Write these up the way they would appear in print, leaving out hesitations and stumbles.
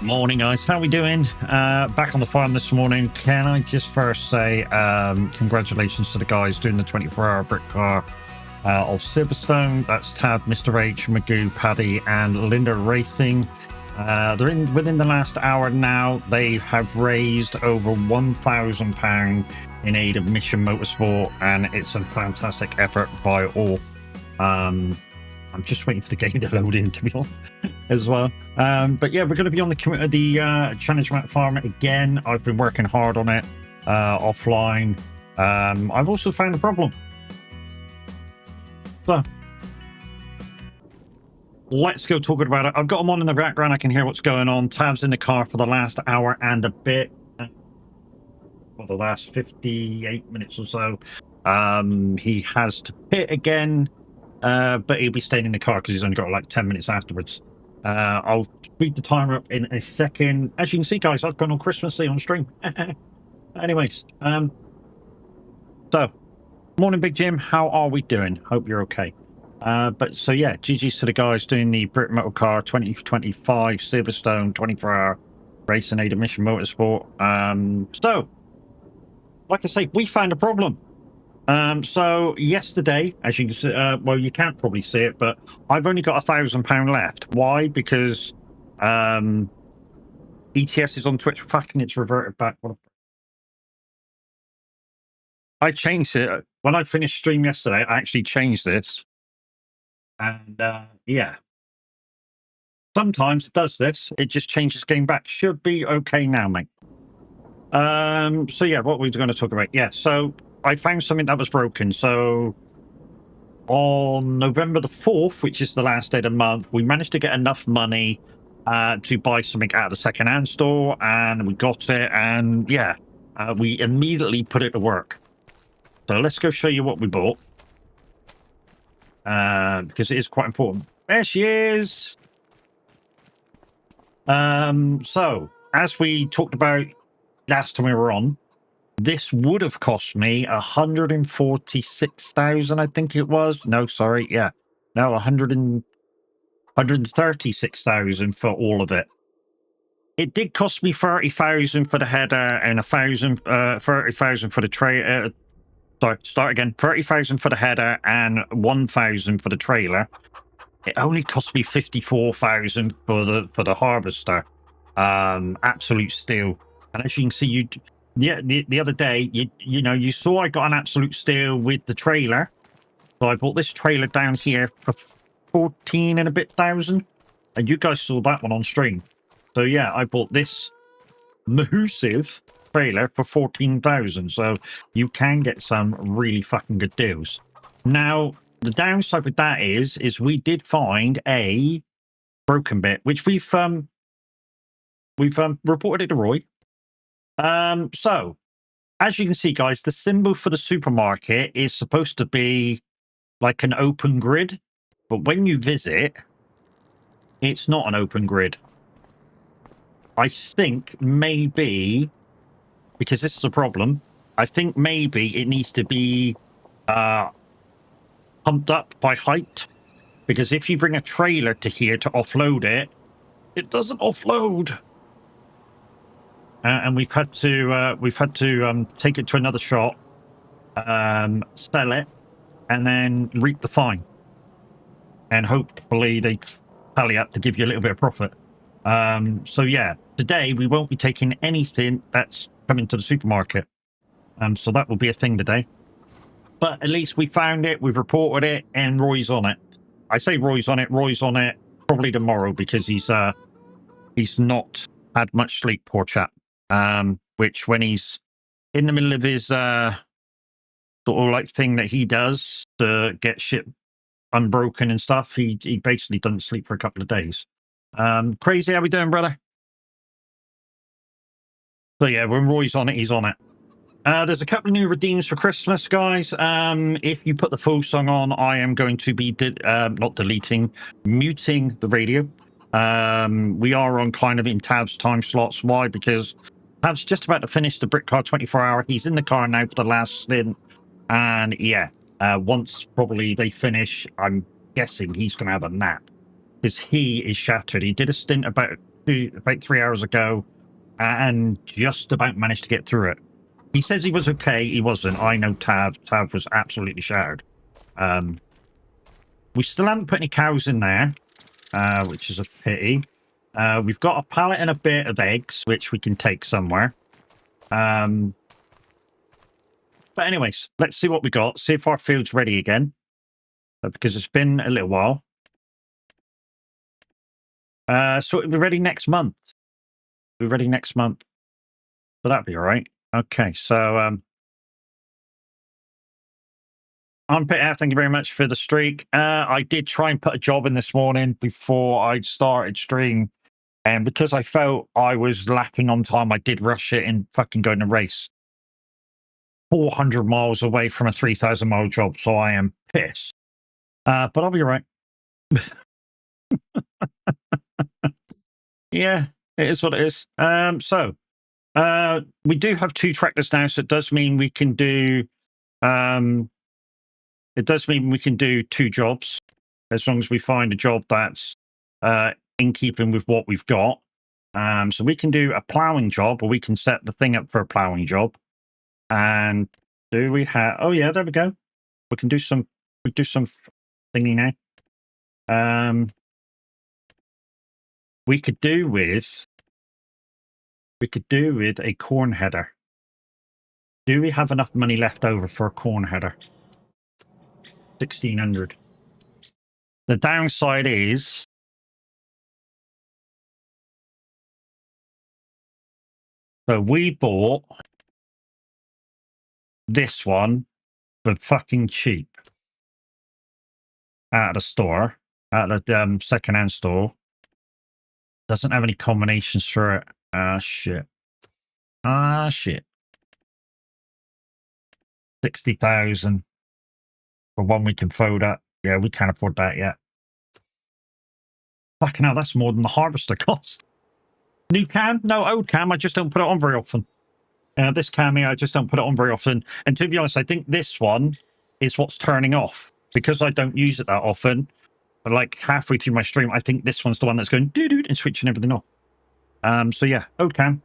Morning, guys. How are we doing? Back on the farm this morning. Can I just first say congratulations to the guys doing the 24-hour brick car of Silverstone. That's Tab, Mr. H, Magoo, Paddy, and Linda Racing. They're in within the last hour now. They have raised over £1,000 in aid of Mission Motorsport, and it's a fantastic effort by all. I'm just waiting for the game to load in, to be honest, as well. But yeah, we're going to be on the Challenge Map Farm again. I've been working hard on it offline. I've also found a problem. So let's go talking about it. I've got them on in the background. I can hear what's going on. Tab's in the car for the last hour and a bit. For the last 58 minutes or so. He has to pit again. But he'll be staying in the car because he's only got like 10 minutes afterwards. I'll speed the timer up in a second. As you can see, guys, I've gone on Christmas Day on stream. Anyways, so morning, Big Jim. How are we doing? Hope you're okay. But so yeah, GG's to the guys doing the Brit Metal Car 2025 Silverstone 24-hour race and aid of Mission Motorsport. So, like I say, we found a problem. So yesterday, as you can see, well, you can't probably see it, but I've only got £1,000 left. Why? Because ETS is on Twitch. Fucking, it's reverted back. I changed it when I finished stream yesterday. I actually changed this, and yeah, sometimes it does this. It just changes game back. Should be okay now, mate. So yeah, what we're going to talk about? Yeah, so I found something that was broken. So on November the 4th, which is the last day of the month, we managed to get enough money to buy something out of the second-hand store, and we got it, and yeah, we immediately put it to work. So let's go show you what we bought, because it is quite important. There she is. So as we talked about last time we were on, this would have cost me 146,000, I think it was. No, sorry, yeah, no, 136,000 for all of it. It did cost me 30,000 for the header and 30,000 for the trailer. Sorry, start again. 30,000 for the header and 1,000 for the trailer. It only cost me 54,000 for the harvester. Absolute steal. And as you can see, the other day, you know, you saw I got an absolute steal with the trailer. So I bought this trailer down here for 14 and a bit thousand. And you guys saw that one on stream. So yeah, I bought this massive trailer for 14,000. So you can get some really fucking good deals. Now, the downside with that is we did find a broken bit, which we've reported it to Roy. So as you can see, guys, the symbol for the supermarket is supposed to be like an open grid, but when you visit, it's not an open grid. I think maybe, because this is a problem, I think maybe it needs to be pumped up by height, because if you bring a trailer to here to offload it, it doesn't offload. And we've had to take it to another shop, sell it, and then reap the fine. And hopefully they tally up to give you a little bit of profit. So yeah, today we won't be taking anything that's coming to the supermarket. So that will be a thing today. But at least we found it, we've reported it, and Roy's on it. I say Roy's on it probably tomorrow, because he's not had much sleep, poor chap. Which when he's in the middle of his sort of like thing that he does to get shit unbroken and stuff, he basically doesn't sleep for a couple of days. Crazy, how we doing, brother? So yeah, when Roy's on it, he's on it. There's a couple of new redeems for Christmas, guys. If you put the full song on, I am going to be muting the radio. We are on kind of in Tab's time slots. Why? Because Tab's just about to finish the Brick Car 24-hour. He's in the car now for the last stint. And yeah, once probably they finish, I'm guessing he's going to have a nap, because he is shattered. He did a stint about about 3 hours ago, and just about managed to get through it. He says he was okay. He wasn't. I know Tav. Tav was absolutely shattered. We still haven't put any cows in there, which is a pity. We've got a pallet and a bit of eggs, which we can take somewhere. But anyways, let's see what we got. See if our field's ready again. Because it's been a little while. So it'll be ready next month. It'll be ready next month. So that'll be all right. Okay, so I'm Peter. Thank you very much for the streak. I did try and put a job in this morning before I started stream. And because I felt I was lacking on time, I did rush it and fucking go in a race. 400 miles away from a 3,000-mile job, so I am pissed. But I'll be all right. Yeah, it is what it is. So we do have 2 tractors now, so it does mean we can do it does mean we can do 2 jobs as long as we find a job that's in keeping with what we've got. So we can do a ploughing job, or we can set the thing up for a ploughing job. And do we have? Oh yeah, there we go. We can do some. We do some thingy now. We could do with a corn header. Do we have enough money left over for a corn header? 1,600. The downside is so we bought this one for fucking cheap out of the store, out of the second-hand store. Doesn't have any combinations for it. Ah, shit. Ah, shit. 60,000 for one we can fold up. Yeah, we can't afford that yet. Fucking hell, that's more than the harvester cost. New cam? No, old cam. I just don't put it on very often. This cam here, I just don't put it on very often. And to be honest, I think this one is what's turning off. Because I don't use it that often, but like halfway through my stream, I think this one's the one that's going doo-doo and switching everything off. So yeah, old cam.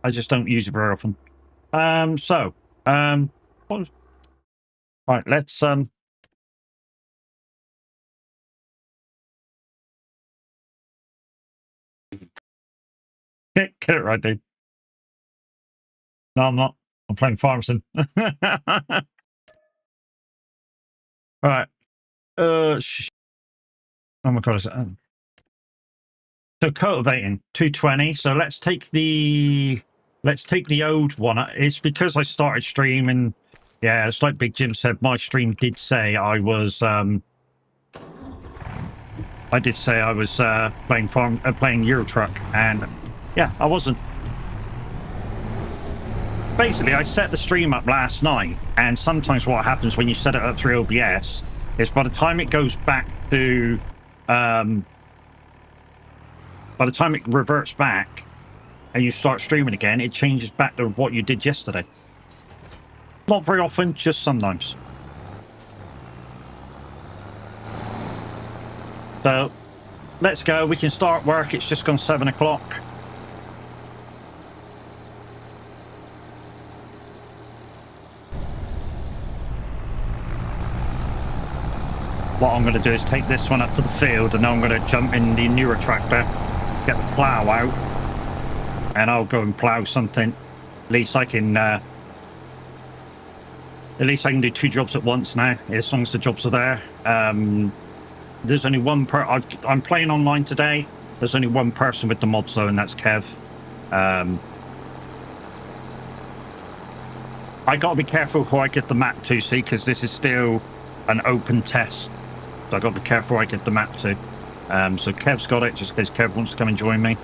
I just don't use it very often. Right, let's get it right, dude. No, I'm not. I'm playing Farmson. All right. Oh my god, is it? So cultivating 220. So let's take the old one. It's because I started streaming. Yeah, it's like Big Jim said. My stream did say I was. I did say I was playing Euro Truck, and yeah, I wasn't. Basically, I set the stream up last night, and sometimes what happens when you set it up through OBS is by the time it goes back to, by the time it reverts back and you start streaming again, it changes back to what you did yesterday. Not very often, just sometimes. So, let's go. We can start work. It's just gone 7 o'clock. What I'm going to do is take this one up to the field, and then I'm going to jump in the newer tractor, get the plough out, and I'll go and plough something. At least I can do 2 jobs at once now, as long as the jobs are there. There's only one I'm playing online today. There's only one person with the mod though, and that's Kev. I got to be careful who I get the map to, see, because this is still an open test. So I got to be careful who I get the map to. So Kev's got it, just in case Kev wants to come and join me.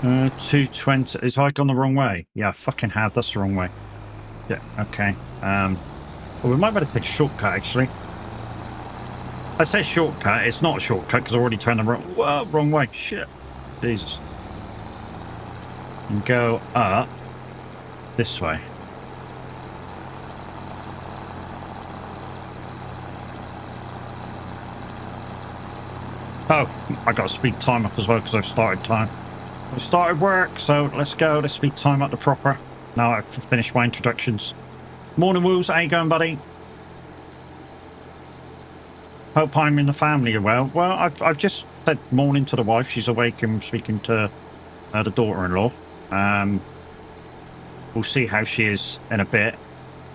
Uh, 220. Is I gone the wrong way? Yeah, I fucking have. That's the wrong way. Yeah, okay. Well, we might better take a shortcut, actually. I say shortcut. It's not a shortcut because I already turned the wrong way. Shit. Jesus. And go up this way. Oh, I got to speed time up as well because I've started time. I started work, so let's go. Let's speed time up the proper. Now I've finished my introductions. Morning, Woos. How you going, buddy? Hope I'm in the family are well. Well, I've just said morning to the wife. She's awake and speaking to the daughter-in-law. We'll see how she is in a bit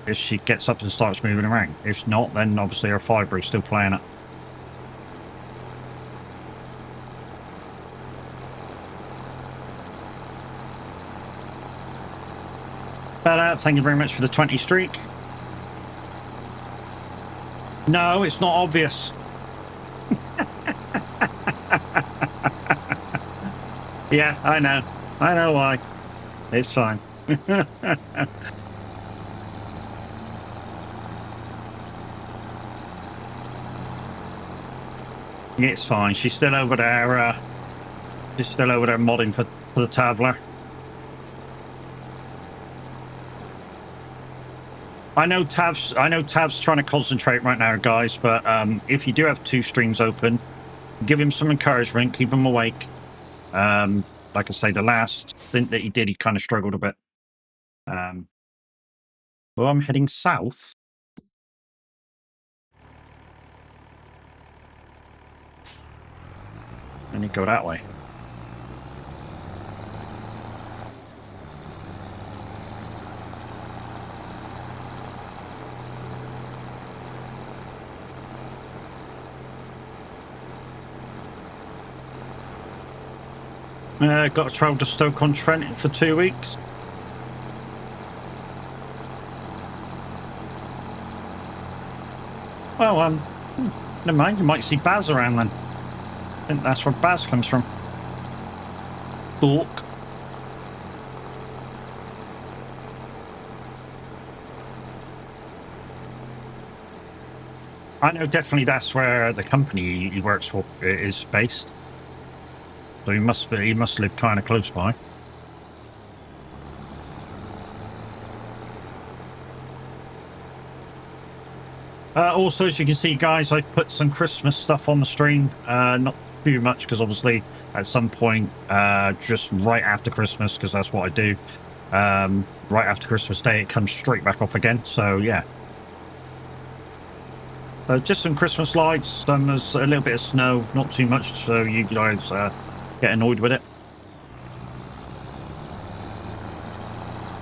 if she gets up and starts moving around. If not, then obviously her fibre is still playing it. But thank you very much for the 20 streak. No, it's not obvious. Yeah, I know. I know why. It's fine. It's fine. She's still over there. She's still over there modding for the Tabler. I know Tav's trying to concentrate right now, guys. But if you do have 2 streams open, give him some encouragement. Keep him awake. Like I say, the last stint that he did, he kind of struggled a bit. Well, I'm heading south. And you go that way. Got to travel to Stoke-on-Trent for 2 weeks. Well, never mind. You might see Baz around then. I think that's where Baz comes from. Thork. I know definitely that's where the company he works for is based. So he must live kind of close by. Also, as you can see, guys, I've put some Christmas stuff on the stream. Not too much, because obviously at some point, just right after Christmas, because that's what I do, right after Christmas Day, it comes straight back off again. So, yeah. Just some Christmas lights, there's a little bit of snow, not too much, so you guys get annoyed with it.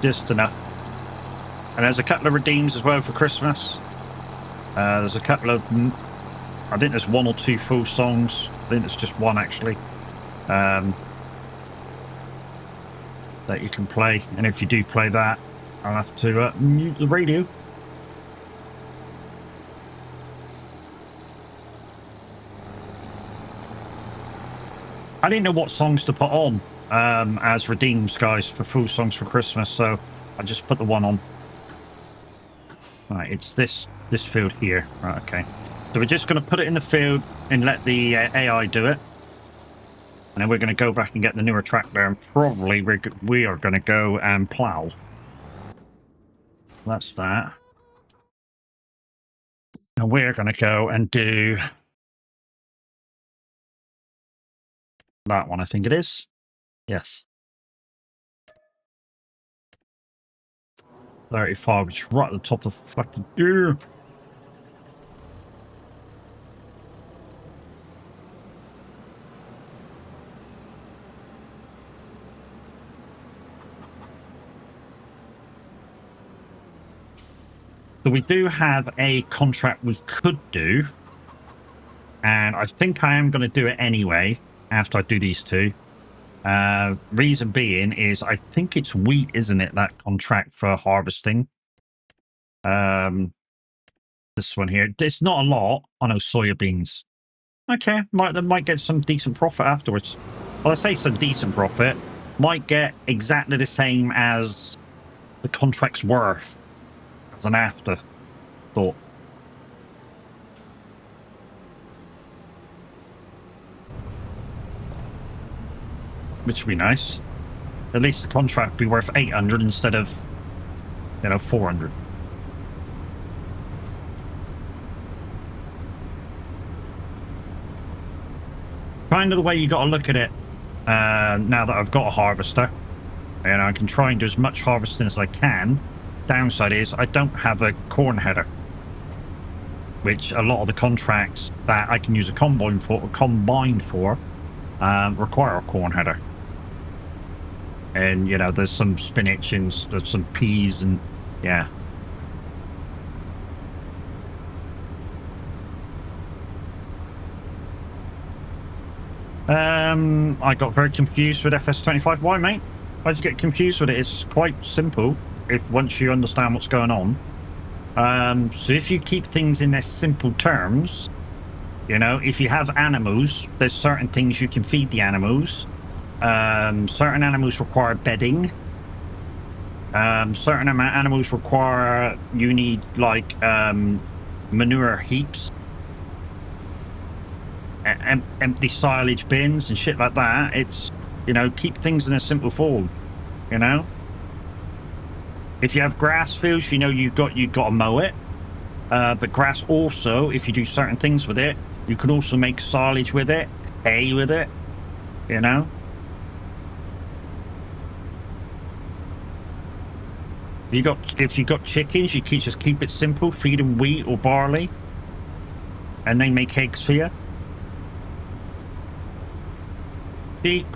Just enough. And there's a couple of redeems as well for Christmas. There's a couple of, I think there's 1 or 2 full songs. I think there's just 1 actually, that you can play. And if you do play that, I'll have to mute the radio. I didn't know what songs to put on as redeems, guys, for full songs for Christmas, so I just put the 1 on. Right, it's this field here. Right, okay. So we're just going to put it in the field and let the AI do it. And then we're going to go back and get the newer tractor, and probably we are going to go and plow. That's that. And we're going to go and do that one, I think it is. Yes. 35, which is right at the top of the fucking... So we do have a contract we could do, and I think I am going to do it anyway after I do these 2. Reason being is I think it's wheat, isn't it, that contract for harvesting? This one here, it's not a lot. I know soybeans. Okay, might get some decent profit afterwards. Well, I say some decent profit, might get exactly the same as the contract's worth as an afterthought. Which would be nice. At least the contract would be worth 800 instead of, 400. kind of the way you got to look at it. Now that I've got a harvester, and I can try and do as much harvesting as I can. Downside is I don't have a corn header, which a lot of the contracts that I can use a combine for, require a corn header. And you know, there's some spinach and there's some peas and yeah. I got very confused with FS25. Why, mate? Why'd you get confused with it? It's quite simple if once you understand what's going on. So if you keep things in their simple terms, you know, if you have animals, there's certain things you can feed the animals. Certain animals require bedding. Certain animals require, you need like manure heaps, empty silage bins and shit like that. It's, you know, keep things in a simple form, you know. If you have grass fields, you know, you've got to mow it. But grass also, if you do certain things with it, you can also make silage with it, hay with it, you know. If you got chickens, you just keep it simple. Feed them wheat or barley, and they make eggs for you. Sheep,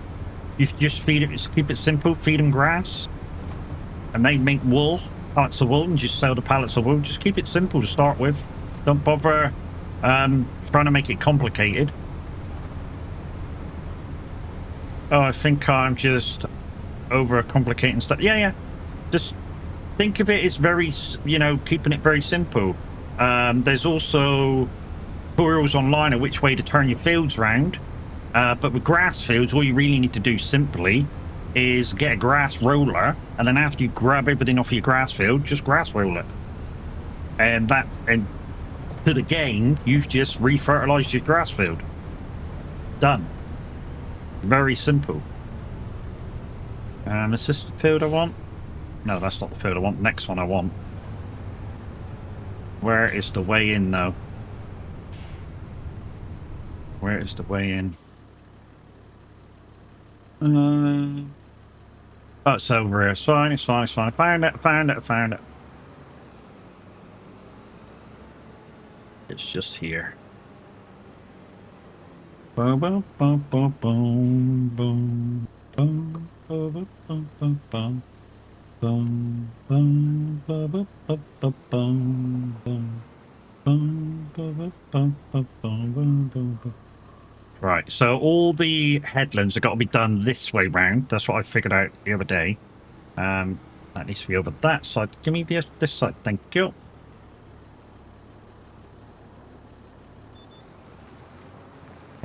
you just keep it simple. Feed them grass, and they make wool, pallets of wool, and just sell the pallets of wool. Just keep it simple to start with. Don't bother trying to make it complicated. Oh, I think I'm just over complicating stuff. Yeah. Just think of it as very, you know, keeping it very simple. There's also tutorials online of which way to turn your fields around. But with grass fields, all you really need to do simply is get a grass roller, and then after you grab everything off your grass field, just grass roll it. And to the game, you've just refertilized your grass field. Done. Very simple. Is this the field I want? No, that's not the field I want. Next one I want. Where is the way in, though? Where is the way in? Oh, it's over here. It's fine. Found it. It's just here. Boom, boom, boom, boom, boom, boom, boom, boom, boom, boom, boom. Boom, boom, boom, boom, boom, boom, boom, boom, boom, boom, boom, boom. Right, so all the headlands have got to be done this way round. That's what I figured out the other day. That needs to be over that side. Give me this side, thank you.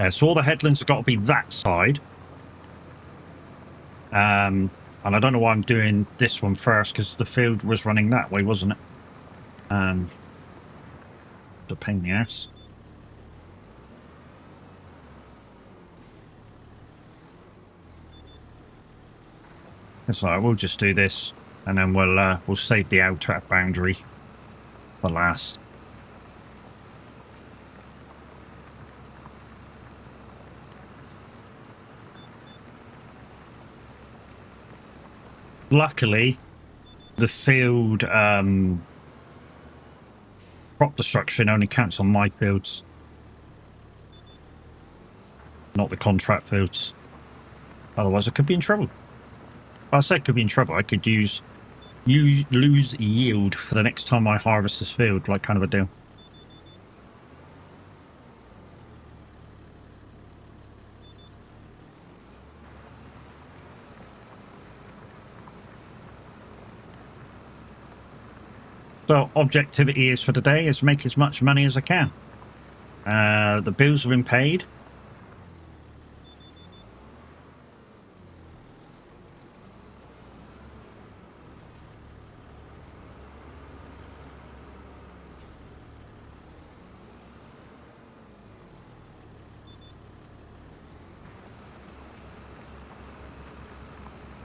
So all the headlands have got to be that side. And I don't know why I'm doing this one first, because the field was running that way, wasn't it? The pain in the ass. That's all right, we'll just do this, and then we'll save the outer boundary for last. Luckily, the field crop destruction only counts on my fields, not the contract fields. Otherwise, I could be in trouble. I said could be in trouble. I could lose yield for the next time I harvest this field, like kind of a deal. So objectivity is for today is make as much money as I can. The bills have been paid.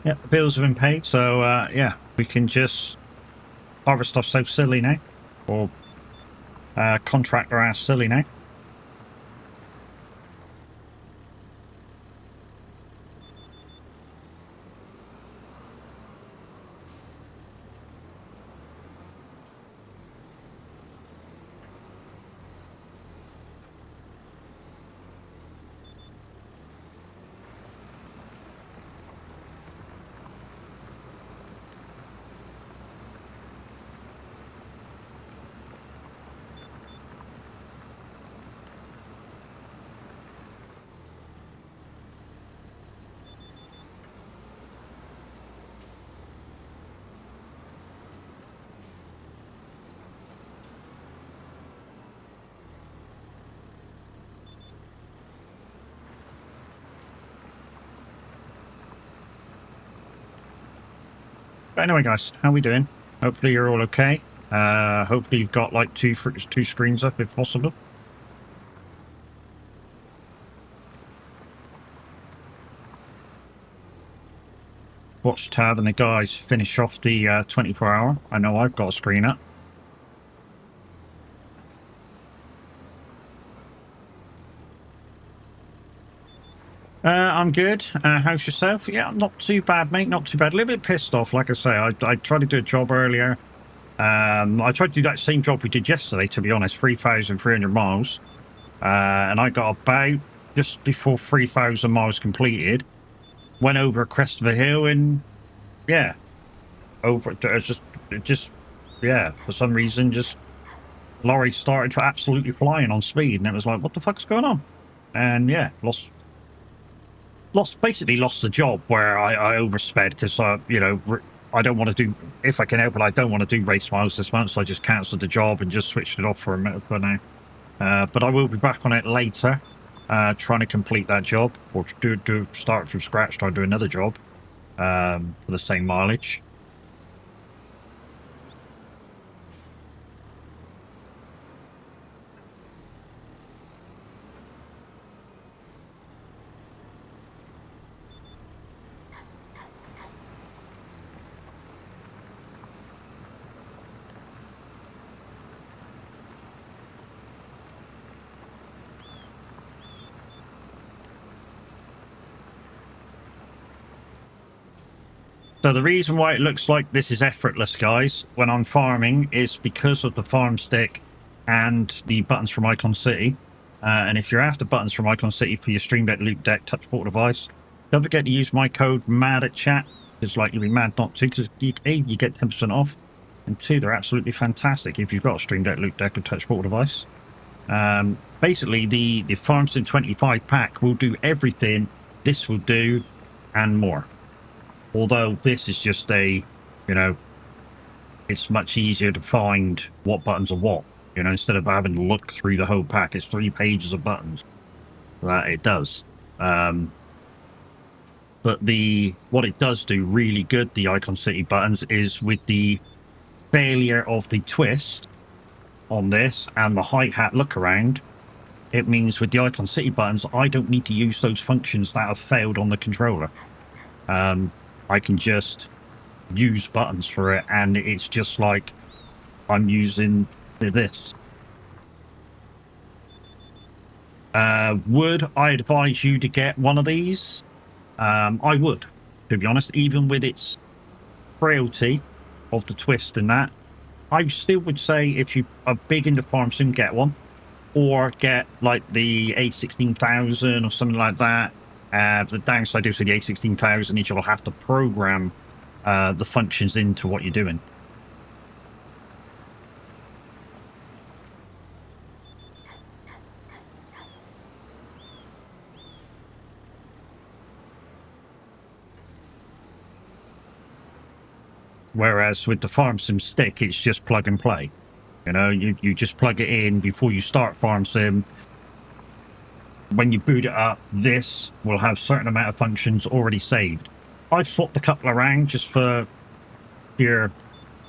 Yeah, the bills have been paid, so yeah, we can just harvest ourselves silly now, or contract our ass silly now. But anyway, guys, how we doing? Hopefully you're all okay. Hopefully you've got like two screens up if possible. Watch tab and the guys finish off the 24-hour. I know I've got a screen up. I'm good. How's yourself? Yeah, not too bad, mate. Not too bad. A little bit pissed off, like I say. I tried to do a job earlier. I tried to do that same job we did yesterday, to be honest, 3,300 miles. And I got about just before 3,000 miles completed. Went over a crest of a hill and, yeah, yeah, for some reason, just lorry started to absolutely flying on speed. And it was like, what the fuck's going on? And yeah, basically lost the job where I oversped because you know, I don't want to do, if I can help it, I don't want to do race miles this month, so I just cancelled the job and just switched it off for a minute for now. But I will be back on it later, trying to complete that job or start from scratch, try to do another job for the same mileage. So the reason why it looks like this is effortless, guys, when I'm farming is because of the farm stick and the buttons from Icon City. And if you're after buttons from Icon City for your Stream Deck, Loop Deck, touch portal device, don't forget to use my code MAD at chat. It's like you'll be mad not to, because A, you get 10% off, and 2, they're absolutely fantastic if you've got a Stream Deck, Loop Deck, or touch portal device. Basically, the Farm Sim 25 pack will do everything this will do and more. Although this is just a, you know, it's much easier to find what buttons are what. You know, instead of having to look through the whole pack, it's 3 pages of buttons that it does. But what it does do really good, the Icon City buttons, is with the failure of the twist on this and the hi-hat look around, it means with the Icon City buttons, I don't need to use those functions that have failed on the controller. I can just use buttons for it, and it's just like I'm using this. Would I advise you to get one of these? I would, to be honest, even with its frailty of the twist and that. I still would say if you are big into Farm Sim, get one, or get like the A16000 or something like that. The downside is for the A16000 is you'll have to program the functions into what you're doing. Whereas with the Farm Sim stick, it's just plug and play. You know, you just plug it in before you start Farm Sim. When you boot it up, this will have certain amount of functions already saved. I've swapped a couple around just for pure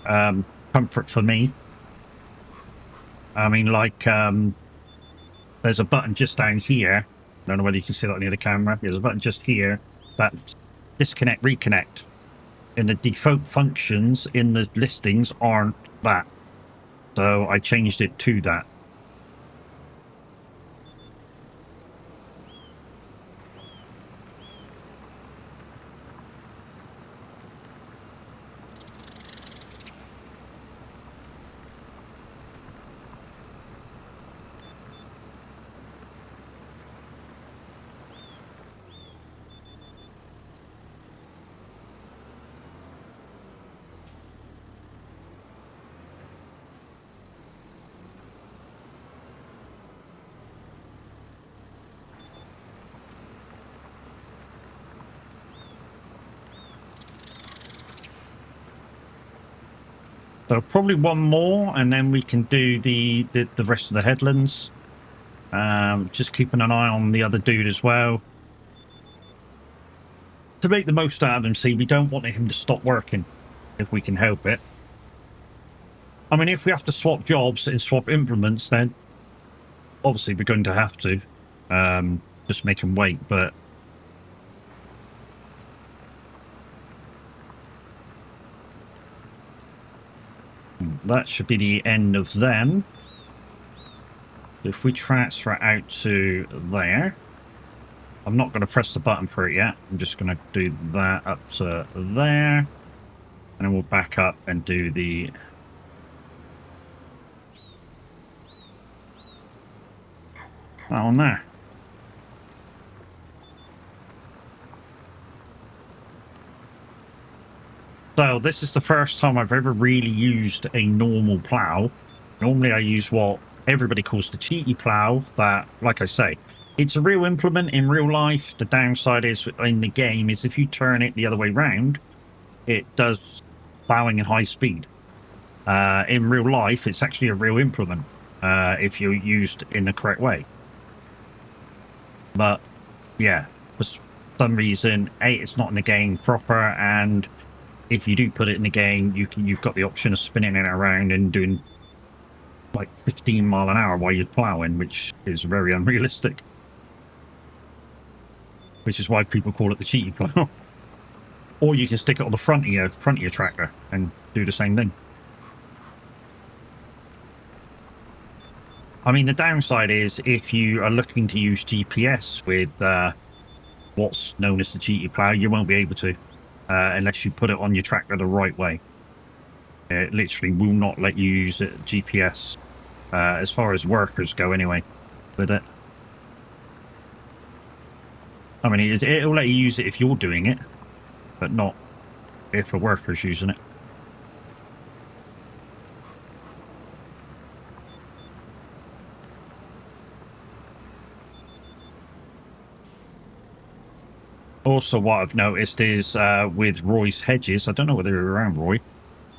comfort for me. I mean, like, there's a button just down here. I don't know whether you can see that near the camera. There's a button just here that disconnect, reconnect. And the default functions in the listings aren't that. So I changed it to that. So probably one more, and then we can do the rest of the headlands. Just keeping an eye on the other dude as well. To make the most out of him, see, we don't want him to stop working. if we can help it. I mean, if we have to swap jobs and swap implements, then obviously we're going to have to just make them wait, but that should be the end of them. If we transfer out to there, I'm not going to press the button for it yet. I'm just going to do that up to there, and then we'll back up and do the that one there. So this is the first time I've ever really used a normal plow. Normally I use what everybody calls the cheaty plow. That, like I say, it's a real implement in real life. The downside is in the game is if you turn it the other way round, it does plowing at high speed. In real life, it's actually a real implement if you're used in the correct way. But yeah, for some reason, it's not in the game proper, and if you do put it in the game, you've got the option of spinning it around and doing like 15 mile an hour while you're plowing, which is very unrealistic. Which is why people call it the cheaty plow. Or you can stick it on the front of your tractor and do the same thing. I mean, the downside is if you are looking to use GPS with what's known as the cheaty plow, you won't be able to. Unless you put it on your tractor the right way. It literally will not let you use it, GPS, as far as workers go anyway, with it. I mean, it'll let you use it if you're doing it, but not if a worker's using it. Also, what I've noticed is with Roy's hedges, I don't know whether you're around, Roy.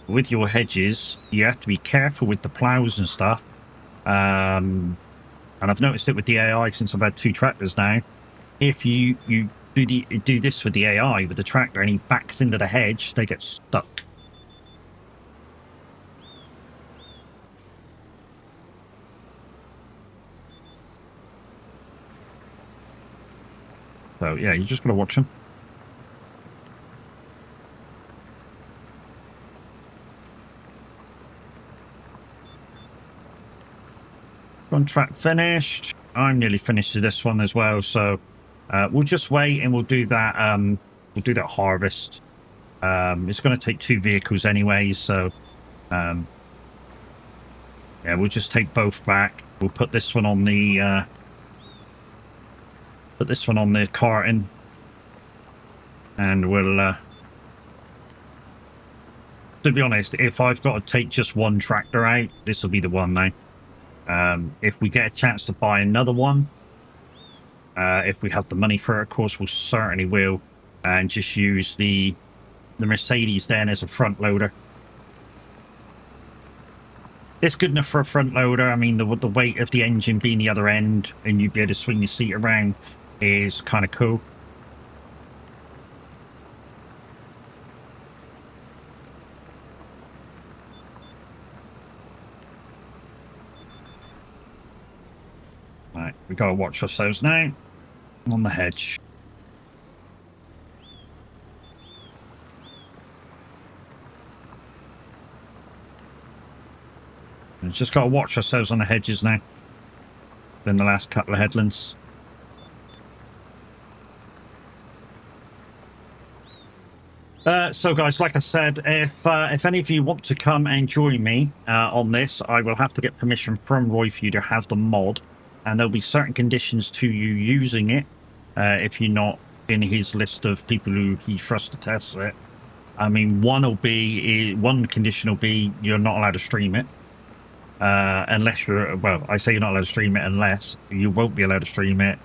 With your hedges, you have to be careful with the plows and stuff. And I've noticed it with the AI since I've had 2 tractors now. If you do this with the AI with the tractor and he backs into the hedge, they get stuck. So yeah, you just got to watch them. Contract finished. I'm nearly finished with this one as well, so we'll just wait and we'll do that. We'll do that harvest. It's going to take 2 vehicles anyway, so yeah, we'll just take both back. We'll put this one on the carton, and we'll. To be honest, if I've got to take just one tractor out, this will be the one now. If we get a chance to buy another one, if we have the money for it, of course, we certainly will, and just use the Mercedes then as a front loader. It's good enough for a front loader. I mean, the weight of the engine being the other end, and you'd be able to swing your seat around, is kind of cool. Right, we gotta watch ourselves now on the hedge. We've just got to watch ourselves on the hedges now. Then the last couple of headlands. So guys, like I said, if any of you want to come and join me on this, I will have to get permission from Roy for you to have the mod, and there'll be certain conditions to you using it if you're not in his list of people who he trusts to test it. I mean, one condition will be you're not allowed to stream it. Unless you're, well, I say you're not allowed to stream it unless you won't be allowed to stream it.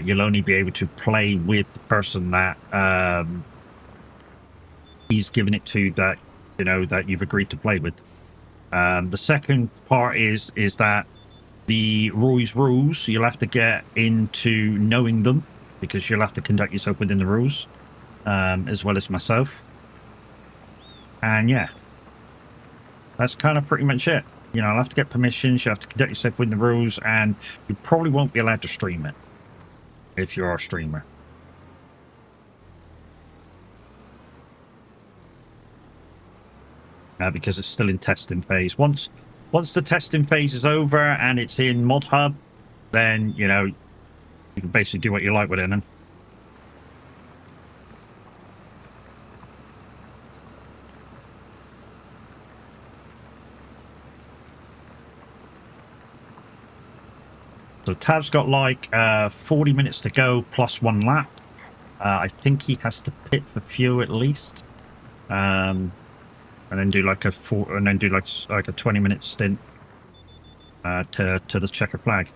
You'll only be able to play with the person that he's given it to, that you know that you've agreed to play with. The second part is that the Roy's rules, you'll have to get into knowing them, because you'll have to conduct yourself within the rules, as well as myself. And yeah, that's kind of pretty much it. You know, I'll have to get permissions, you have to conduct yourself within the rules, and you probably won't be allowed to stream it if you're a streamer. Because it's still in testing phase. Once the testing phase is over and it's in Mod Hub, then, you know, you can basically do what you like with it. And so Tav's got like 40 minutes to go plus 1 lap. I think he has to pit for fuel at least. And then do like a 20-minute stint to the checker flag.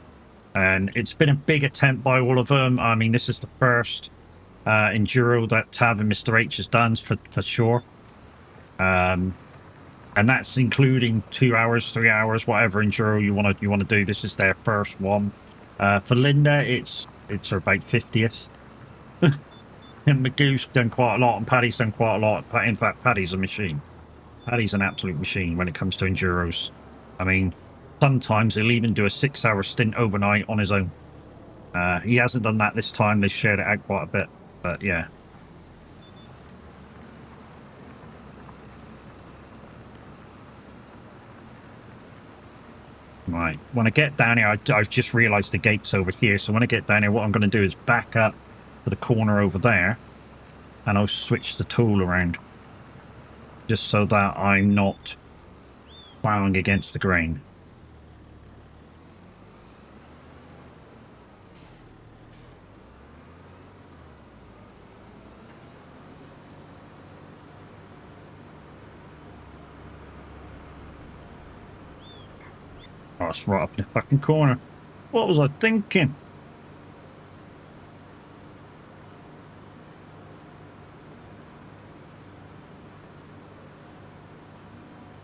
And it's been a big attempt by all of them. I mean, this is the first enduro that Tav and Mr. H has done for sure. And that's including 2 hours, 3 hours, whatever enduro you want to do. This is their first one. For Linda, it's her about 50th. And Magoo's done quite a lot, and Paddy's done quite a lot. In fact, Paddy's a machine. Paddy's an absolute machine when it comes to enduros. I mean, sometimes he'll even do a 6-hour stint overnight on his own. He hasn't done that this time. They shared it out quite a bit, but yeah. Right, when I get down here, I've just realised the gate's over here. So when I get down here, what I'm going to do is back up to the corner over there, and I'll switch the tool around, just so that I'm not plowing against the grain. Oh, it's right up in the fucking corner. What was I thinking?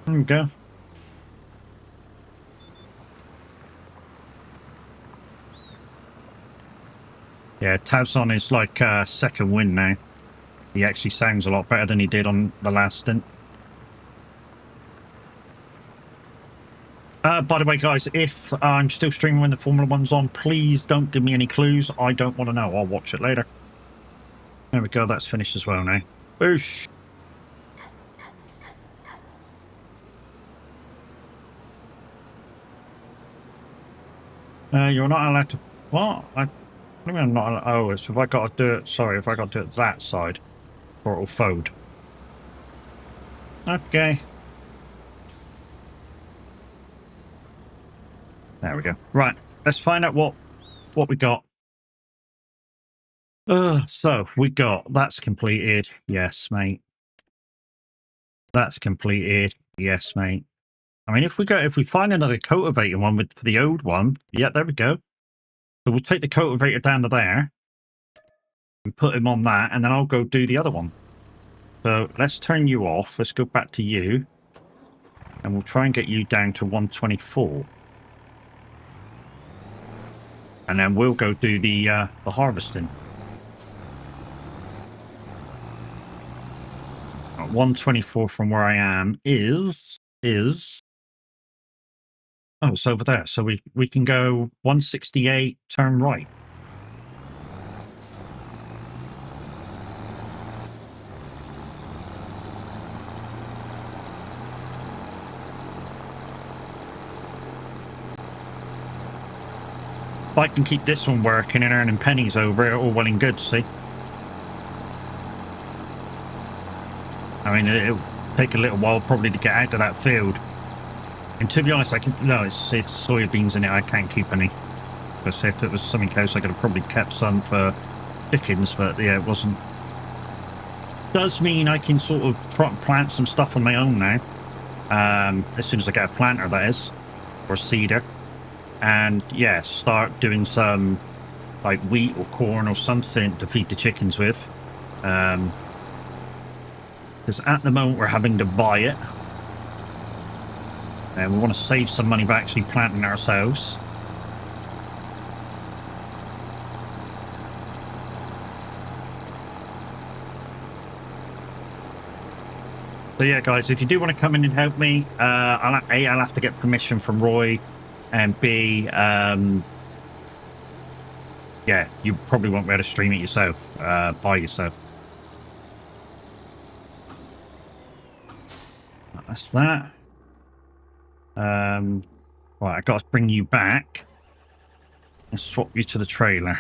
There we go. Yeah, Tav's on his like second win now. He actually sounds a lot better than he did on the last stint. By the way, guys, if I'm still streaming when the Formula One's on, please don't give me any clues. I don't want to know. I'll watch it later. There we go. That's finished as well now. Boosh. You're not allowed to... What? I mean, I'm not allowed... Oh, so if I got to do it... Sorry, if I got to do it that side, or it'll fold. Okay. There we go. Right, let's find out what we got. So we got... That's completed. Yes, mate. That's completed. Yes, mate. I mean, if we find another cultivator one with the old one, yeah, there we go. So we'll take the cultivator down to there and put him on that, and then I'll go do the other one. So let's turn you off. Let's go back to you, and we'll try and get you down to 124. And then we'll go do the harvesting. 124 from where I am is... Oh, it's over there. So we can go 168, turn right. If I can keep this one working and earning pennies over it, all well and good, see? I mean, it'll take a little while probably to get out of that field. And to be honest, it's soybeans in it. I can't keep any. Because if it was something else, I could have probably kept some for chickens, but yeah, it wasn't. Does mean I can sort of plant some stuff on my own now. As soon as I get a planter, that is, or seeder, and yeah, start doing some like wheat or corn or something to feed the chickens with. Because at the moment we're having to buy it. And we want to save some money by actually planting ourselves. So yeah, guys, if you do want to come in and help me, I'll have to get permission from Roy, and B, yeah, you probably won't be able to stream it yourself, by yourself. That's that. Right, I got to bring you back and swap you to the trailer.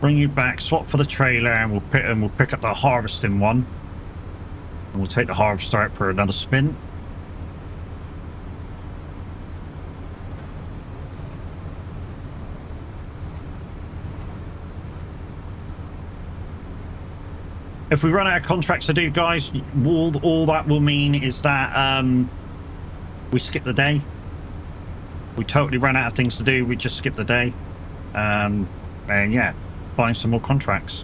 Bring you back, swap for the trailer, and we'll pick up the harvesting one. And we'll take the harvester out for another spin. If we run out of contracts to do, guys, all that will mean is that we skip the day. We totally ran out of things to do. We just skip the day. And yeah, find some more contracts.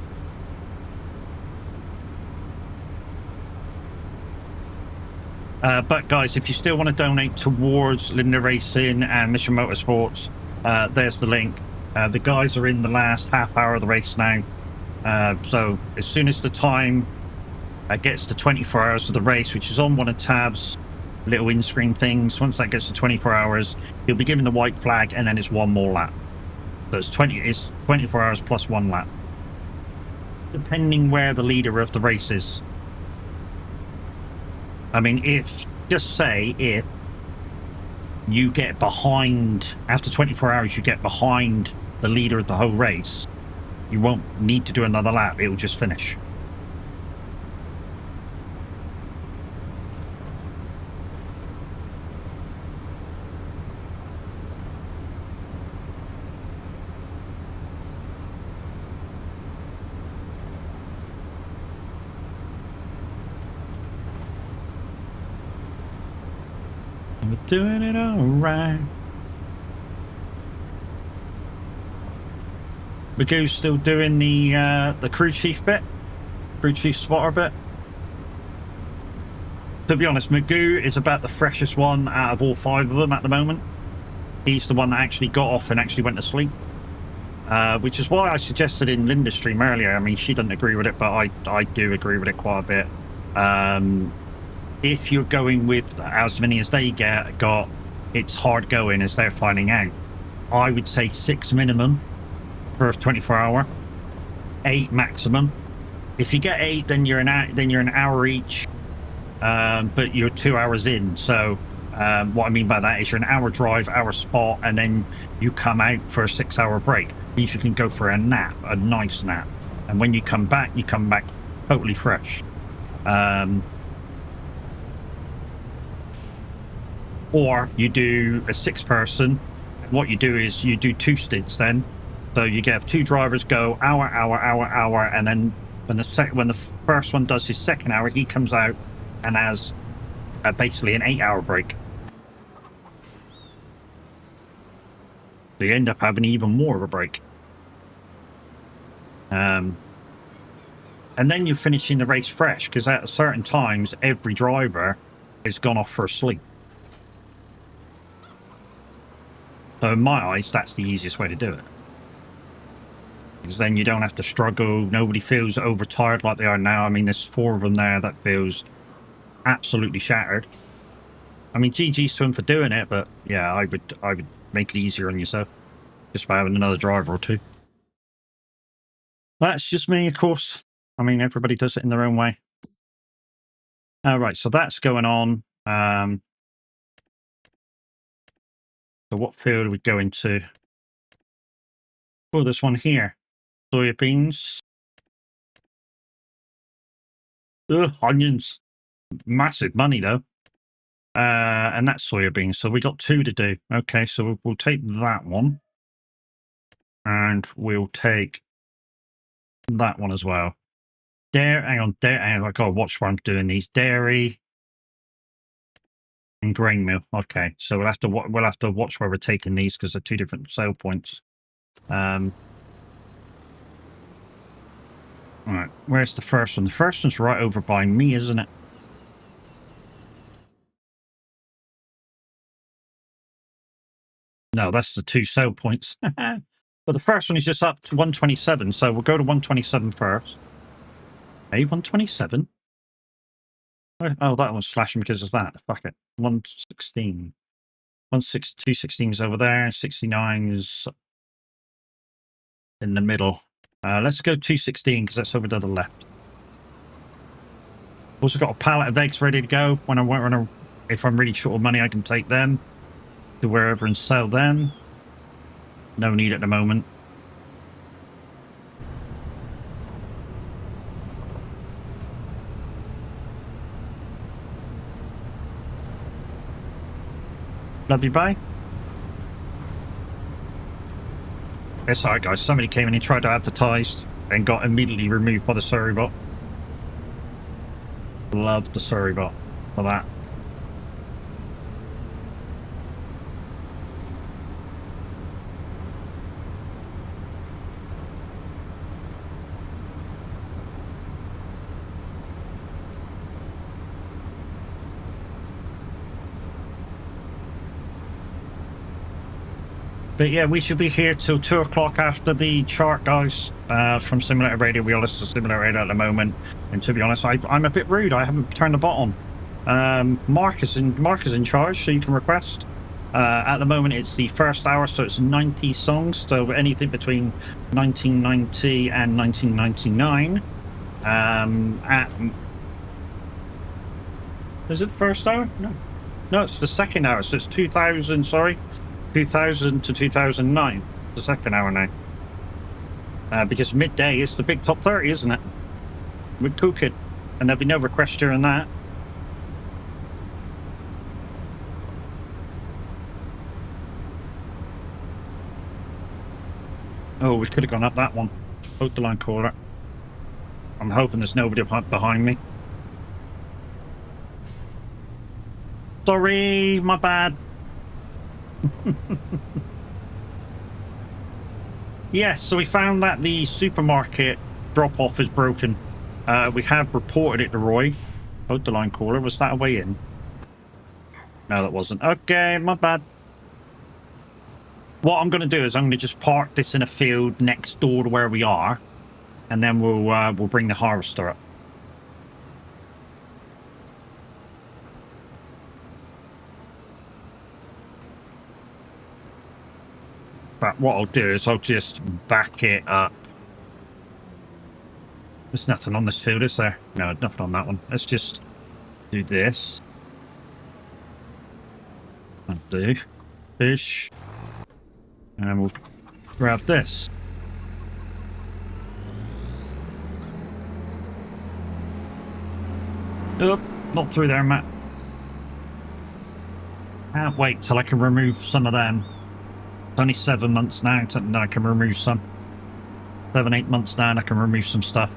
But guys, if you still want to donate towards Linda Racing and Mission Motorsports, there's the link. The guys are in the last half hour of the race now. So as soon as the time gets to 24 hours of the race, which is on one of Tab's little in-screen things, once that gets to 24 hours, he'll be given the white flag, and then it's one more lap. So it's 24 hours plus one lap, depending where the leader of the race is. I mean, if you get behind after 24 hours, you get behind the leader of the whole race, you won't need to do another lap. It will just finish. We're doing it all right. Magoo's still doing the crew chief bit, crew chief spotter bit. To be honest, Magoo is about the freshest one out of all 5 of them at the moment. He's the one that actually got off and actually went to sleep, which is why I suggested in Linda's stream earlier. I mean, she doesn't agree with it, but I do agree with it quite a bit. If you're going with as many as they got, it's hard going, as they're finding out. I would say 6 minimum for a 24-hour, 8 maximum. If you get 8, then you're an hour each, but you're 2 hours in. So what I mean by that is you're an hour drive, hour spot, and then you come out for a 6-hour break. Means you can go for a nap, a nice nap, and when you come back totally fresh. Or you do a 6-person. What you do is you do 2 stints then. So you get 2 drivers go hour, and then when the first one does his 2nd hour, he comes out and has basically an 8-hour break. So you end up having even more of a break. And then you're finishing the race fresh, because at certain times every driver has gone off for a sleep. So in my eyes, that's the easiest way to do it. Because then you don't have to struggle. Nobody feels overtired like they are now. I mean, there's 4 of them there that feels absolutely shattered. I mean, GG's to him for doing it, but yeah, I would make it easier on yourself just by having another driver or 2. That's just me, of course. I mean, everybody does it in their own way. All right, so that's going on. So what field are we going to? Oh, this one here. Soybeans. Ugh, onions. Massive money, though. And that's soybeans. So we got 2 to do. Okay, so we'll take that one. And we'll take that one as well. Hang on, I gotta watch where I'm doing these. Dairy and grain mill. Okay, so we'll have to watch where we're taking these, because they're 2 different sale points. All right, where's the first one? The first one's right over by me, isn't it? No, that's the 2 sale points. But the first one is just up to 127, so we'll go to 127 first. Hey, 127? Oh, that one's flashing because of that. Fuck it. 116. 216 is over there. 69 is in the middle. Let's go 216 because that's over to the left. Also got a pallet of eggs ready to go. If I'm really short of money, I can take them to wherever and sell them. No need at the moment. Love you, bye. It's alright, guys. Somebody came in and tried to advertise and got immediately removed by the Surrey bot. Love the Surrey bot for that. But yeah, we should be here till 2 o'clock after the chart, guys. From Simulator Radio, we are listening to Simulator Radio at the moment. And to be honest, I'm a bit rude. I haven't turned the bot on. Mark is in charge, so you can request. At the moment, it's the first hour, so it's 90 songs. So anything between 1990 and 1999. Is it the first hour? No, it's the second hour. So it's 2000. Sorry. 2000 to 2009, the second hour now. Because midday is the big top 30, isn't it? We're cooking, and there'll be no request during that. Oh, we could have gone up that one. Out the line caller. I'm hoping there's nobody up behind me. Sorry, my bad. Yes, so we found that the supermarket drop-off is broken. We have reported it to Roy. Hold the line caller. Was that a way in? No, that wasn't. Okay, my bad. What I'm going to do is I'm going to just park this in a field next door to where we are, and then we'll bring the harvester up. But what I'll do is I'll just back it up. There's nothing on this field, is there? No, nothing on that one. Let's just do this. I'll do fish. And we'll grab this. Oh, not through there, Matt. Can't wait till I can remove some of them. Only 7 months now, and I can remove some. 7, 8 months now, and I can remove some stuff.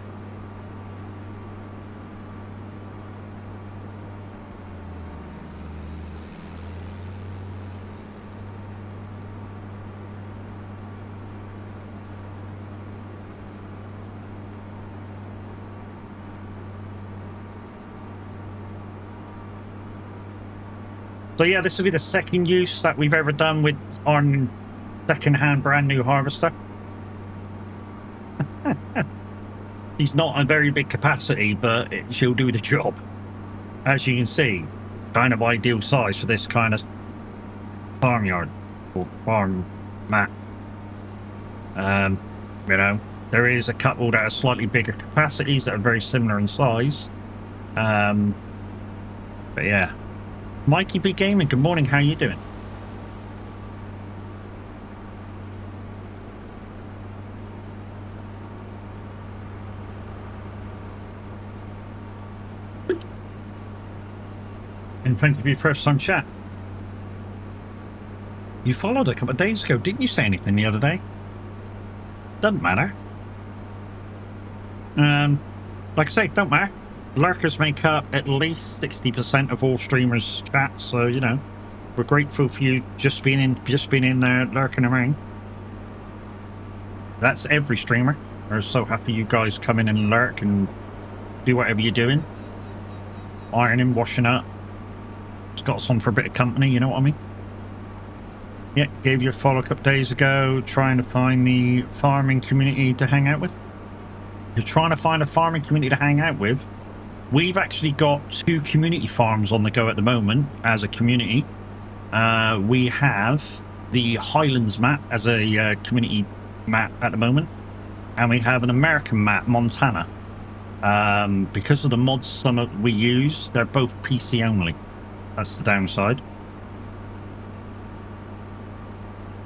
So yeah, this will be the second use that we've ever done with our second-hand brand new harvester. He's not a very big capacity, but she'll do the job. As you can see, kind of ideal size for this kind of farmyard or farm mat. You know, there is a couple that are slightly bigger capacities that are very similar in size. But yeah. Mikey B Gaming, good morning, how are you doing? And thank you for your first time chat. You followed a couple of days ago, didn't you say anything the other day? Doesn't matter. Like I say, don't matter. Lurkers make up at least 60% of all streamers' chat, so you know we're grateful for you just being in there lurking around. That's every streamer. We're so happy you guys come in and lurk and do whatever you're doing. Ironing, washing up. It's got some for a bit of company, you know what I mean? Yeah, gave you a follow a couple days ago, trying to find the farming community to hang out with. You're trying to find a farming community to hang out with. We've actually got 2 community farms on the go at the moment as a community. We have the Highlands map as a community map at the moment, and we have an American map, Montana. Because of the mods some of we use, they're both PC only. That's the downside.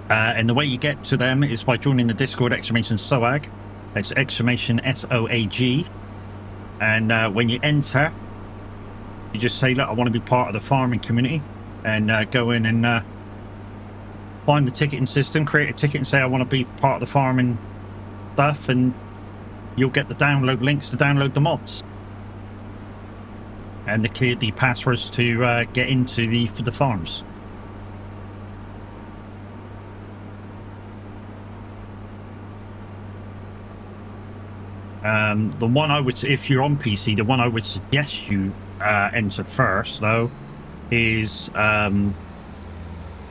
And the way you get to them is by joining the Discord !SOAG. It's !SOAG. And when you enter, you just say, look, I want to be part of the farming community, and go in and find the ticketing system, create a ticket and say, I want to be part of the farming stuff, and you'll get the download links to download the mods. And the passwords to get into the farms. The one I would, if you're on PC, the one I would suggest you enter first, though, is the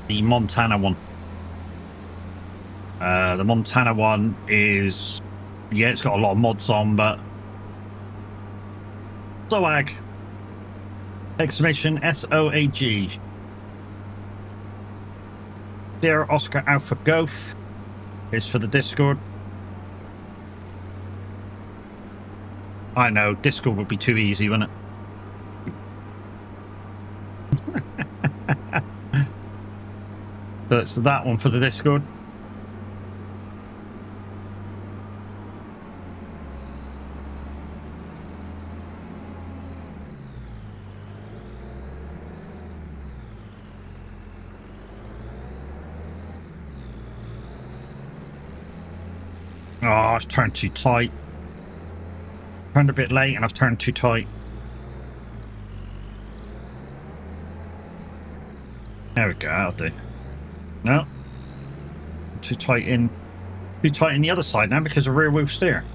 Montana one. The Montana one is, yeah, it's got a lot of mods on, but SOAG, !SOAG. There, Oscar Alpha Golf is for the Discord. I know, Discord would be too easy, wouldn't it? So it's that one for the Discord. Oh, I've turned too tight. Turned a bit late and I've turned too tight. There we go, that'll do. No. Too tight in the other side now because of rear wheel steer.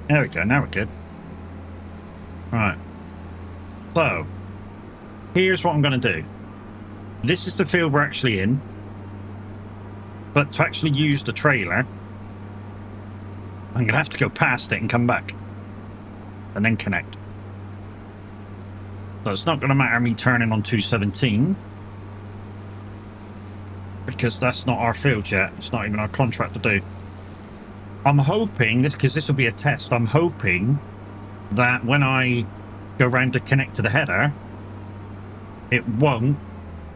There we go, now we're good. Right. So, here's what I'm going to do. This is the field we're actually in. But to actually use the trailer, I'm going to have to go past it and come back. And then connect. So it's not going to matter me turning on 217. Because that's not our field yet. It's not even our contract to do. I'm hoping, because this will be a test, I'm hoping that when I go around to connect to the header, it won't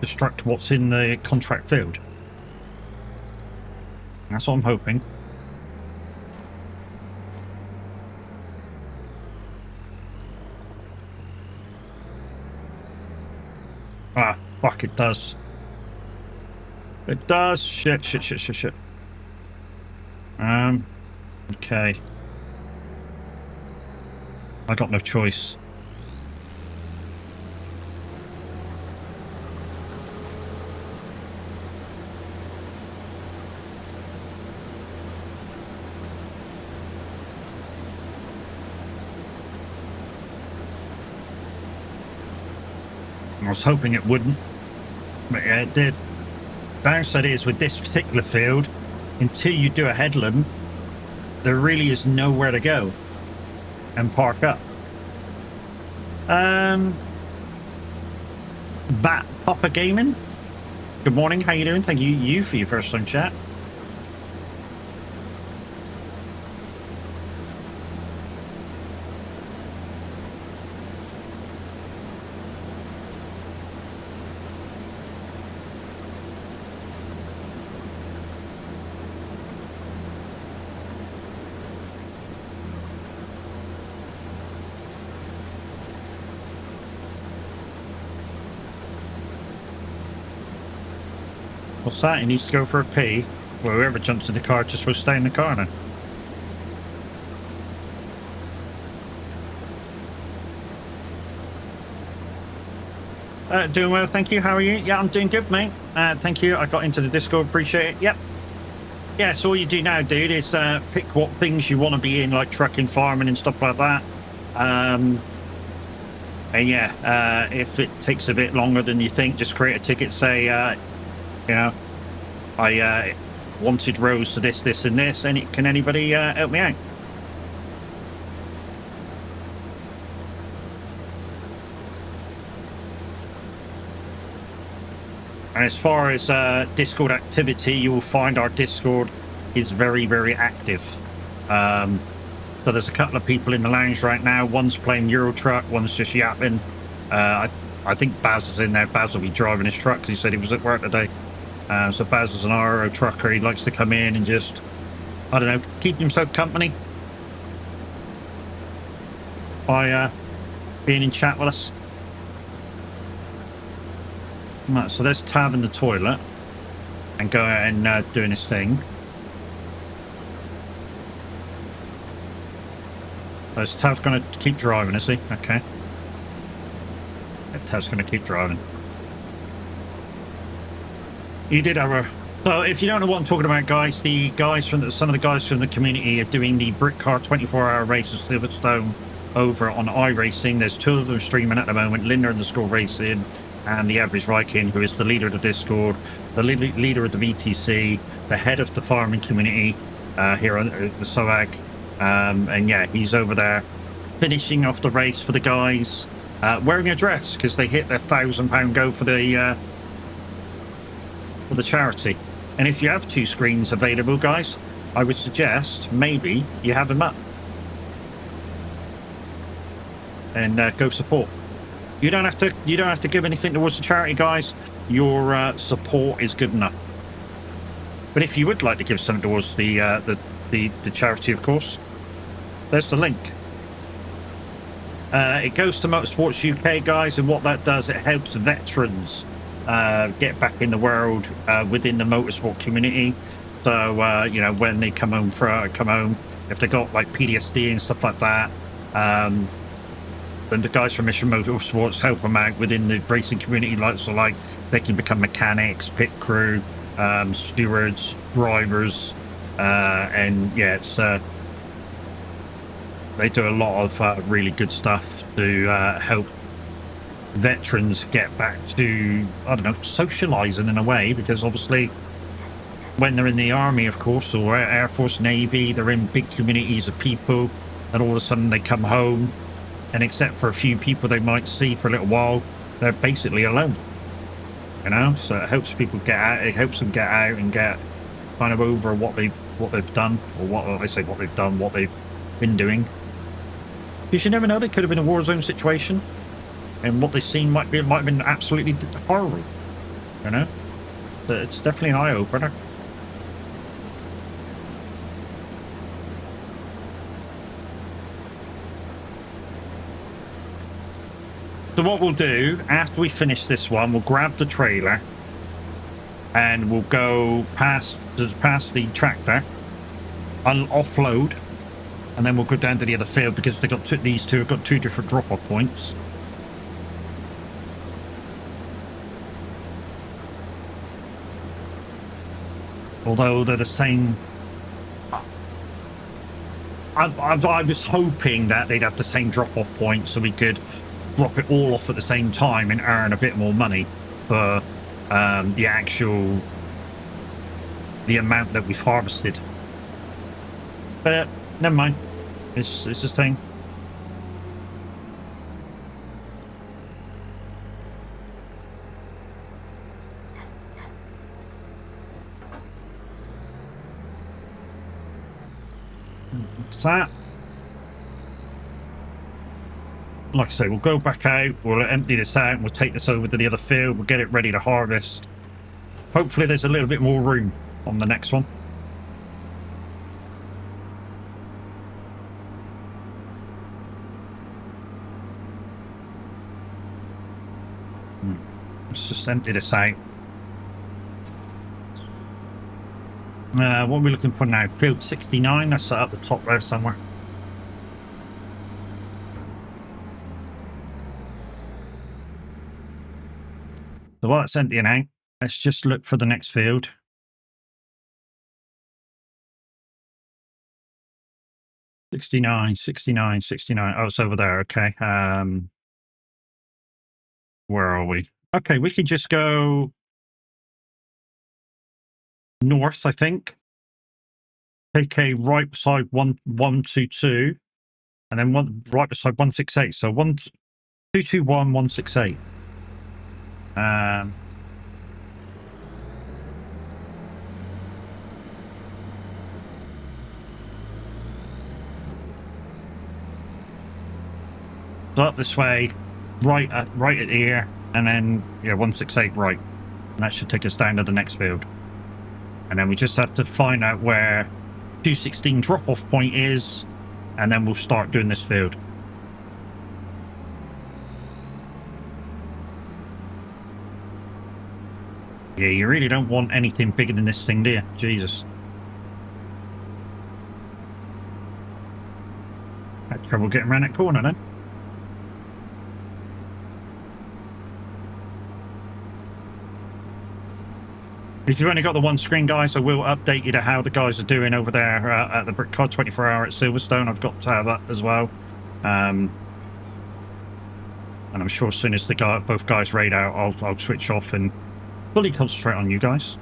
destruct what's in the contract field. That's what I'm hoping. Ah, fuck, it does. It does. Shit. Okay. I got no choice. I was hoping it wouldn't, but yeah, it did. Downside is with this particular field, until you do a headland, there really is nowhere to go and park up. Bat Papa Gaming, good morning, how you doing? Thank you for your first time chat. What's that? He needs to go for a pee. Well, whoever jumps in the car just will stay in the car now. Doing well, thank you. How are you? Yeah, I'm doing good, mate. Thank you. I got into the Discord. Appreciate it. Yep. Yeah, so all you do now, dude, is pick what things you want to be in, like trucking, farming, and stuff like that. And yeah, if it takes a bit longer than you think, just create a ticket, say You know, I wanted rows to this, and this, and can anybody help me out? And as far as Discord activity, you will find our Discord is very, very active. So there's a couple of people in the lounge right now. One's playing Euro Truck, one's just yapping. I think Baz is in there. Baz will be driving his truck because he said he was at work today. So Baz is an Euro trucker. He likes to come in and just, I don't know, keep himself company by being in chat with us. Right, so there's Tab in the toilet and go out and doing his thing. So Tab's going to keep driving, is he? Okay. Tab's going to keep driving. You did have a... So if you don't know what I'm talking about, guys, the guys from some of the guys from the community are doing the Brick Car 24-hour race of Silverstone over on iRacing. There's two of them streaming at the moment, Linda_Racing and the Average Viking, who is the leader of the Discord, the leader of the VTC, the head of the farming community here on the SOAG. And yeah, he's over there finishing off the race for the guys, wearing a dress because they hit their £1,000 goal for the charity. And if you have two screens available, guys, I would suggest maybe you have them up and go support. You don't have to give anything towards the charity, guys. Your support is good enough. But if you would like to give something towards the charity, of course, there's the link. It goes to Motorsports UK, guys, and what that does, it helps veterans get back in the world within the motorsport community. So you know, when they come home, if they got like PTSD and stuff like that, then the guys from Mission Motorsports help them out within the racing community. Like they can become mechanics, pit crew, stewards, drivers, and yeah, it's they do a lot of really good stuff to help veterans get back to, I don't know, socializing in a way, because obviously when they're in the army, of course, or Air Force, Navy, they're in big communities of people, and all of a sudden they come home, and except for a few people they might see for a little while, they're basically alone, you know. So it helps people get out, it helps them get out and get kind of over what they've done, or what they've been doing. Because you never know, they could have been a war zone situation, and what they've seen might have been absolutely horrible, you know. But it's definitely an eye-opener. So what we'll do, after we finish this one, we'll grab the trailer and we'll go past the tractor, I'll offload, and then we'll go down to the other field, because they got these two have got two different drop-off points. Although they're the same. I was hoping that they'd have the same drop-off point, so we could drop it all off at the same time and earn a bit more money for the amount that we've harvested. But never mind. It's this thing. What's that? Like I say, we'll go back out, we'll empty this out, and we'll take this over to the other field, we'll get it ready to harvest. Hopefully there's a little bit more room on the next one. Let's just empty this out. What are we looking for now? Field 69, that's up the top there somewhere. So while it's emptying out, let's just look for the next field. '69. Oh, it's over there. Okay. Where are we? Okay, we can just go. north, I think. Take a right beside 122, and then one right beside 168. So 221 168. So up this way, right at here, and then yeah, 168 right, and that should take us down to the next field. And then we just have to find out where 216 drop-off point is, and then we'll start doing this field. Yeah, you really don't want anything bigger than this thing, do you? Jesus. Had trouble getting around that corner then. If you've only got the one screen, guys, I will update you to how the guys are doing over there at the Brick Car 24 Hour at Silverstone. I've got to have that as well. And I'm sure as soon as both guys raid out, I'll switch off and fully concentrate on you guys.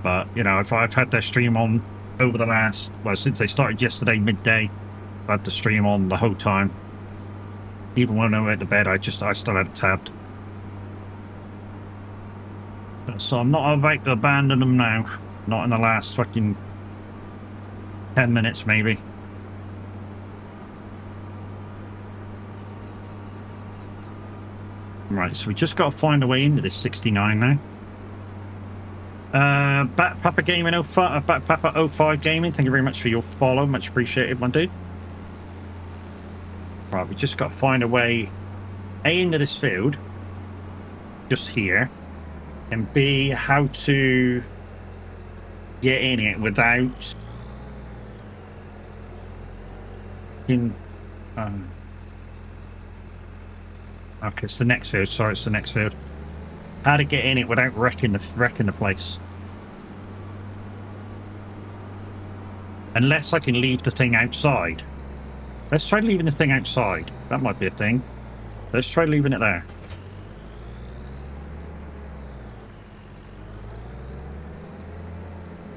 But, you know, if I've had their stream on over the last, well, since they started yesterday midday, I've had the stream on the whole time. Even when I went to bed, I still had it tabbed. So I'm not about to abandon them now. Not in the last fucking 10 minutes, maybe. Right, so we just got to find a way into this 69 now. Papa Gaming 05, Papa 05 Gaming, thank you very much for your follow. Much appreciated, my dude. Right, we just got to find a way A, into this field. Just here. And B, how to get in it without okay, it's the next field. Sorry, it's the next field. How to get in it without wrecking the place. Unless I can leave the thing outside. Let's try leaving the thing outside. That might be a thing. Let's try leaving it there.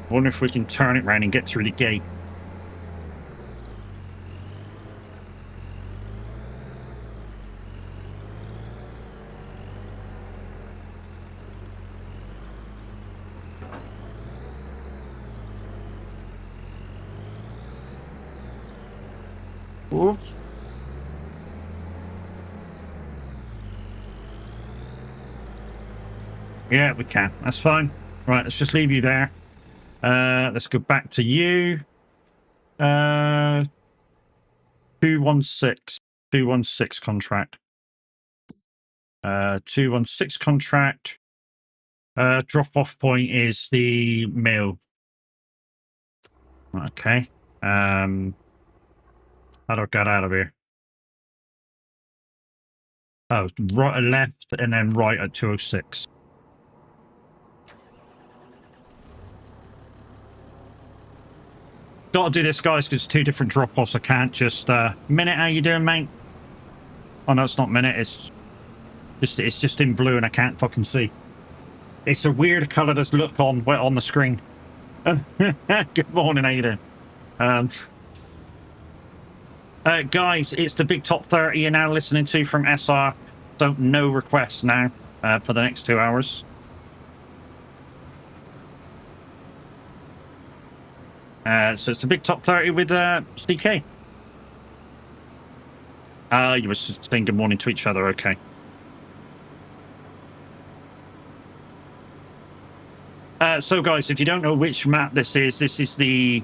Wonder if we can turn it around and get through the gate. Oops. Yeah, we can. That's fine. Right, let's just leave you there. Let's go back to you. 216 contract. 216 contract. Drop off point is the mill. Okay. How do I get out of here? Oh, right, left, and then right at 206. Got to do this, guys, because it's two different drop-offs. I can't just Minute, how you doing, mate? Oh no, it's not Minute. It's just in blue, and I can't fucking see. It's a weird colour that's look on the screen. Good morning, how you doing? Guys, it's the big top 30 you're now listening to from SR. So no requests now for the next 2 hours. So it's the big top 30 with CK. You were just saying good morning to each other, okay. So guys, if you don't know which map this is the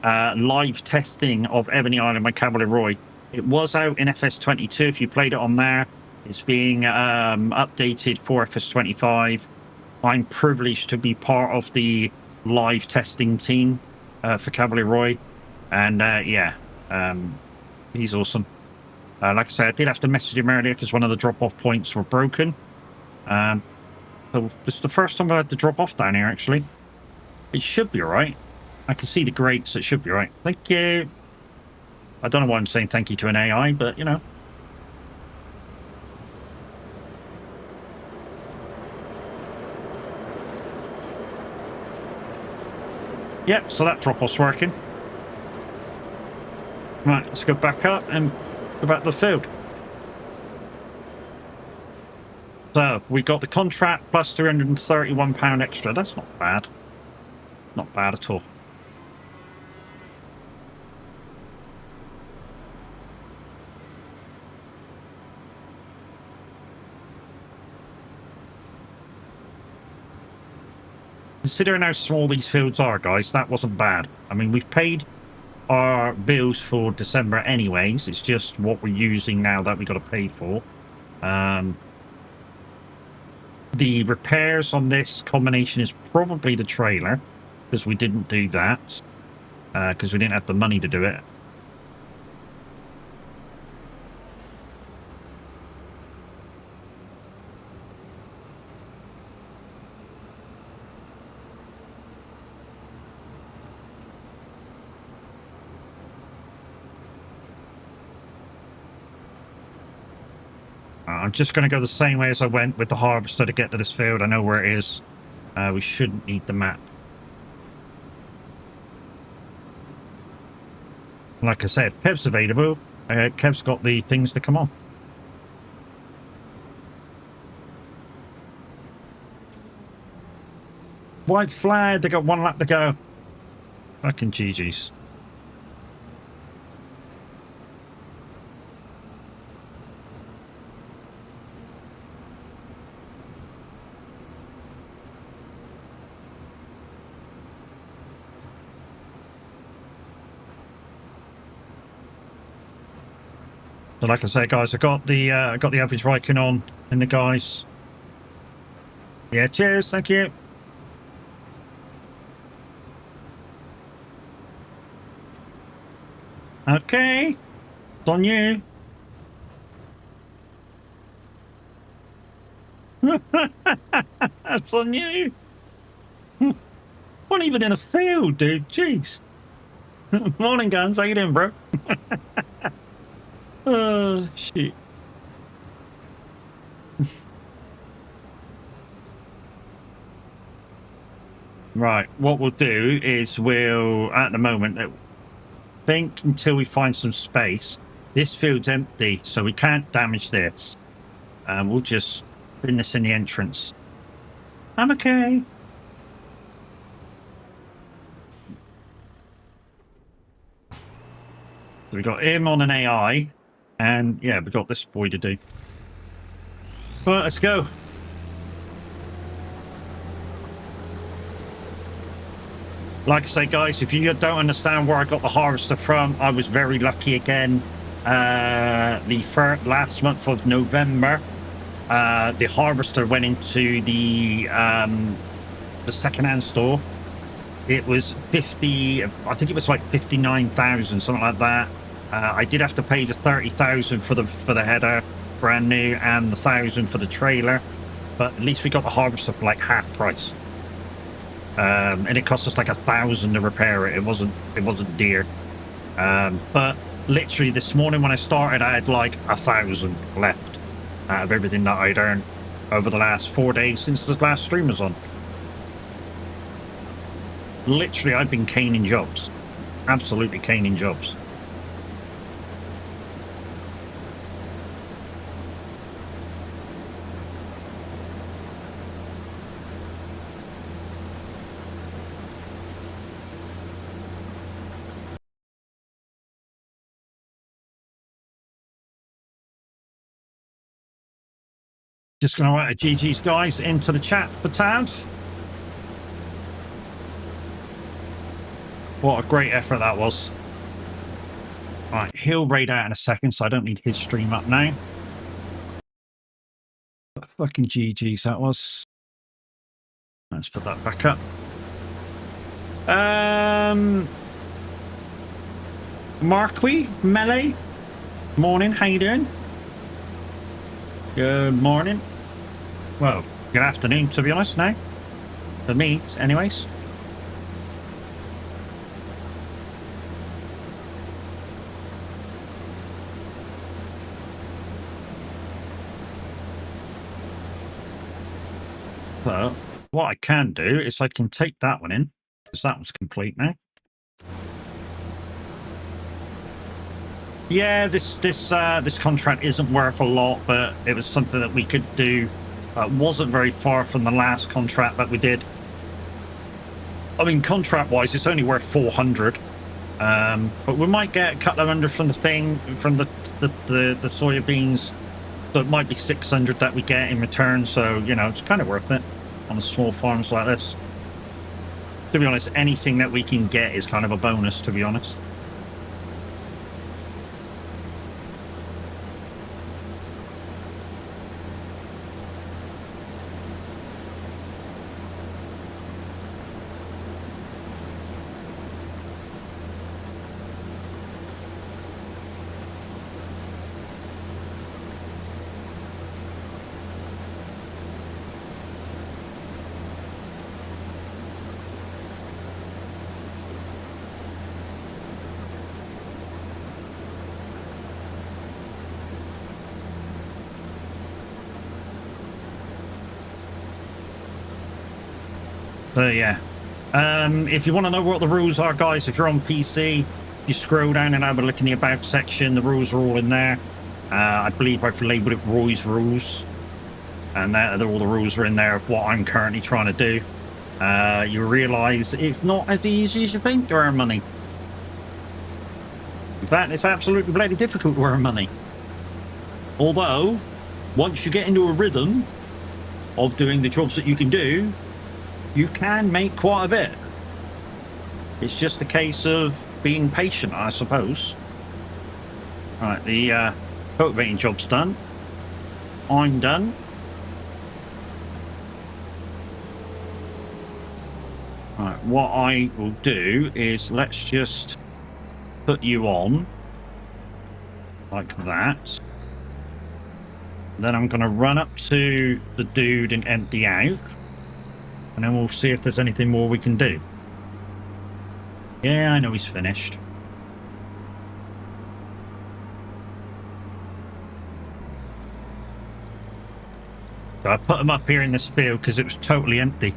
live testing of Ebony Island by CavalierRoy. It was out in FS22 if you played it on there. It's being updated for FS25. I'm privileged to be part of the live testing team for CavalierRoy, and yeah, he's awesome. Like I said, I did have to message him earlier because one of the drop-off points were broken. So this is the first time I had to drop off down here, actually. It should be alright. I can see the grate, so it should be alright. Thank you. I don't know why I'm saying thank you to an AI, but you know. Yep, so that drop-off's working. Right, let's go back up and go back to the field. So we got the contract plus £331 extra. That's not bad. Not bad at all. Considering how small these fields are, guys, that wasn't bad. I mean, we've paid our bills for December anyways. It's just what we're using now that we got to pay for. The repairs on this combination is probably the trailer, because we didn't do that, because we didn't have the money to do it. I'm just going to go the same way as I went with the harvester to get to this field. I know where it is. We shouldn't need the map. Like I said, Kev's available. Kev's got the things to come on. White flag, they got 1 lap to go. Fucking GG's. So like I say, guys, I got the average Raikkonen on in the guys. Yeah, cheers, thank you. Okay, it's on you. That's on you. Not even in a field, dude. Jeez. Morning, Guns. How you doing, bro? Oh, shit. Right, what we'll do is we'll, at the moment, think until we find some space. This field's empty, so we can't damage this. We'll just pin this in the entrance. I'm okay. So we got him on an AI, and yeah, we got this boy to do. Well, let's go. Like I say, guys, if you don't understand where I got the harvester from, I was very lucky again. The last month of November, the harvester went into the second-hand store. It was 50, I think it was like 59,000, something like that. I did have to pay the 30,000 for the header, brand new, and the 1,000 for the trailer, but at least we got the harvester for like half price. And it cost us like 1,000 to repair it. It wasn't dear. But literally this morning when I started, I had like 1,000 left out of everything that I'd earned over the last 4 days since the last stream was on. Literally, I've been caning jobs. Absolutely caning jobs. Just going to write a GG's guys into the chat for tabs. What a great effort that was. Right, he'll raid out in a second, so I don't need his stream up now. But fucking GG's that was. Let's put that back up. Marquis, Melee. Morning, how you doing? Good morning. Well, good afternoon, to be honest, now. For me, anyways. So, what I can do is I can take that one in. because that was complete now. Yeah, this contract isn't worth a lot, but it was something that we could do. Wasn't very far from the last contract that we did. I mean, contract-wise, it's only worth 400. But we might get a couple of hundred from the thing, from the soybeans. So it might be 600 that we get in return. So, you know, it's kind of worth it on small farms like this. To be honest, anything that we can get is kind of a bonus, to be honest. So yeah, if you want to know what the rules are, guys, if you're on PC, you scroll down and have a look in the About section. The rules are all in there. I believe I've labeled it Roy's Rules, and all the rules are in there of what I'm currently trying to do. You realise it's not as easy as you think to earn money. In fact, it's absolutely bloody difficult to earn money. Although, once you get into a rhythm of doing the jobs that you can do, you can make quite a bit. It's just a case of being patient, I suppose. Right, the cultivating job's done. I'm done. Right, what I will do is let's just put you on like that. Then I'm going to run up to the dude and empty out. And then we'll see if there's anything more we can do. Yeah, I know he's finished. So I put him up here in this field because it was totally empty.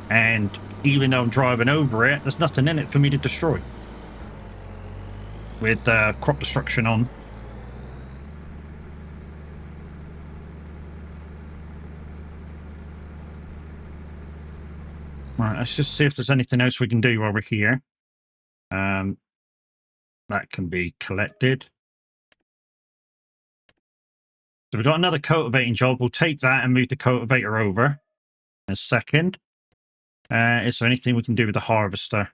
And even though I'm driving over it, there's nothing in it for me to destroy. With crop destruction on. Right, let's just see if there's anything else we can do while we're here. That can be collected. So we've got another cultivating job. We'll take that and move the cultivator over in a second. Is there anything we can do with the harvester?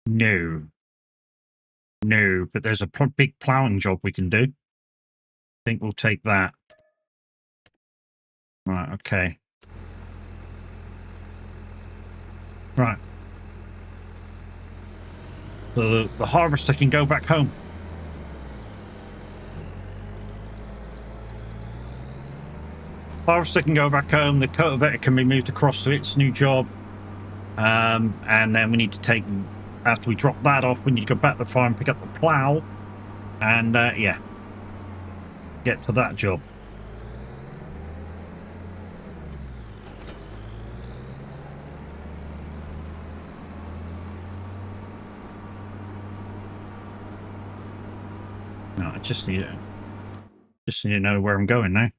No. No, but there's a big ploughing job we can do. I think we'll take that. Right, okay. Right. So the harvester can go back home. Harvester can go back home. The cultivator can be moved across to its new job. And then we need to take, after we drop that off, we need to go back to the farm, pick up the plow, and yeah, get to that job. No, I just need to know where I'm going now.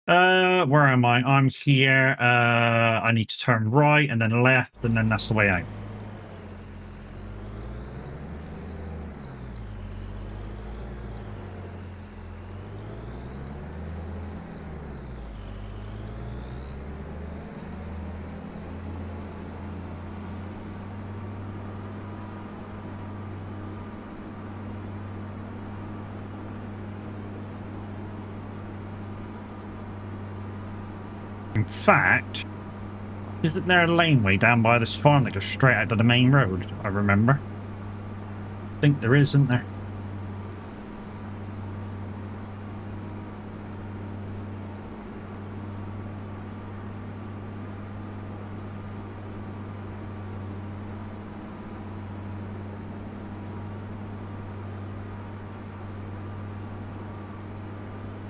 Where am I? I'm here. I need to turn right and then left, and then that's the way out. In fact, isn't there a laneway down by this farm that goes straight out to the main road? I remember. I think there is, isn't there?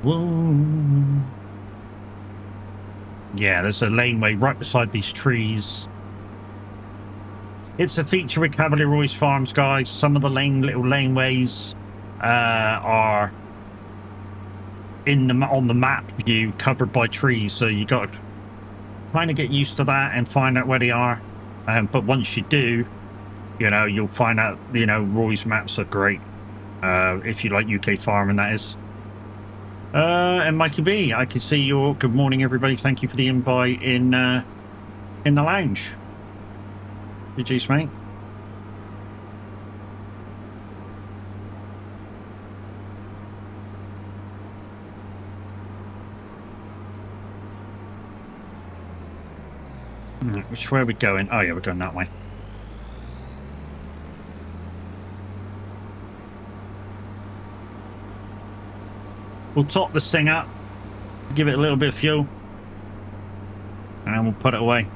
Whoa. Yeah, there's a laneway right beside these trees. It's a feature with CavalierRoy's farms, guys. Some of the little laneways are on the map view covered by trees, so you got to kind of get used to that and find out where they are. But once you do, you know, you'll find out, you know, Roy's maps are great. If you like UK farming, that is. And Mikey B, I can see your good morning, everybody. Thank you for the invite in the lounge. GG's, mate. Which way are we going? Oh yeah, we're going that way. We'll top this thing up, give it a little bit of fuel, and we'll put it away.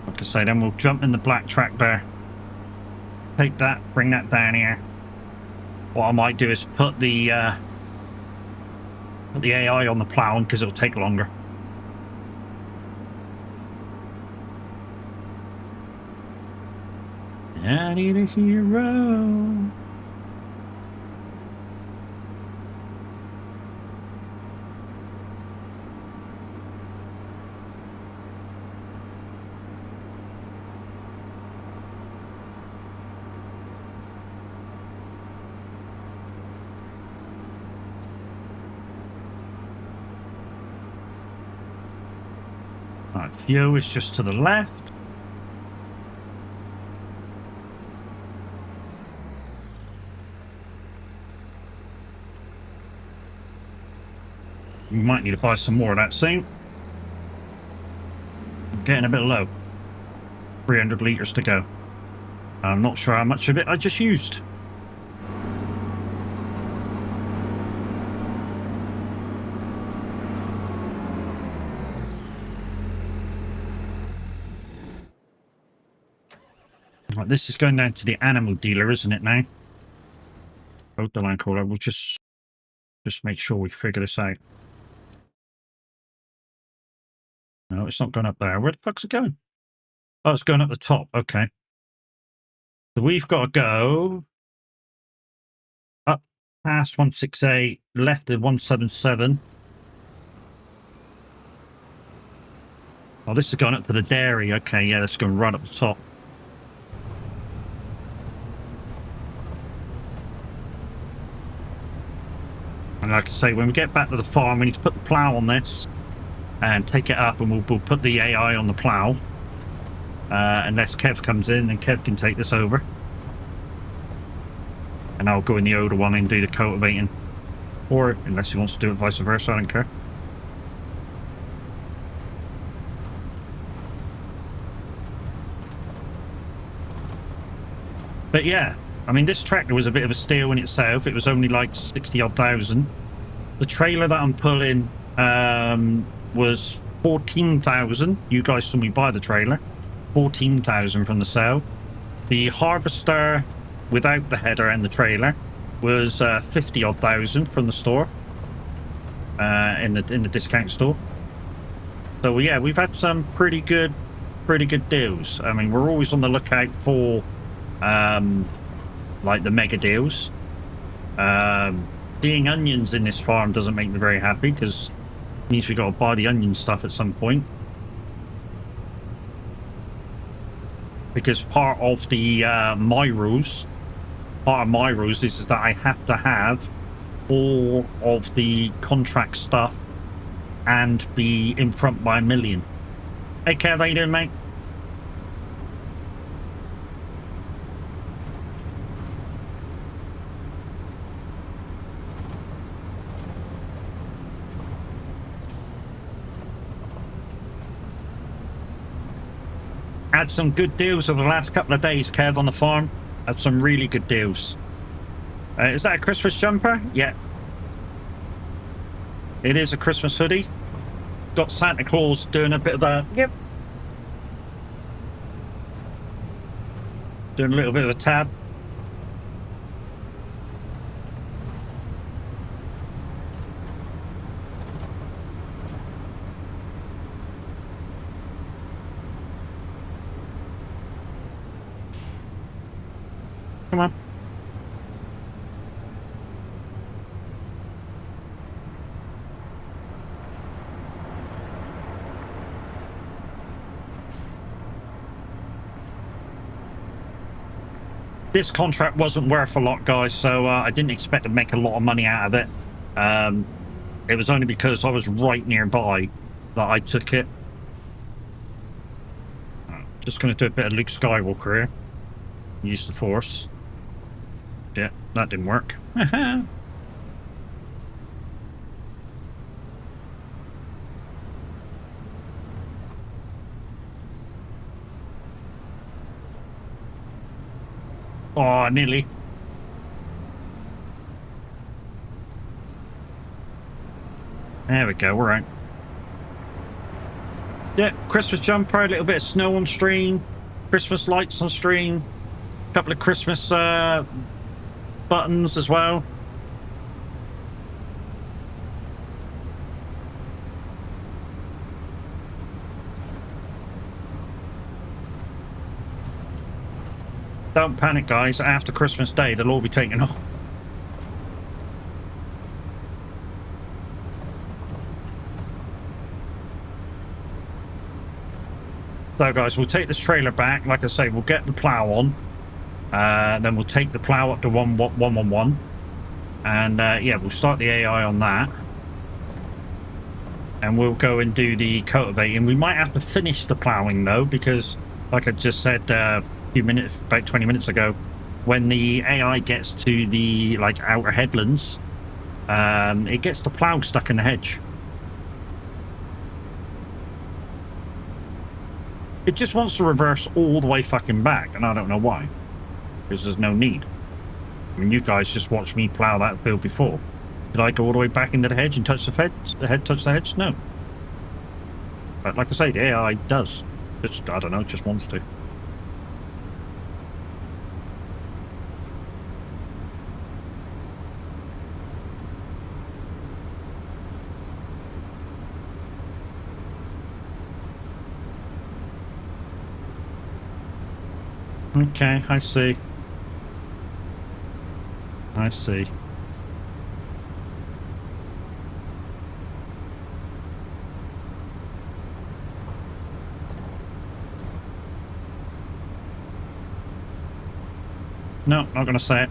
Like I say, then we'll jump in the black track there. Take that, bring that down here. What I might do is put the AI on the plow because it'll take longer. I need a hero. Right, fuel is just to the left. We might need to buy some more of that soon. Getting a bit low. 300 litres to go. I'm not sure how much of it I just used. Right, this is going down to the animal dealer, isn't it now? Both the line caller. We'll just make sure we figure this out. No, it's not going up there. Where the fuck's it going? Oh, it's going up the top. Okay. So we've got to go up past 168, left of 177. Oh, this is going up to the dairy. Okay, yeah, that's going right up the top. And like I say, when we get back to the farm, we need to put the plow on this and take it up, and we'll put the AI on the plow. Unless Kev comes in, and Kev can take this over. And I'll go in the older one and do the cultivating. Or, unless he wants to do it vice versa, I don't care. But yeah, I mean, this tractor was a bit of a steal in itself. It was only like 60-odd thousand. The trailer that I'm pulling was 14,000. You guys saw me buy the trailer. 14,000 from the sale. The harvester without the header and the trailer was 50-odd thousand from the store, in the discount store. So yeah, we've had some pretty good deals. I mean, we're always on the lookout for like the mega deals. Seeing onions in this farm doesn't make me very happy, because it means we got to buy the onion stuff at some point. Because part of my rules is that I have to have all of the contract stuff and be in front by 1 million. Hey Kev, how you doing, mate? Had some good deals over the last couple of days, Kev, on the farm. Had some really good deals. Is that a Christmas jumper? Yeah. It is a Christmas hoodie. Got Santa Claus doing a bit of a... Yep. Doing a little bit of a tab. this contract wasn't worth a lot, guys, so I didn't expect to make a lot of money out of it. It was only because I was right nearby that I took it. Just going to do a bit of Luke Skywalker here. Use the Force. Yeah, that didn't work. Oh, nearly. There we go, we're right. Yeah, Christmas jumper, a little bit of snow on stream, Christmas lights on stream, a couple of Christmas buttons as well. Don't panic, guys. After Christmas Day, they'll all be taken off. So, guys, we'll take this trailer back. Like I say, we'll get the plow on. Then we'll take the plow up to 111. And, yeah, we'll start the AI on that. And we'll go and do the cultivating. We might have to finish the plowing, though, because, like I just said about 20 minutes ago, when the AI gets to the, like, outer headlands, it gets the plow stuck in the hedge. It just wants to reverse all the way fucking back, and I don't know why. Because there's no need. I mean, you guys just watched me plow that field before. Did I go all the way back into the hedge and touch the head? Touch the hedge? No. But like I say, the AI does. Just, I don't know, just wants to. Okay, I see. I see. No, not gonna say it.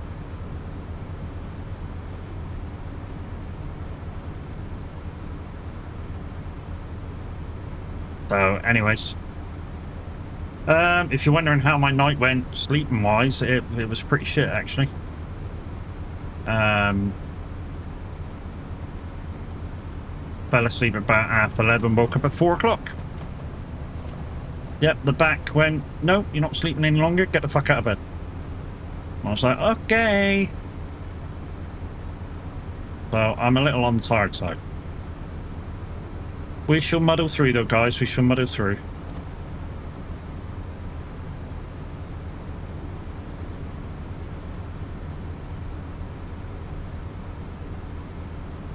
So, anyways. If you're wondering how my night went sleeping-wise, it was pretty shit, actually. Fell asleep about 11:30, woke up at 4 o'clock. Yep, the back went, no, you're not sleeping any longer, get the fuck out of bed. I was like, okay. So, I'm a little on the tired side. We shall muddle through, though, guys, we shall muddle through.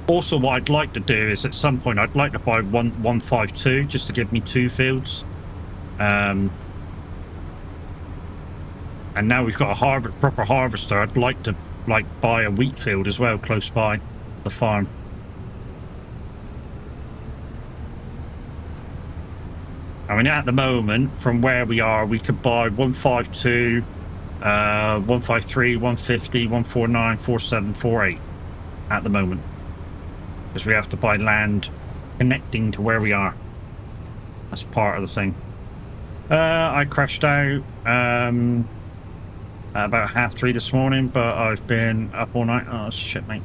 Also, what I'd like to do is at some point I'd like to buy 152 just to give me 2 fields. And now we've got a proper harvester. I'd like to buy a wheat field as well close by the farm. I mean, at the moment, from where we are, we could buy 152, 153, 150, 149, 47, 48 at the moment. Because we have to buy land connecting to where we are. That's part of the thing. I crashed out about 3:30 this morning, but I've been up all night. Oh, shit, mate.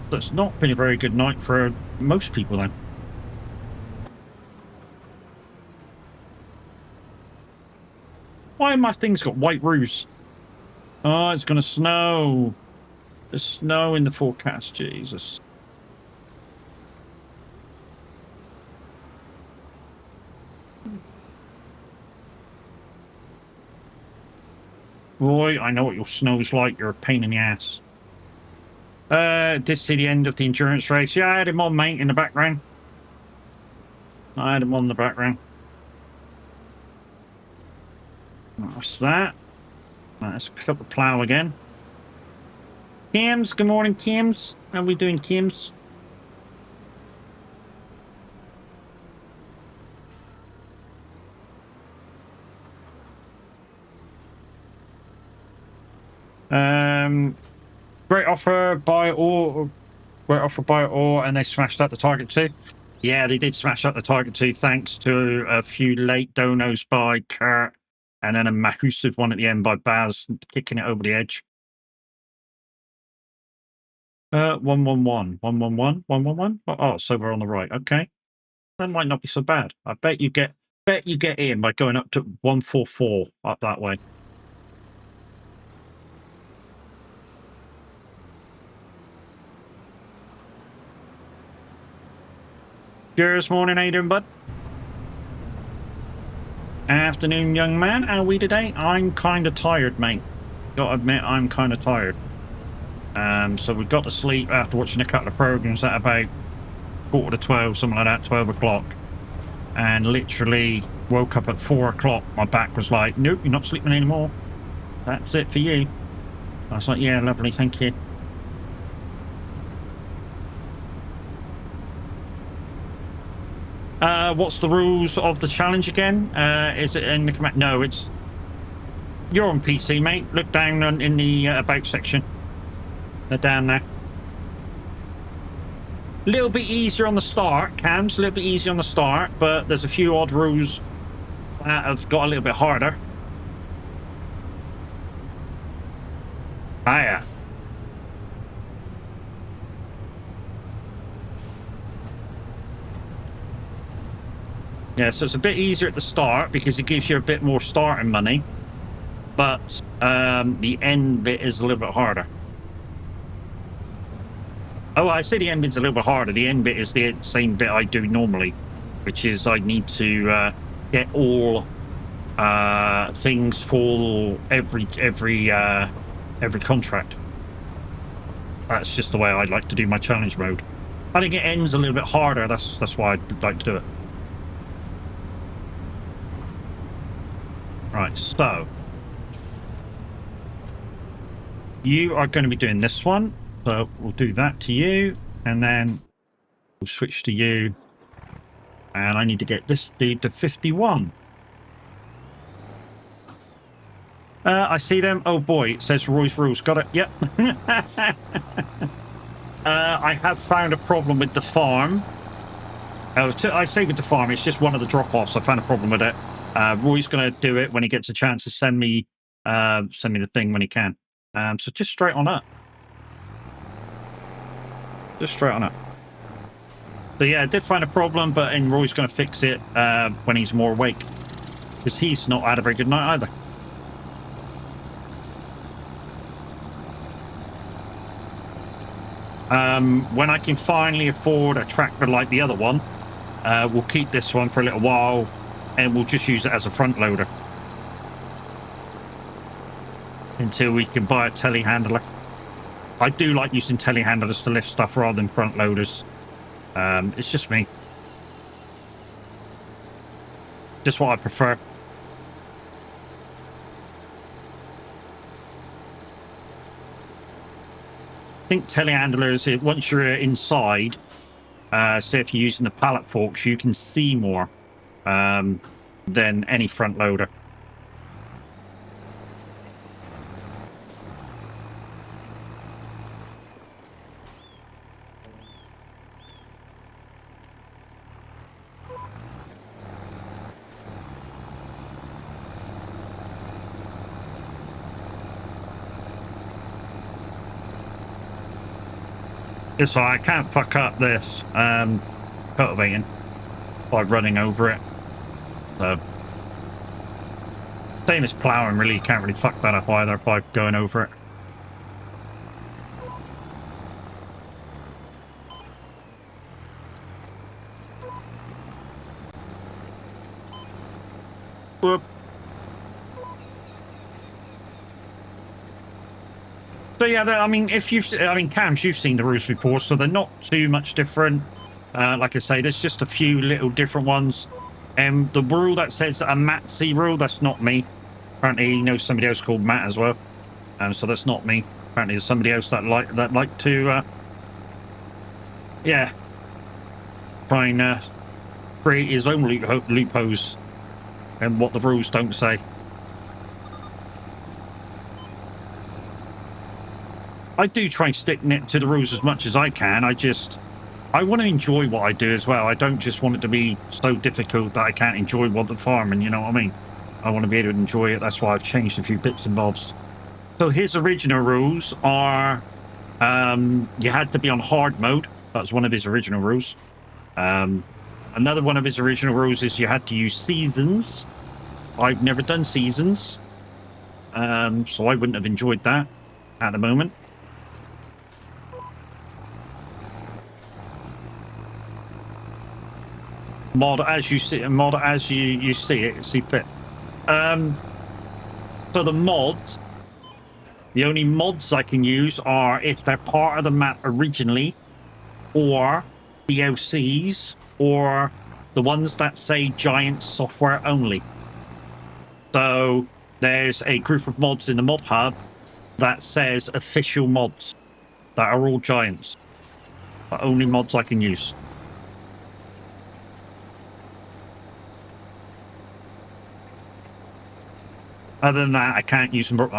So it's not been a very good night for most people, then. Why have my things got white roofs? Oh, it's going to snow. There's snow in the forecast, Jesus. Roy, I know what your snow's like. You're a pain in the ass. Did see the end of the endurance race. Yeah, I had him on, mate, in the background. I had him on the background. That's that. Let's pick up the plow again. Kims, good morning, Kims. How are we doing, Kims? Great offer, buy all. Great offer, buy all, and they smashed out the target too. Yeah, they did smash out the target too, thanks to a few late donos by Kurt, and then a massive one at the end by Baz, kicking it over the edge. 111, 111, 111. Oh, so we're on the right. Okay, that might not be so bad. I bet you get in by going up to 144 up that way. Cheers, morning, how you doing, bud? Afternoon, young man. How are we today? I'm kind of tired, mate. Gotta admit, I'm kind of tired. So we got to sleep after watching a couple of programs at about 11:45, something like that, 12 o'clock. And literally woke up at 4 o'clock. My back was like, nope, you're not sleeping anymore. That's it for you. I was like, yeah, lovely, thank you. What's the rules of the challenge again? Is it in the command? No, it's... You're on PC, mate. Look down in the about section. They're down there. A little bit easier on the start, Cams. A little bit easier on the start, but there's a few odd rules that have got a little bit harder. Ah, yeah. Yeah, so it's a bit easier at the start because it gives you a bit more starting money, but the end bit is a little bit harder. Oh, I say the end bit's a little bit harder. The end bit is the same bit I do normally, which is I need to get all things for every contract. That's just the way I like to do my challenge mode. I think it ends a little bit harder. That's why I'd like to do it. Right, so you are going to be doing this one. So we'll do that to you, and then we'll switch to you. And I need to get this dude to 51. I see them. Oh boy, it says Roy's rules. Got it. Yep. I have found a problem with the farm. I say with the farm, it's just one of the drop-offs. I found a problem with it. Roy's going to do it when he gets a chance to send me the thing when he can. So just straight on up. Just straight on up. So yeah, I did find a problem, but Roy's going to fix it when he's more awake, because he's not had a very good night either. When I can finally afford a tractor like the other one, we'll keep this one for a little while, and we'll just use it as a front loader until we can buy a telehandler. I do like using telehandlers to lift stuff rather than front loaders. It's just me. Just what I prefer. I think telehandlers, once you're inside, say if you're using the pallet forks, you can see more than any front loader. So I can't fuck up this cultivating by running over it. So same as plowing, really, you can't really fuck that up either by going over it. Whoop. So yeah, I mean, Cams, you've seen the rules before, so they're not too much different. Like I say, there's just a few little different ones. The rule that says a Matsy rule, that's not me. Apparently, he knows somebody else called Matt as well. So that's not me. Apparently, there's somebody else that like to, yeah, try and create his own loopholes and what the rules don't say. I do try and stick to the rules as much as I can. I want to enjoy what I do as well. I don't just want it to be so difficult that I can't enjoy what the farming, you know what I mean? I want to be able to enjoy it. That's why I've changed a few bits and bobs. So his original rules are, you had to be on hard mode. That's one of his original rules. Another one of his original rules is you had to use seasons. I've never done seasons, so I wouldn't have enjoyed that at the moment. Mod as you see, mod as you see fit. So the mods, the only mods I can use are if they're part of the map originally, or DLCs, or the ones that say Giant software only. So there's a group of mods in the mod hub that says official mods that are all Giants. The only mods I can use. Other than that, I can't use mods.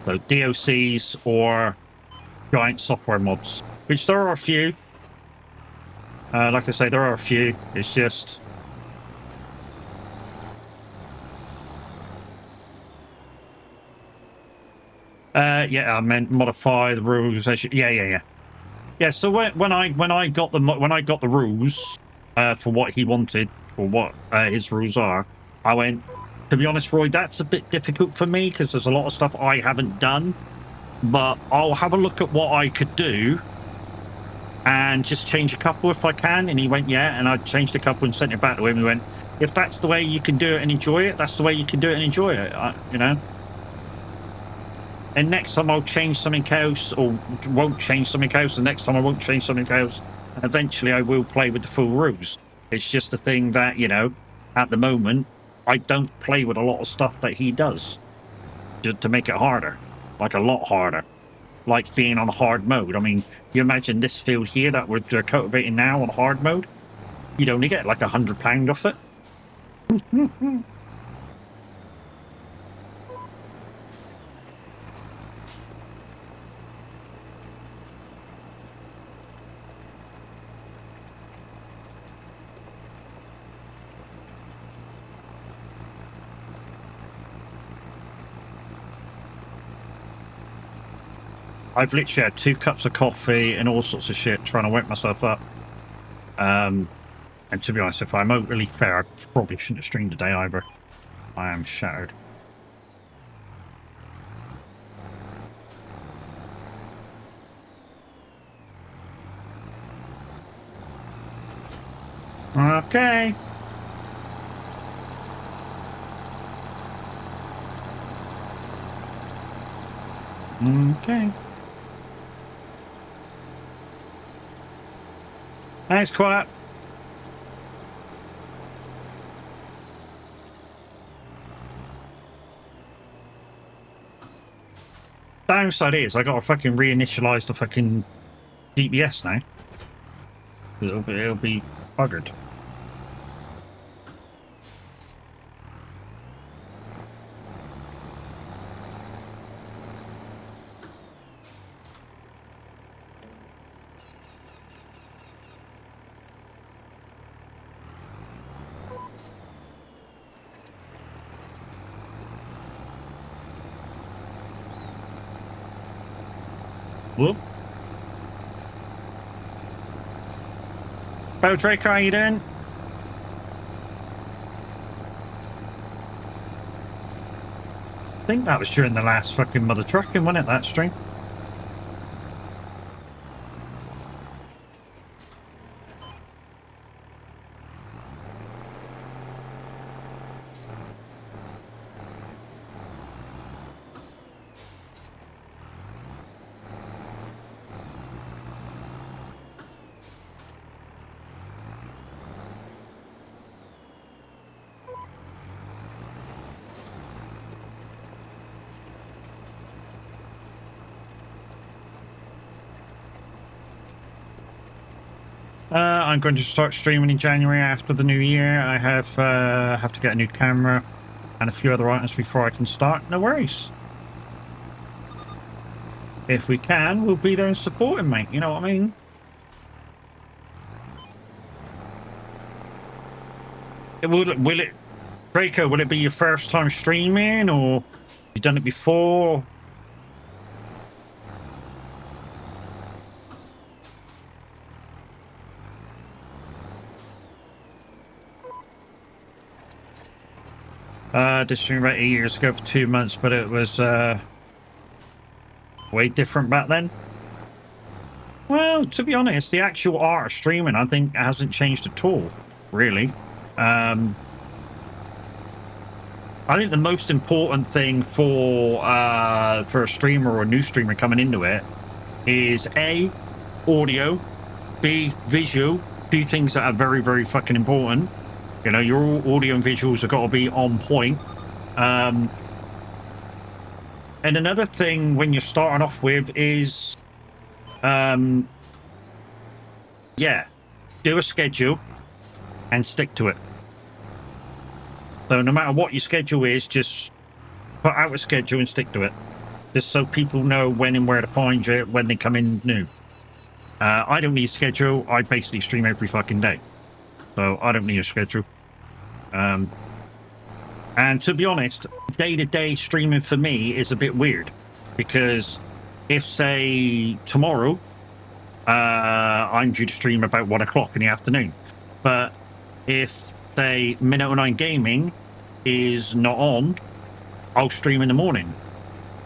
So DLCs or Giant software mods, which there are a few. Like I say, there are a few. It's just yeah, I meant modify the rules. Yeah. So when I got the rules for what he wanted, or what his rules are, I went, to be honest, Roy, that's a bit difficult for me because there's a lot of stuff I haven't done, but I'll have a look at what I could do and just change a couple if I can. And he went, yeah, and I changed a couple and sent it back to him. He went, if that's the way you can do it and enjoy it, that's the way you can do it and enjoy it, you know. And next time I'll change something else, or won't change something else, and next time I won't change something else, and eventually I will play with the full rules. It's just a thing that, you know, at the moment, I don't play with a lot of stuff that he does just to make it harder, like a lot harder, like being on hard mode. I mean, you imagine this field here that we're cultivating now on hard mode, you'd only get like £100 off it. I've literally had 2 cups of coffee and all sorts of shit trying to wake myself up. And to be honest, if I'm overly fair, I probably shouldn't have streamed today either. I am shattered. Okay. Okay. Thanks, quiet. Downside is I gotta fucking reinitialize the fucking GPS now. It'll be buggered. Whoop. Bo Drake, how you doing? I think that was during the last fucking mother trucking, wasn't it, that stream? I'm going to start streaming in January after the new year. I have to get a new camera and a few other items before I can start. No worries. if we can, we'll be there and support him, mate. You know what I mean? Will it, Draco, will it be your first time streaming, or you done it before? Did stream about 8 years ago for 2 months, but it was way different back then. Well, to be honest, the actual art of streaming, I think, hasn't changed at all, really. I think the most important thing for a streamer or a new streamer coming into it is A, audio, B, visual, two things that are very, very fucking important. You know, your audio and visuals have got to be on point. And another thing when you're starting off with is, yeah, do a schedule and stick to it. So no matter what your schedule is, just put out a schedule and stick to it. Just so people know when and where to find you when they come in new. I don't need a schedule. I basically stream every fucking day. So I don't need a schedule. And to be honest, day-to-day streaming for me is a bit weird. Because if, say, tomorrow, I'm due to stream about 1 o'clock in the afternoon. But if, say, Minute 09 Gaming is not on, I'll stream in the morning.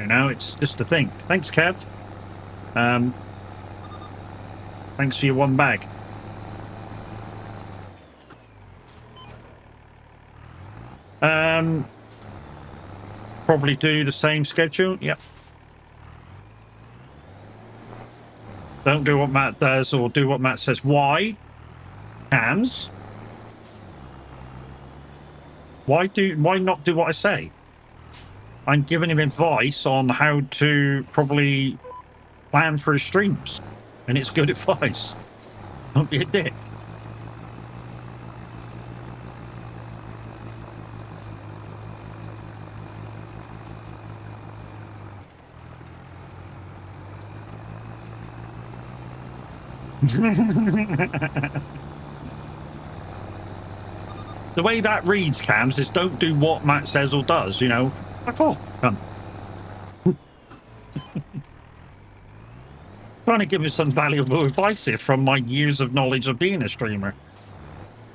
You know, it's just a thing. Thanks, Kev. Thanks for your 1 bag. Probably do the same schedule. Yep. Don't do what Matt does, or do what Matt says. Why? Cams? Why not do what I say? I'm giving him advice on how to probably plan for his streams, and it's good advice. Don't be a dick. The way that reads, Cams, is don't do what Matt says or does, you know. Fuck off. Come. Trying to give us some valuable advice here from my years of knowledge of being a streamer.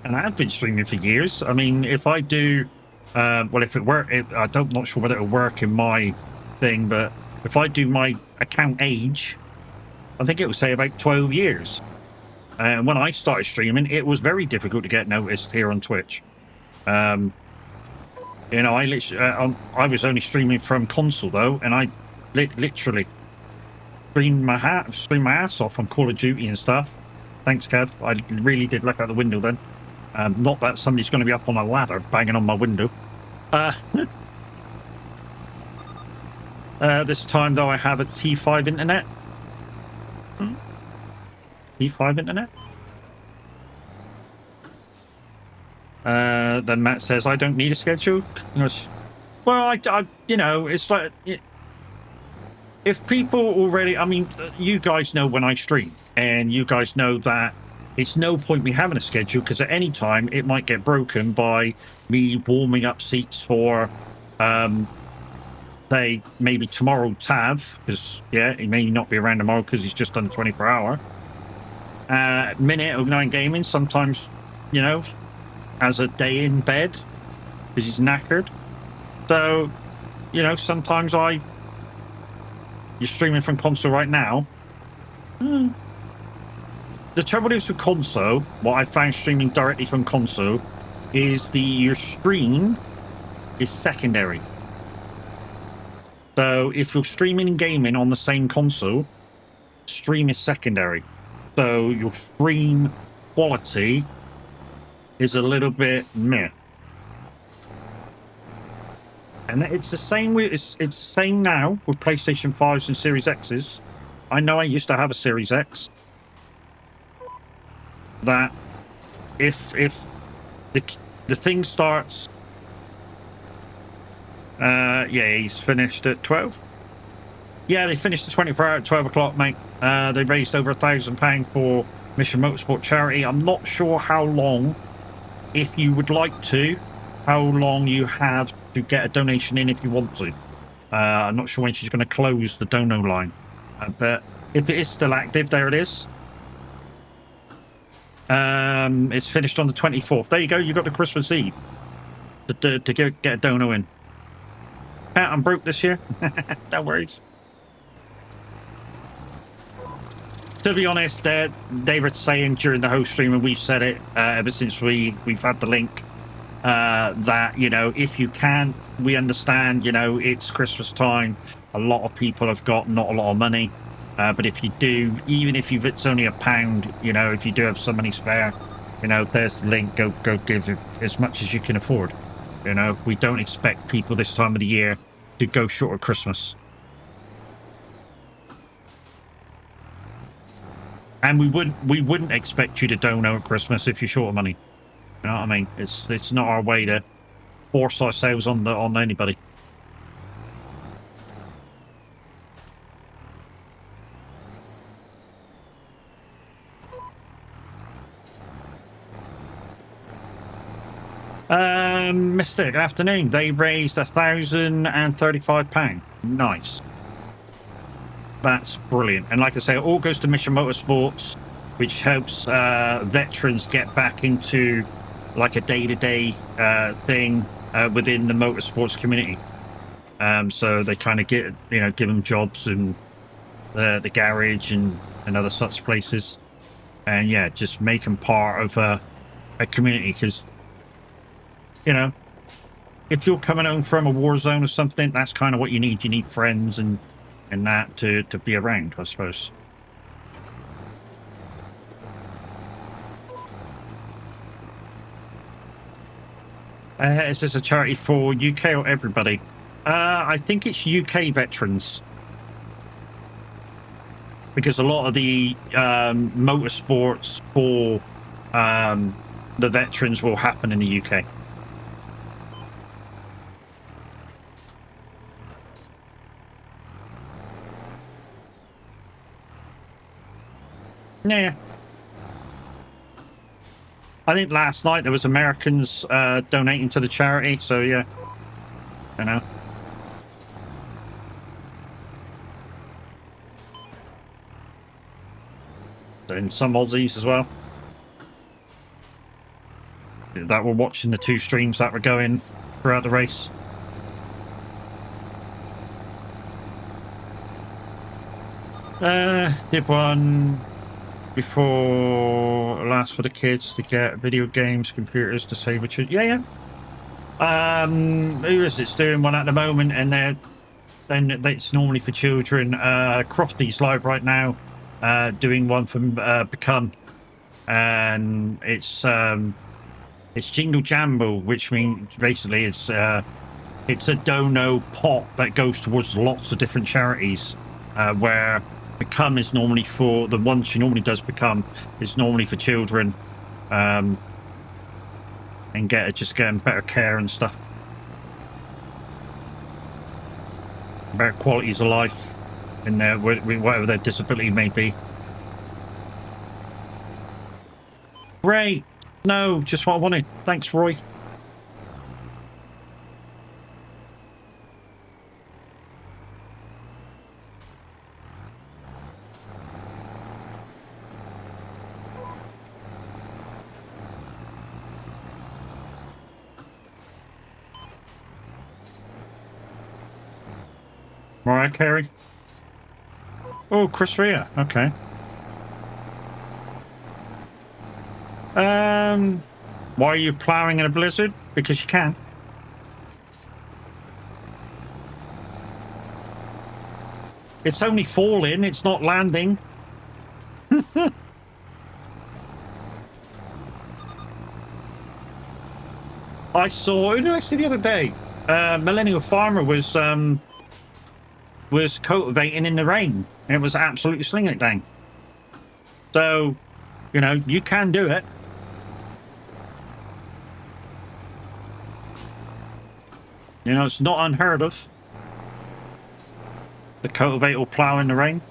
And I have been streaming for years. I mean, if I do, well, if it work, I'm not sure whether it'll work in my thing, but if I do my account age, I think it will say about 12 years. And when I started streaming, it was very difficult to get noticed here on Twitch. You know, I was only streaming from console though, and I literally streamed my ass off on Call of Duty and stuff. Thanks, Kev. I really did look out the window then. Not that somebody's going to be up on a ladder banging on my window. This time though, I have a T5 internet. T5 internet. Then Matt says, I don't need a schedule. Well, I you know, it's like, if people already, I mean, you guys know when I stream, and you guys know that it's no point me having a schedule, because at any time it might get broken by me warming up seats for, say, maybe tomorrow Tav, because, yeah, he may not be around tomorrow because he's just done 24 hour. Minute 09 Gaming, sometimes, you know, has a day in bed because he's knackered. So, you know, sometimes you're streaming from console right now. The trouble is with console, what I found streaming directly from console is your stream is secondary. So if you're streaming and gaming on the same console, stream is secondary. So your stream quality is a little bit meh. And it's the same with it's the same now with PlayStation 5s and Series X's. I know I used to have a Series X. That if the thing starts, yeah, he's finished at 12. Yeah, they finished the 24 hour at 12 o'clock, mate. They raised over £1,000 for Mission Motorsport charity. I'm not sure how long, if you would like to, how long you have to get a donation in if you want to. I'm not sure when she's going to close the dono line, but if it is still active, there it is. It's finished on the 24th. There you go. You got the Christmas Eve to get a dono in. I'm broke this year. No worries. To be honest, they were saying during the host stream, and we've said it ever since we've had the link, that, you know, if you can, we understand, you know, it's Christmas time. A lot of people have got not a lot of money. But if you do, even if it's only £1, you know, if you do have some money spare, you know, there's the link. Go give it as much as you can afford. You know, we don't expect people this time of the year to go short of Christmas. And we wouldn't expect you to dono at Christmas if you're short of money. You know what I mean? It's not our way to force ourselves on anybody. Mr. Afternoon. They raised £1,035. Nice. That's brilliant. And like I say, it all goes to Mission Motorsports, which helps veterans get back into like a day-to-day thing within the motorsports community. So they kind of give them jobs in the garage and other such places. And yeah, just make them part of a community, because, you know, if you're coming home from a war zone or something, that's kind of what you need. You need friends and that to be around, I suppose. Is this a charity for UK or everybody? I think it's UK veterans, because a lot of the motorsports for the veterans will happen in the UK. Yeah. I think last night there was Americans donating to the charity, so yeah. You know. And some Aussies as well. That were watching the two streams that were going throughout the race. Did one before last for the kids to get video games, computers to save a yeah. Who is it doing one at the moment? And then it's normally for children. Crofty's live right now, doing one from Become, and it's Jingle Jamble, which means basically it's a dono pot that goes towards lots of different charities, where Become is normally for the one she normally does. Become is normally for children, and getting better care and stuff, better qualities of life in there, whatever their disability may be. Great. No, just what I wanted. Thanks, Roy. Mariah Carey. Oh, Chris Rea. Okay. Why are you plowing in a blizzard? Because you can. It's only falling, it's not landing. I saw, who did I see the other day? Millennial Farmer was cultivating in the rain, and it was absolutely slinging it down. So, you know, you can do it. You know, it's not unheard of. The cultivate or plow in the rain.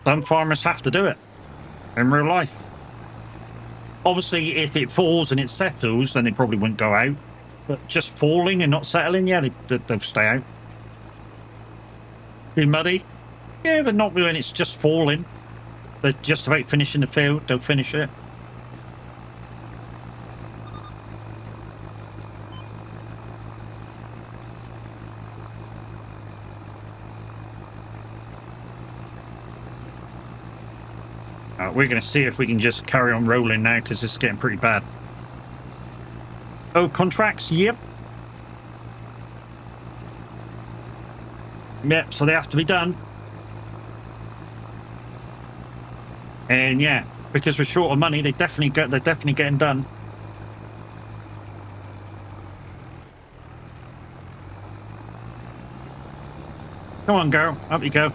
Some farmers have to do it in real life. Obviously, if it falls and it settles, then they probably wouldn't go out. But just falling and not settling, yeah, they'll stay out. Be muddy? Yeah, but not when it's just falling. They're just about finishing the field, they'll finish it. We're going to see if we can just carry on rolling now because this is getting pretty bad. Oh, contracts? Yep. Yep, so they have to be done. And yeah, because we're short of money, they're definitely getting done. Come on, girl. Up you go.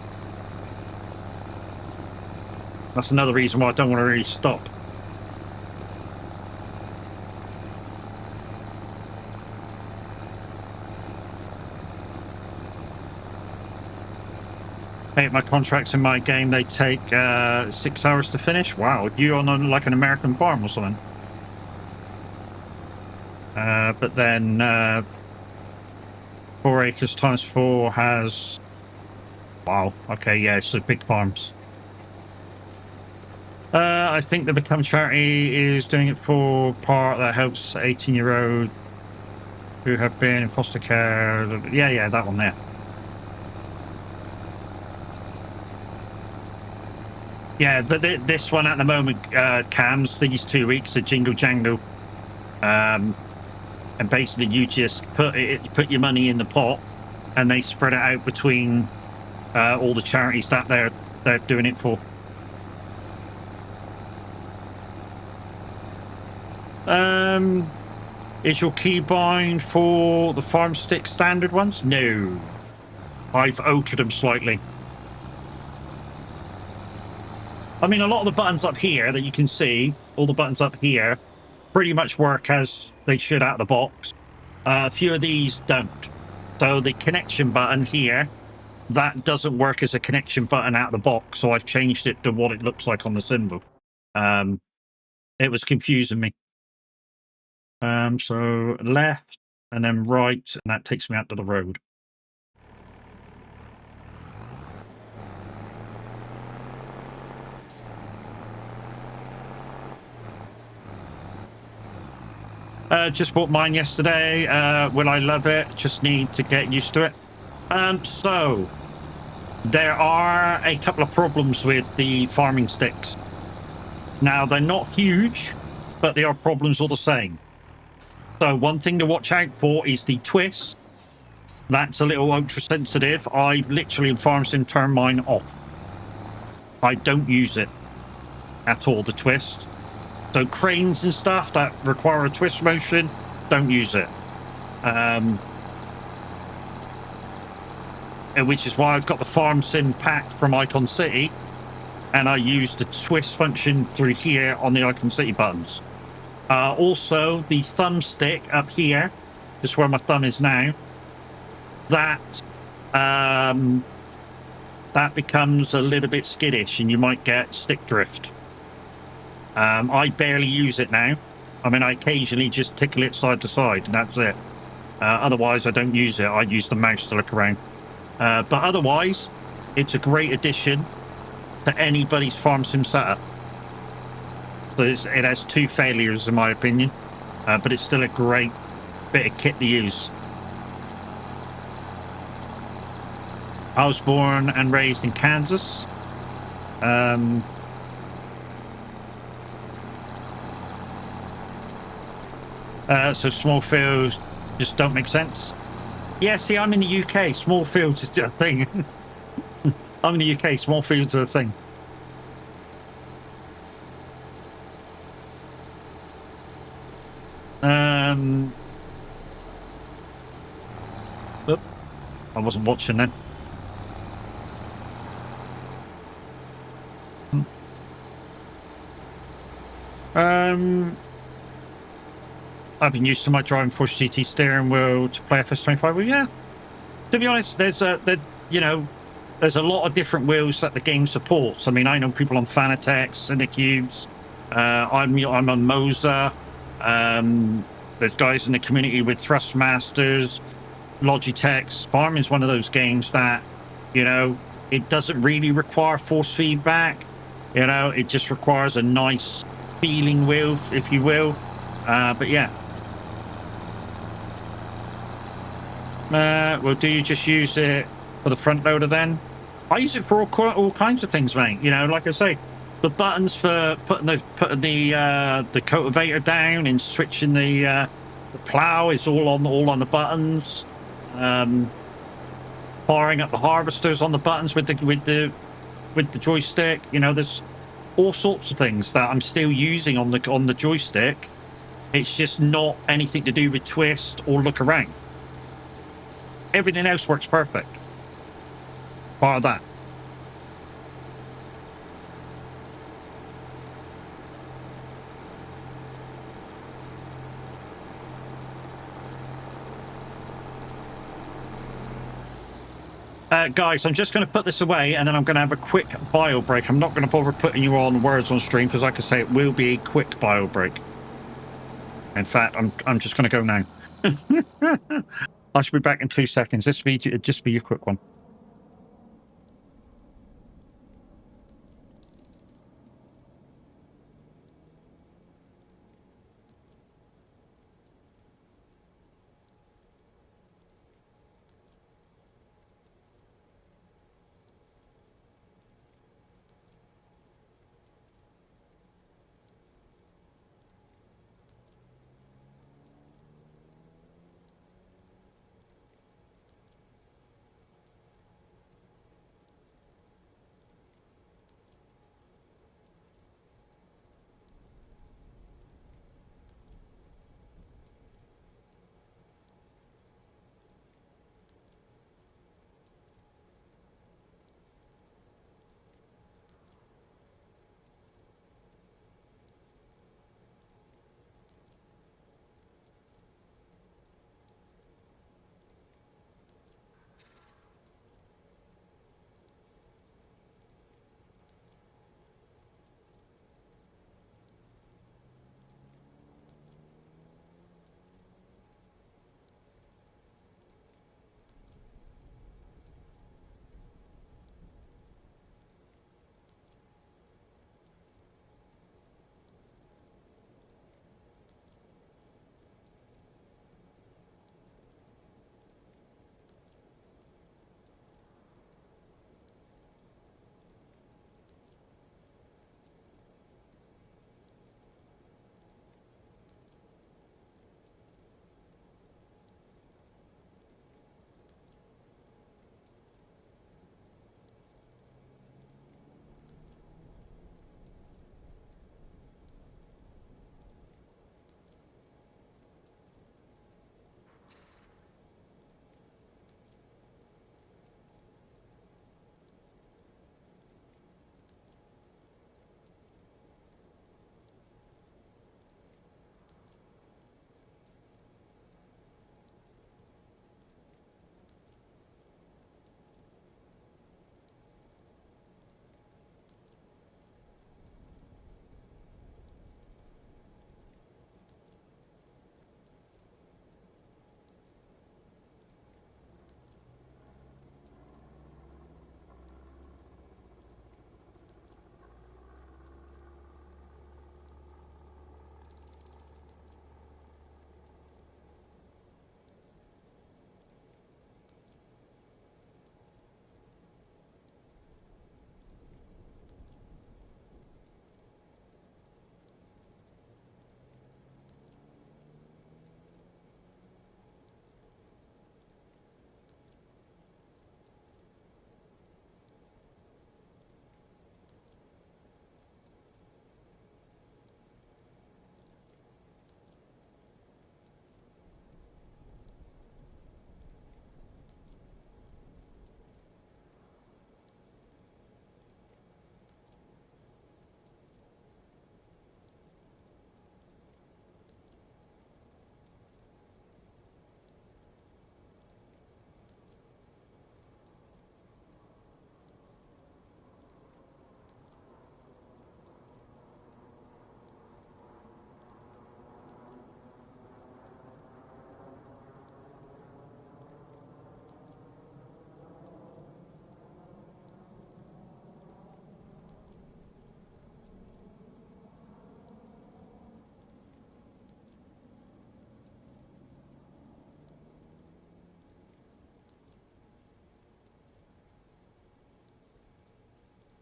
That's another reason why I don't want to really stop. Hey, my contracts in my game, they take 6 hours to finish. Wow, you on like an American farm or something. But then 4 acres times 4 has... Wow, okay, yeah, so big farms. I think the Become Charity is doing it for part that helps 18-year-old who have been in foster care. Yeah, that one there. Yeah, but this one at the moment, Cams, these 2 weeks of Jingle Jangle. And basically you just put your money in the pot and they spread it out between all the charities that they're doing it for. Is your keybind for the farm stick standard ones? No, I've altered them slightly. I mean, a lot of the buttons up here that you can see, all the buttons up here, pretty much work as they should out of the box. A few of these don't. So the connection button here, that doesn't work as a connection button out of the box. So I've changed it to what it looks like on the symbol. It was confusing me. So left and then right, and that takes me out to the road. Just bought mine yesterday. Will I love it? Just need to get used to it. So there are a couple of problems with the farming sticks. Now, they're not huge, but they are problems all the same. So one thing to watch out for is the twist. That's a little ultra sensitive. I literally in farm sim turn mine off. I don't use it at all, the twist. So cranes and stuff that require a twist motion, don't use it. Which is why I've got the farm sim pack from Icon City, and I use the twist function through here on the Icon City buttons. Also, the thumbstick up here, just where my thumb is now, that becomes a little bit skittish and you might get stick drift. I barely use it now. I mean, I occasionally just tickle it side to side and that's it. Otherwise, I don't use it. I use the mouse to look around. But otherwise, it's a great addition to anybody's farm sim setup. So it has 2 failures in my opinion, but it's still a great bit of kit to use. I was born and raised in Kansas. So small fields just don't make sense. Yeah, see, I'm in the UK. Small fields is a thing. I'm in the UK. Small fields are a thing. Oop, I wasn't watching then. I've been used to my driving Force GT steering wheel to play FS25. Well, yeah. To be honest, you know, there's a lot of different wheels that the game supports. I mean, I know people on Fanatec, Cinecubes. I'm on Moza. There's guys in the community with Thrustmasters, Logitech. Sparm is one of those games that, it doesn't really require force feedback. It just requires a nice feeling wheel, if you will. But yeah. Well, do you just use it for the front loader then? I use it for all kinds of things, mate. Like I say, the buttons for putting the cultivator down and switching the plow is all on the buttons. Firing up the harvesters on the buttons with the joystick. There's all sorts of things that I'm still using on the joystick. It's just not anything to do with twist or look around. Everything else works perfect. Part of that. Guys, I'm just going to put this away and then I'm going to have a quick bio break. I'm not going to bother putting you on words on stream because, like I say, it will be a quick bio break. In fact, I'm just going to go now. I should be back in 2 seconds. This will just be a quick one.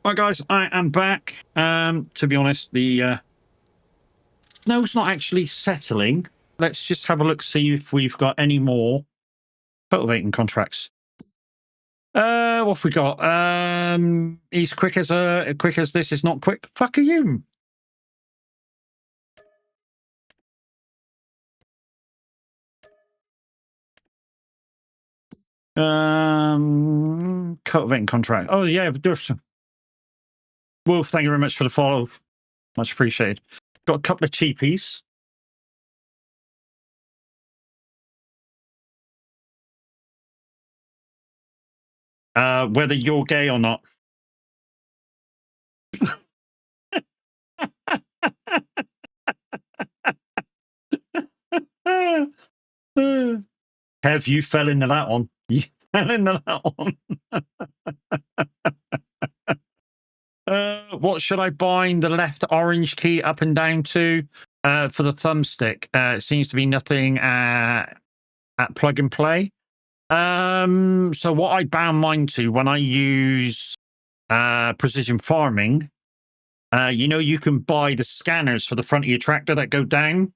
Right, guys, I am back. To be honest, the snow's not actually settling. Let's just have a look, see if we've got any more cultivating contracts. What have we got? He's quick as this is not quick. Fuck are you? Cultivating contract. Oh yeah, Wolf, thank you very much for the follow. Much appreciated. Got a couple of cheapies. Whether you're gay or not. Have you fell into that one? You fell into that one. What should I bind the left orange key up and down to for the thumbstick? It seems to be nothing at plug and play. So what I bound mine to when I use precision farming, you know, you can buy the scanners for the front of your tractor that go down,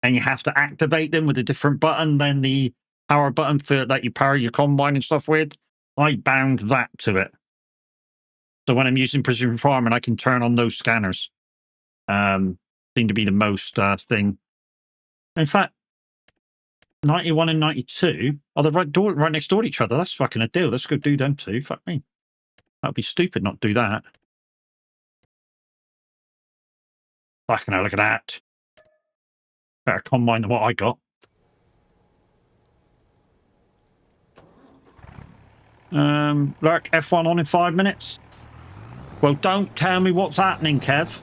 and you have to activate them with a different button than the power button for that you power your combine and stuff with. I bound that to it. So when I'm using precision farming, I can turn on those scanners. Seem to be the most thing. In fact, 91 and 92 are the right next door to each other. That's fucking a deal. Let's go do them too. Fuck me. That'd be stupid not to do that. Fucking hell, look at that. Better combine than what I got. Lurk F1 on in 5 minutes. Well, don't tell me what's happening, Kev.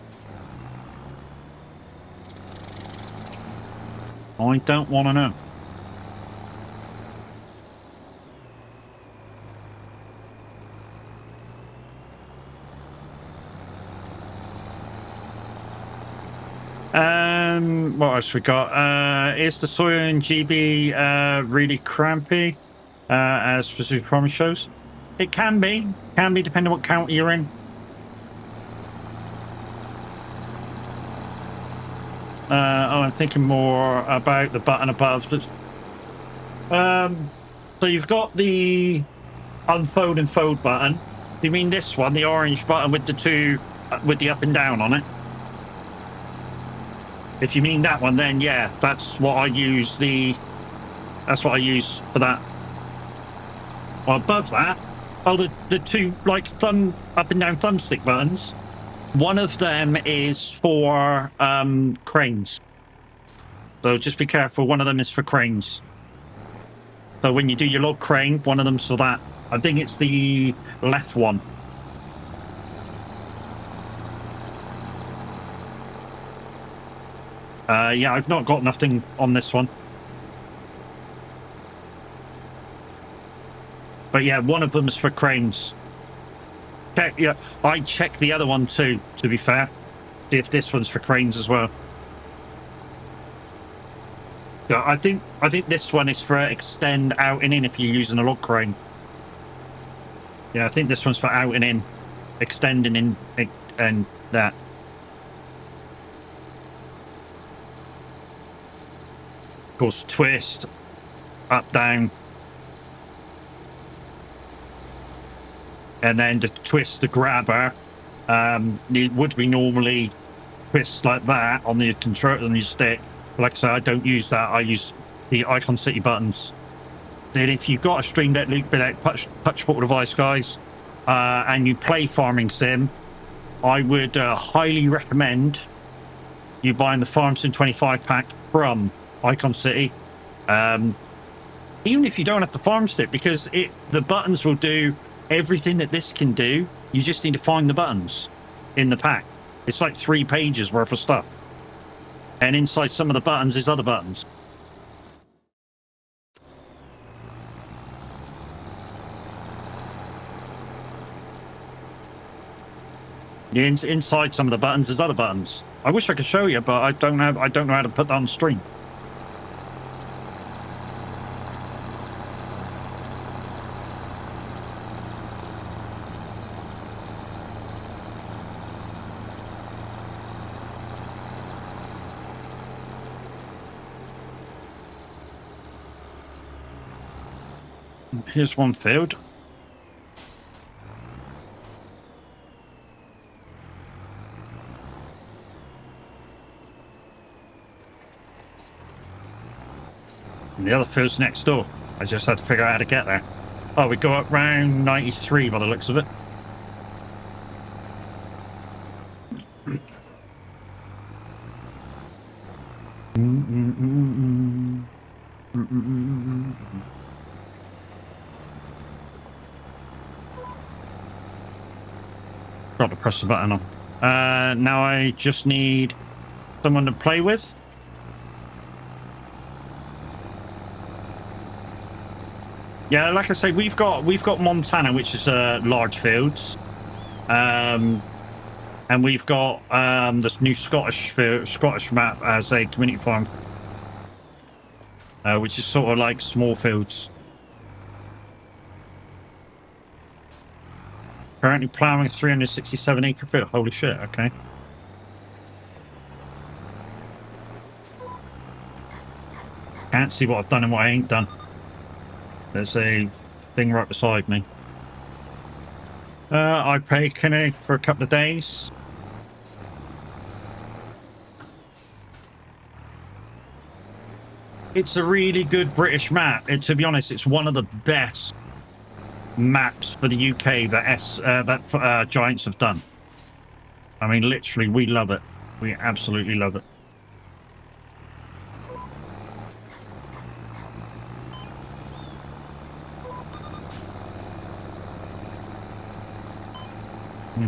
I don't want to know. What else we got? Is the Sawyer and GB really crampy, as specific promise shows? It can be depending on what county you're in. I'm thinking more about the button above. So you've got the unfold and fold button. You mean this one, the orange button with the two, with the up and down on it? If you mean that one, then yeah, that's what I use. That's what I use for that. Well, above that, the two like thumb up and down thumbstick buttons. One of them is for cranes. So just be careful. One of them is for cranes. So when you do your log crane, one of them's for that. I think it's the left one. Yeah, I've not got nothing on this one. But yeah, one of them is for cranes. Yeah, I check the other one too, to be fair. See if this one's for cranes as well. Yeah, I think this one is for extend out and in if you're using a log crane. Yeah, I think this one's for out and in, extending in and that. Of course, twist, up, down. And then to twist the grabber, it would be normally twist like that on the control on your stick. But like I said, I don't use that. I use the Icon City buttons. Then if you've got a Stream Deck Loop touch portable device, guys, and you play Farming Sim, I would highly recommend you buying the Farm Sim 25 pack from Icon City. Even if you don't have the farm stick, because the buttons will do everything that this can do. You just need to find the buttons in the pack. It's like 3 pages worth of stuff, and inside some of the buttons is other buttons. Inside some of the buttons is other buttons. I wish I could show you, but I don't know how to put that on stream. Here's one field. And the other field's next door. I just had to figure out how to get there. Oh, we go up round 93 by the looks of it. Got to press the button on. Now I just need someone to play with. Yeah, like I say, we've got Montana, which is large fields, and we've got this new Scottish map as a community farm, which is sort of like small fields. Currently ploughing a 367 acre field. Holy shit! Okay. Can't see what I've done and what I ain't done. There's a thing right beside me. I pay Kinnick for a couple of days. It's a really good British map. To be honest, it's one of the best maps for the UK that Giants have done. I mean, literally, we love it. We absolutely love it.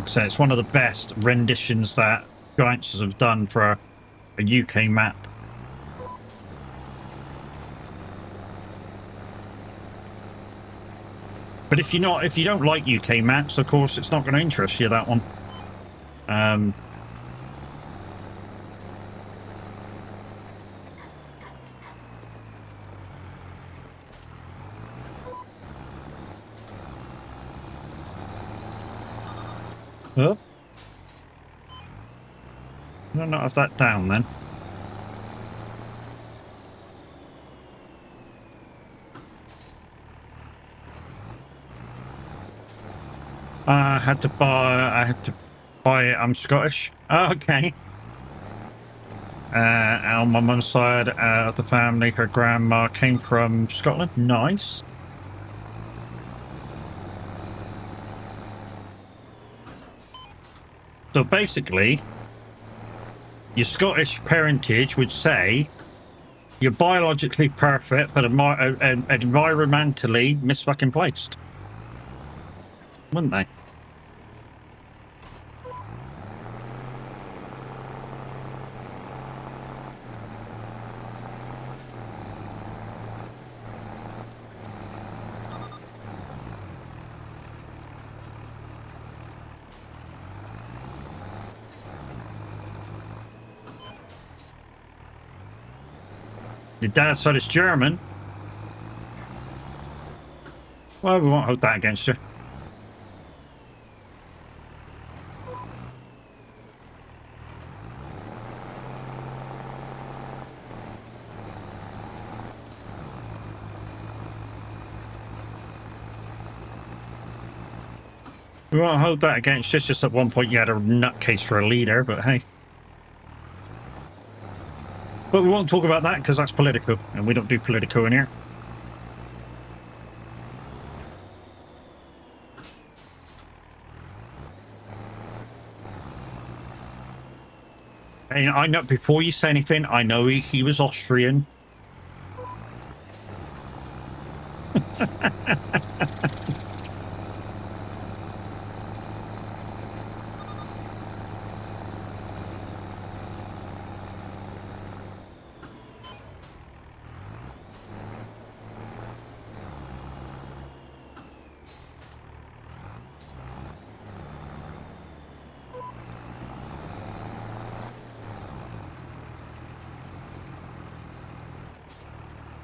So it's one of the best renditions that Giants have done for a UK map. But if you don't like UK maps, of course, it's not going to interest you, that one. Oh. I'll not have that down then. I had to buy it. I'm Scottish. Oh, okay. On my mum's side of the family, her grandma came from Scotland. Nice. So basically, your Scottish parentage would say you're biologically perfect, but environmentally misfucking placed. Wouldn't they? Your dad's side is German. Well, we won't hold that against you. We won't hold that against you. It's just at one point you had a nutcase for a leader, but hey. But we won't talk about that because that's political, and we don't do political in here. And I know, before you say anything, I know he was Austrian.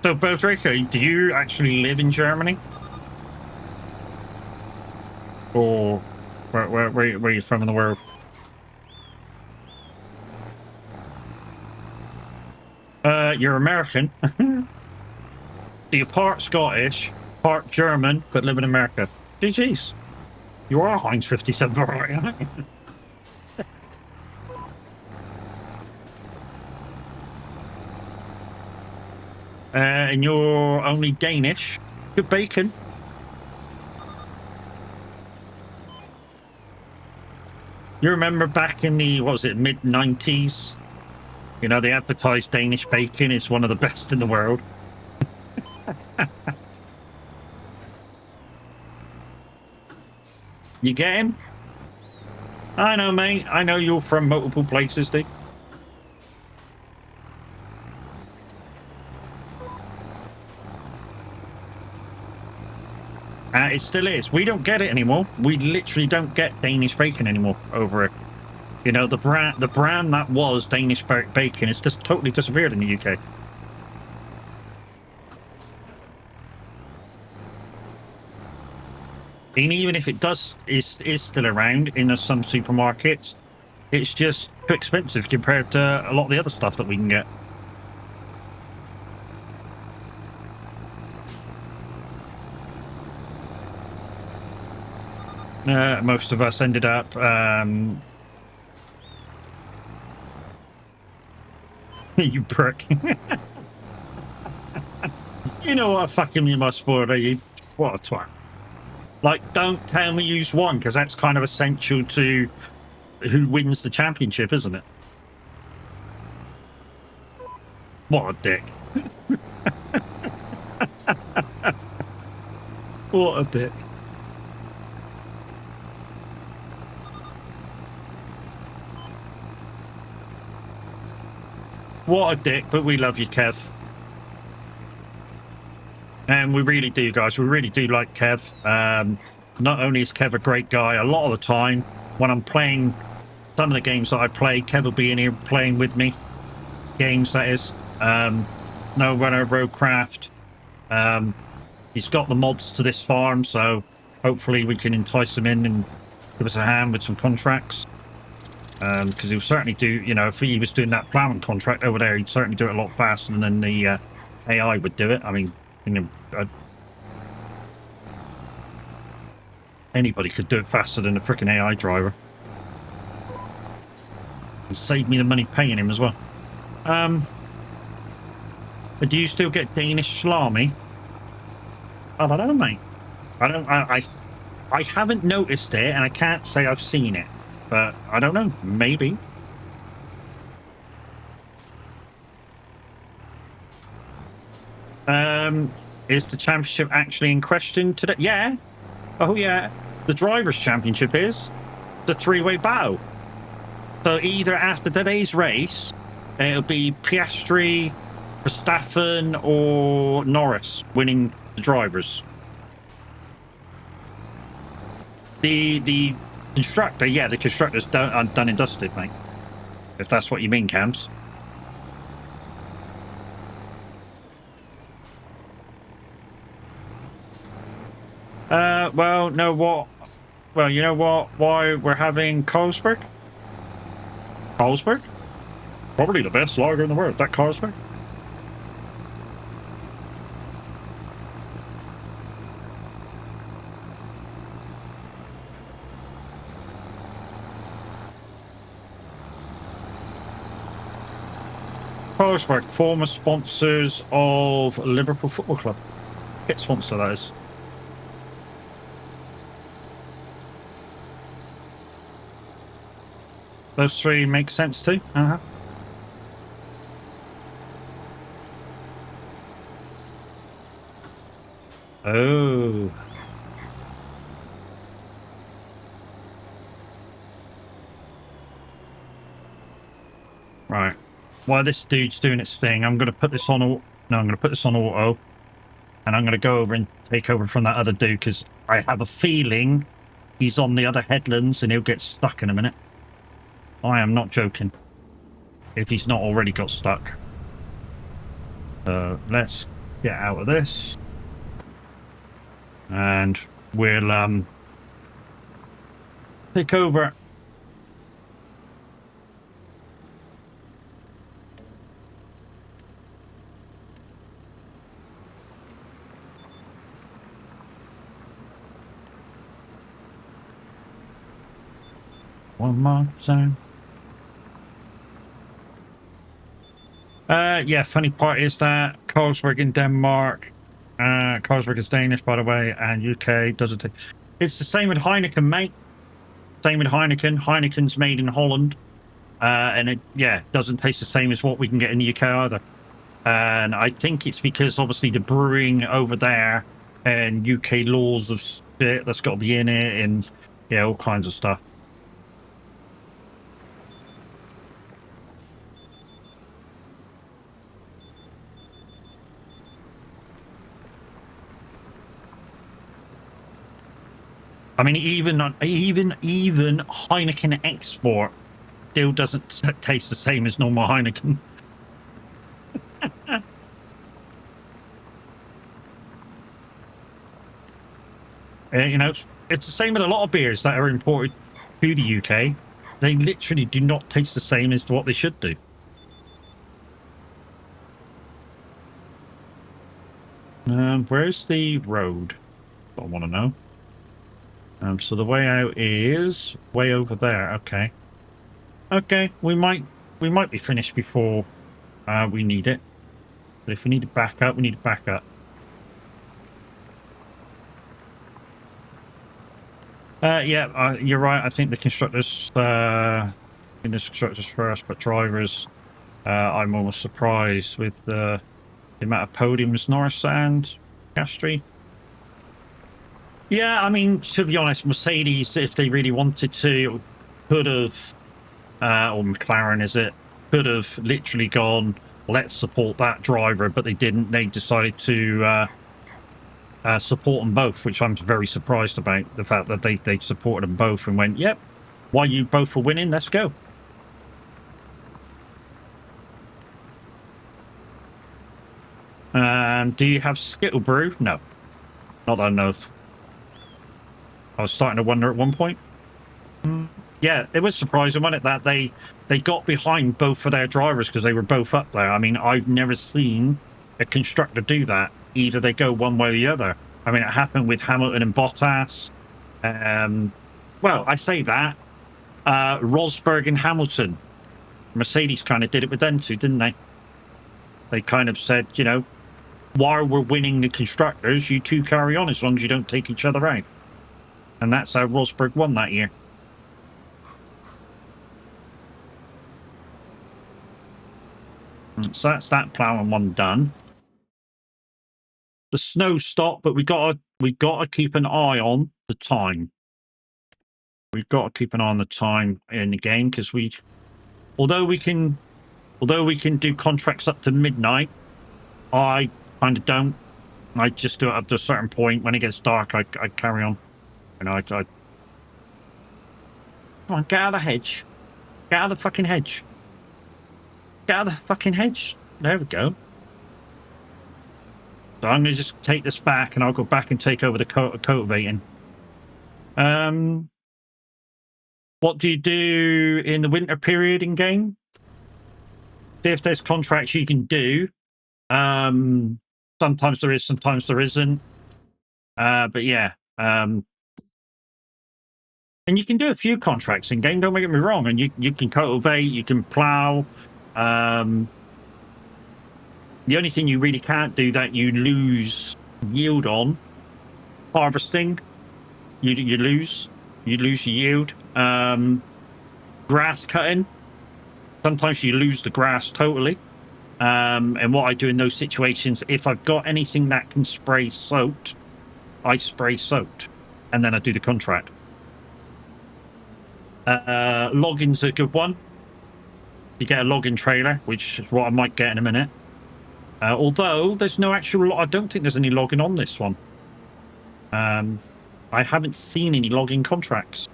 So, Beldraco, do you actually live in Germany? Or where are you from in the world? You're American. So you're part Scottish, part German, but live in America. GG's. You are a Heinz 57 Ferrari, aren't you? And you're only Danish. Good bacon. You remember back in the, what was it, mid-90s? You know, they advertised Danish bacon is one of the best in the world. You get him? I know, mate. I know you're from multiple places, dude. It still is. We don't get it anymore. We literally don't get Danish bacon anymore over it. You know, the brand that was Danish bacon is just totally disappeared in the UK. And even if it is still around in some supermarkets, it's just too expensive compared to a lot of the other stuff that we can get. Most of us ended up you prick. You know what fucking me my sport, are you? What a twat. Like, don't tell me use one, because that's kind of essential to who wins the championship, isn't it? What a dick. What a dick. What a dick, but we love you, Kev. And we really do, guys. We really do like Kev. Not only is Kev a great guy, a lot of the time when I'm playing some of the games that I play, Kev will be in here playing with me. Games, that is. No Runner, Roadcraft. He's got the mods to this farm, so hopefully we can entice him in and give us a hand with some contracts. Because he'll certainly do, you know, if he was doing that plowing contract over there, he'd certainly do it a lot faster than the AI would do it. I mean, you know, anybody could do it faster than a freaking AI driver. And save me the money paying him as well. But do you still get Danish salami? I don't know, mate. I haven't noticed it, and I can't say I've seen it. But I don't know. Maybe. Is the championship actually in question today? Yeah. Oh, yeah. The Drivers' Championship is the three-way battle. So either after today's race, it'll be Piastri, Verstappen, or Norris winning the drivers. The constructor, yeah, the constructor's done and dusted, mate. If that's what you mean, Cams. Well, no, what? Well, you know what? Why we're having Carlsberg? Carlsberg? Probably the best lager in the world. That Carlsberg? Carlsberg, former sponsors of Liverpool Football Club. Kit sponsor, that is. Those three make sense too. Oh. Right. While this dude's doing its thing, I'm going to put this on I'm going to put this on auto. And I'm going to go over and take over from that other dude, because I have a feeling he's on the other headlands and he'll get stuck in a minute. I am not joking. If he's not already got stuck. Let's get out of this. And we'll take over. One more time. Yeah, funny part is that Carlsberg in Denmark, Carlsberg is Danish, by the way, and UK doesn't take. It's the same with Heineken, mate. Same with Heineken. Heineken's made in Holland, and it, yeah, doesn't taste the same as what we can get in the UK either. And I think it's because obviously the brewing over there and UK laws of shit that's got to be in it, and yeah, all kinds of stuff. I mean, even Heineken export still doesn't taste the same as normal Heineken. You know, it's the same with a lot of beers that are imported to the UK. They literally do not taste the same as what they should do. Where's the road? I want to know. So the way out is way over there. Okay. Okay, we might be finished before we need it. But if we need to back up, we need to back up. Yeah, you're right. I think the constructors, first, but drivers, I'm almost surprised with the amount of podiums Norris and Piastri. Yeah, I mean, to be honest, Mercedes, if they really wanted to, could have, or McLaren, is it, could have literally gone, let's support that driver, but they didn't. They decided to support them both, which I'm very surprised about, the fact that they supported them both and went, yep, while you both were winning, let's go. Do you have Skittle Brew? No, not that I know of. I was starting to wonder at one point. Yeah, it was surprising, wasn't it, that they got behind both of their drivers because they were both up there. I mean, I've never seen a constructor do that. Either they go one way or the other. I mean, it happened with Hamilton and Bottas. Well, I say that. Rosberg and Hamilton. Mercedes kind of did it with them too, didn't they? They kind of said, you know, while we're winning the constructors, you two carry on as long as you don't take each other out. And that's how Rosberg won that year. So that's that plowing one done. The snow stopped, but we got to keep an eye on the time. We've got to keep an eye on the time in the game because although we can do contracts up to midnight, I kind of don't. I just do it up to a certain point. When it gets dark, I carry on. And I come on, get out of the hedge. Get out of the fucking hedge. Get out of the fucking hedge. There we go. So I'm going to just take this back and I'll go back and take over the cultivating. What do you do in the winter period in game? See if there's contracts you can do. Sometimes there is, sometimes there isn't. But yeah. And you can do a few contracts in game, don't make me wrong. And you can cultivate, you can plow. The only thing you really can't do that you lose yield on, harvesting, you lose your yield. Grass cutting, sometimes you lose the grass totally. And what I do in those situations, if I've got anything that can spray soaked, I spray soaked, and then I do the contract. Logging's a good one. You get a login trailer, which is what I might get in a minute. Although there's no actual, I don't think there's any logging on this one. I haven't seen any logging contracts.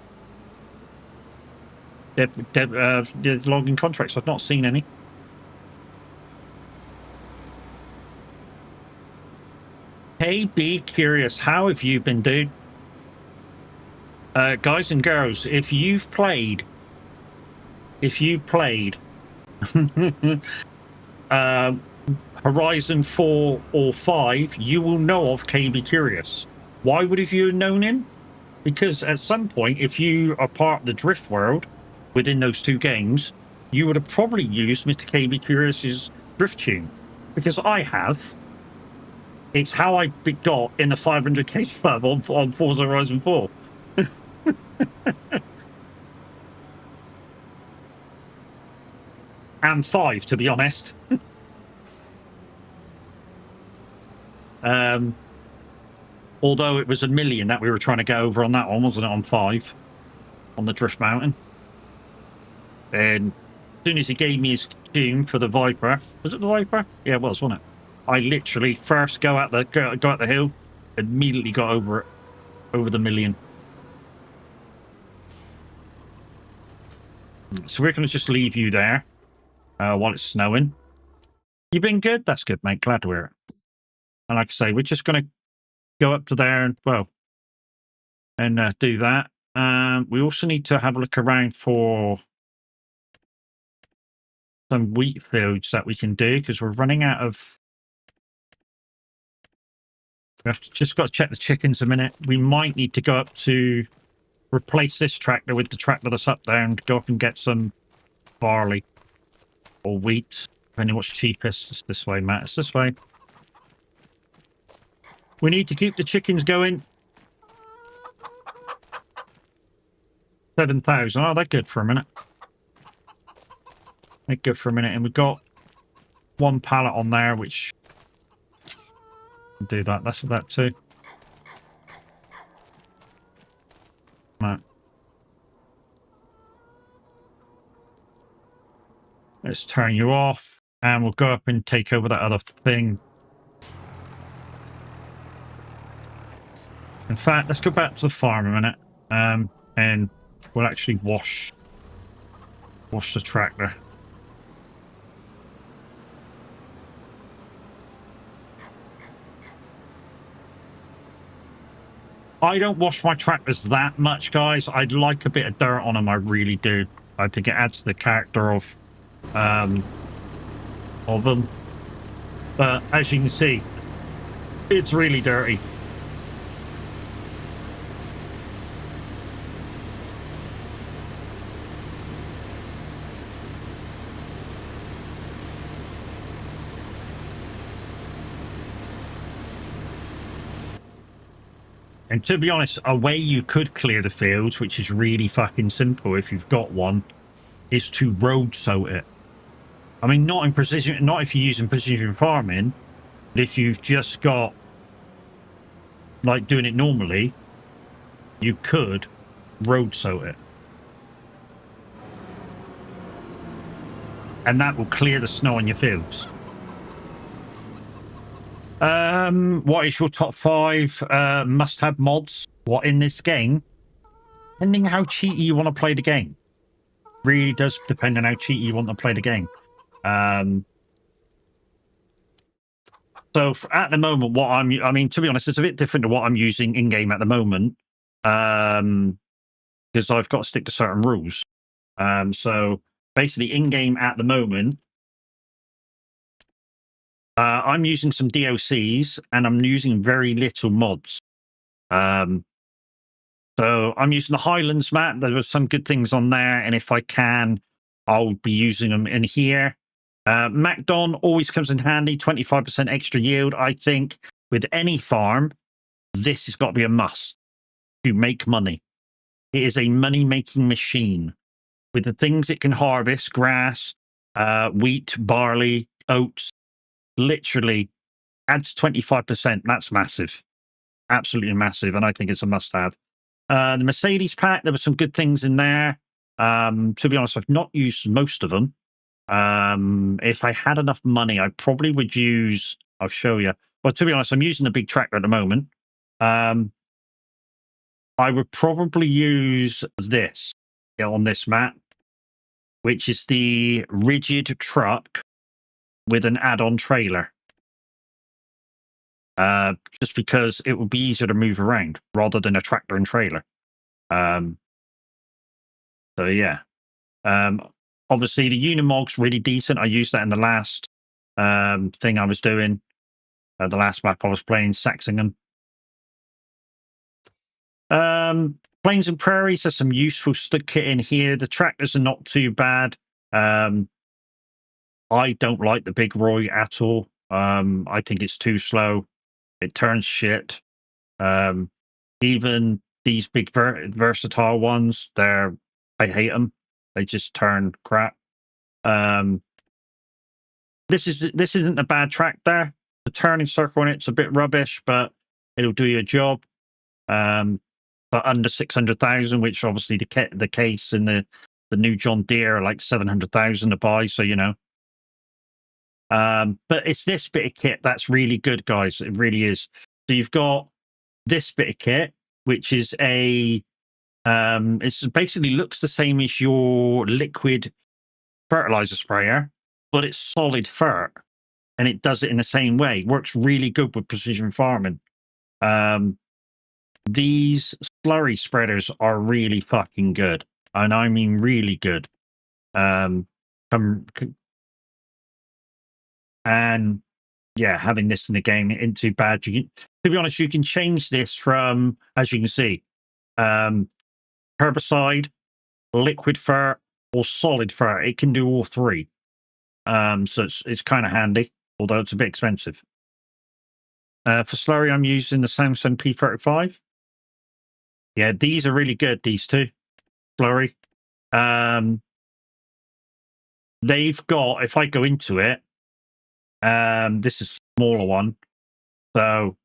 Logging contracts, I've not seen any. Hey, be curious, how have you been, dude? Guys and girls, if you played Horizon 4 or 5, you will know of KB Curious. Why would have you known him? Because at some point, if you are part of the Drift world, within those two games, you would have probably used Mr. KB Curious's drift tune, because I have. It's how I got in the 500k club on Forza Horizon 4. And 5, to be honest. Although it was 1 million that we were trying to get over on that one, wasn't it? On 5, on the Drift Mountain. And as soon as he gave me his tune for the Viper, was it the Viper? Yeah, it was, wasn't it? I literally first go up the hill, immediately got over it, over the 1 million. So we're going to just leave you there while it's snowing. You've been good? That's good, mate. Glad to hear it. And like I say, we're just going to go up to there and, well, and do that. We also need to have a look around for some wheat fields that we can do, because we're running out of... We've just got to check the chickens a minute. We might need to go up to replace this tractor with the tractor that's up there and go up and get some barley or wheat, depending what's cheapest. It's this way, Matt. It's this way. We need to keep the chickens going. 7,000. Oh, they're good for a minute. They're good for a minute. And we've got one pallet on there, which... do that. That's that too. Right. Let's turn you off, and we'll go up and take over that other thing. In fact, let's go back to the farm a minute, and we'll actually wash the tractor. I don't wash my tractors that much, guys. I'd like a bit of dirt on them. I really do. I think it adds to the character of them. But as you can see, it's really dirty. And to be honest, a way you could clear the fields, which is really fucking simple if you've got one, is to road sow it. I mean, not in precision, not if you're using precision farming, but if you've just got, like, doing it normally, you could road sow it. And that will clear the snow on your fields. What is your top 5 must-have mods? What in this game? Depending how cheaty you want to play the game. Really does depend on how cheaty you want to play the game. So at the moment, what I mean, to be honest, it's a bit different to what I'm using in-game at the moment. Because I've got to stick to certain rules. So basically in-game at the moment, I'm using some DLCs and I'm using very little mods. So I'm using the Highlands map. There were some good things on there, and if I can, I'll be using them in here. MacDon always comes in handy, 25% extra yield. I think with any farm, this has got to be a must to make money. It is a money-making machine. With the things it can harvest, grass, wheat, barley, oats, literally adds 25%. That's massive. Absolutely massive, and I think it's a must-have. The Mercedes pack, there were some good things in there. To be honest, I've not used most of them. If I had enough money, I probably would use... I'll show you. Well, to be honest, I'm using the big tractor at the moment. I would probably use this on this map, which is the rigid truck with an add-on trailer. Just because it would be easier to move around rather than a tractor and trailer. So yeah. Obviously the Unimog's really decent. I used that in the last thing I was doing. The last map I was playing, Saxingham. Plains and prairies, there's some useful stud kit in here. The tractors are not too bad. I don't like the big Roy at all. I think it's too slow. It turns shit. Even these big versatile ones, I hate them. They just turn crap. This isn't a bad tractor. The turning circle on it's a bit rubbish, but it'll do your job. But under 600,000, which obviously the case and the new John Deere are like 700,000 to buy. So you know. But it's this bit of kit that's really good, guys. It really is. So you've got this bit of kit, which is it's basically looks the same as your liquid fertilizer sprayer, but it's solid fert, and it does it in the same way. Works really good with precision farming. These slurry spreaders are really fucking good, and I mean really good. And yeah, having this in the game ain't too bad. To be honest, you can change this from, as you can see, herbicide, liquid fert, or solid fert. It can do all three. So it's kind of handy, although it's a bit expensive. For slurry, I'm using the Samsung P35. Yeah, these are really good, these two. Slurry. They've got, if I go into it, this is a smaller one. So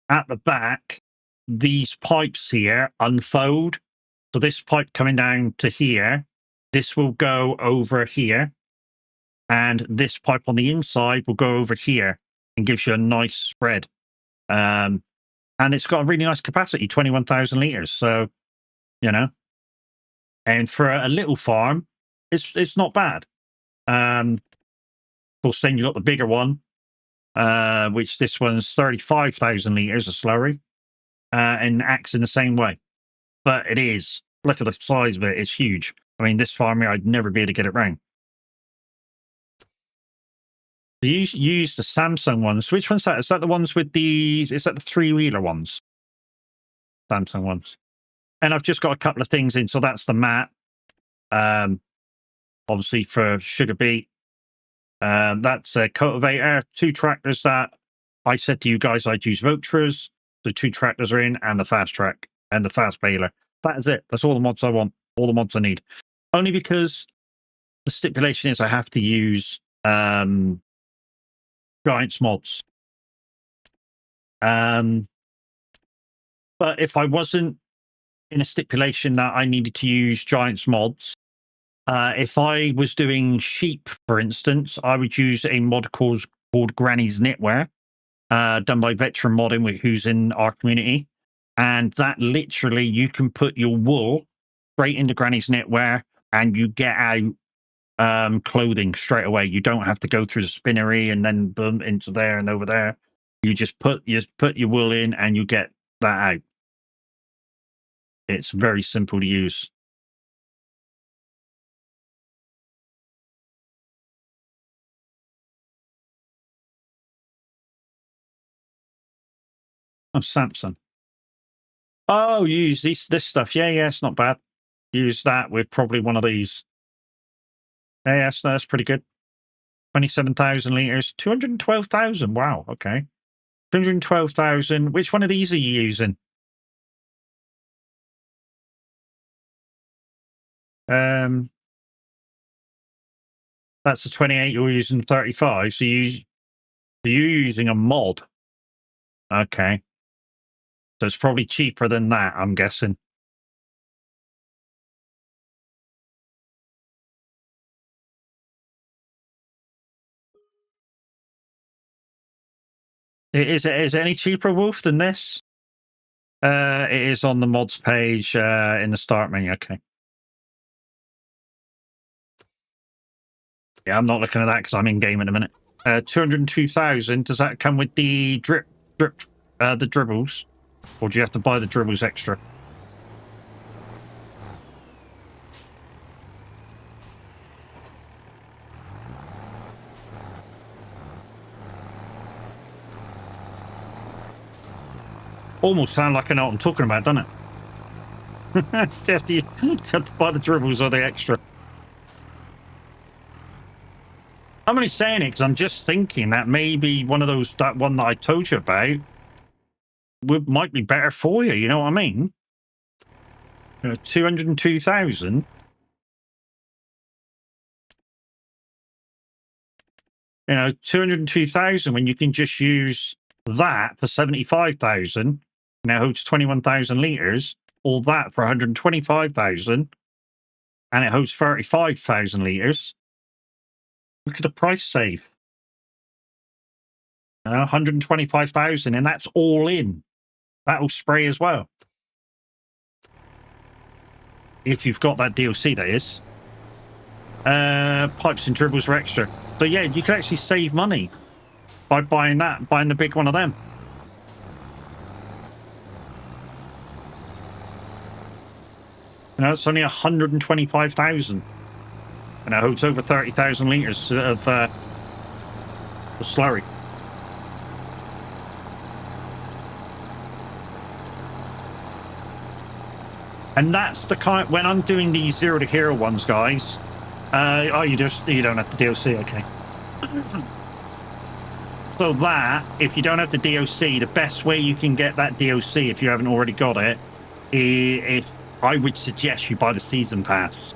at the back, these pipes here unfold. So this pipe coming down to here, this will go over here. And this pipe on the inside will go over here and gives you a nice spread. And it's got a really nice capacity, 21,000 litres. So, you know, and for a little farm, it's not bad. Of course, then you've got the bigger one, which this one's 35,000 litres of slurry, and acts in the same way. But it is, look at the size of it, it's huge. I mean, this farm here, I'd never be able to get it round. So you use the Samsung ones. Which one's that? Is that the ones with is that the 3-wheeler ones? Samsung ones. And I've just got a couple of things in. So that's the mat. Obviously for sugar beet. That's a cultivator. 2 tractors that I said to you guys I'd use Votras. The 2 tractors are in, and the fast track and the fast baler. That is it. That's all the mods I want. All the mods I need. Only because the stipulation is I have to use Giants mods. But if I wasn't in a stipulation that I needed to use Giants mods, if I was doing sheep, for instance, I would use a mod called Granny's Knitwear, done by Veteran Modding, who's in our community. And that literally, you can put your wool straight into Granny's Knitwear and you get out clothing straight away. You don't have to go through the spinnery and then boom into there and over there. You just put your wool in and you get that out. It's very simple to use. Oh, Samsung. Oh, you use this stuff. Yeah, it's not bad. Use that with probably one of these. Yeah, that's pretty good. 27,000 litres, 212,000. Wow, okay. 212,000. Which one of these are you using? That's a 28. You're using 35. So you're using a mod. Okay. So it's probably cheaper than that, I'm guessing. Is it any cheaper, Wolf, than this? It is on the mods page in the start menu. Okay. Yeah, I'm not looking at that because I'm in game in a minute. 202,000. Does that come with the the dribbles, or do you have to buy the dribbles extra? Almost sound like I know what I'm talking about, doesn't it? You have to buy the dribbles or the extra. I'm only saying it because I'm just thinking that maybe one of those, that one that I told you about, might be better for you. You know what I mean? 202,000. You know, 202,000 when you can just use that for 75,000. Now holds 21,000 liters, or that for 125,000, and it holds 35,000 liters. Look at the price save. 125,000, and that's all in. That'll spray as well. If you've got that DLC, that is. Pipes and dribbles are extra. So yeah, you can actually save money by buying the big one of them. It's only 125,000. And it holds over 30,000 liters of slurry. And that's the kind, when I'm doing these Zero to Hero ones, guys. You don't have the DLC, okay. So that, if you don't have the DLC, the best way you can get that DLC, if you haven't already got it, if I would suggest you buy the season pass.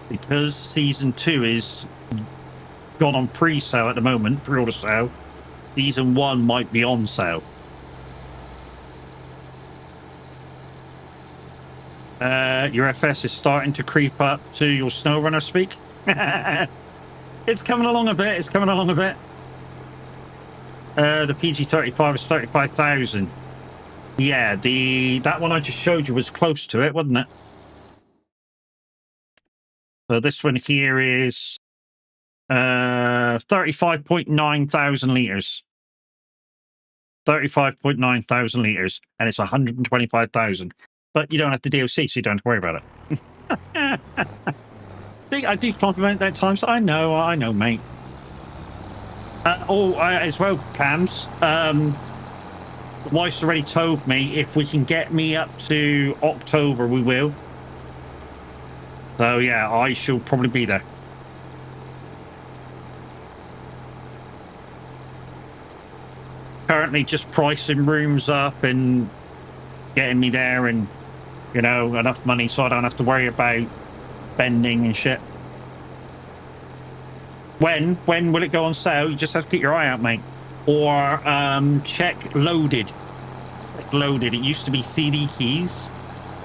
Because season 2 is gone on pre-sale at the moment, pre-order sale. Season 1 might be on sale. Your FS is starting to creep up to your SnowRunner speak. It's coming along a bit. It's coming along a bit. The PG35 is 35,000. Yeah, that one I just showed you was close to it, wasn't it? So this one here is 35.9 thousand liters. 35.9 thousand liters, and it's 125,000. But you don't have the DLC, so you don't have to worry about it. See, I do compliment that times. I know, mate. As well, Cams. The wife's already told me if we can get me up to October, we will. So yeah, I shall probably be there. Currently, just pricing rooms up and getting me there, and enough money so I don't have to worry about bending and shit. When will it go on sale? You just have to keep your eye out, mate. Or check loaded. Check loaded. It used to be CD keys.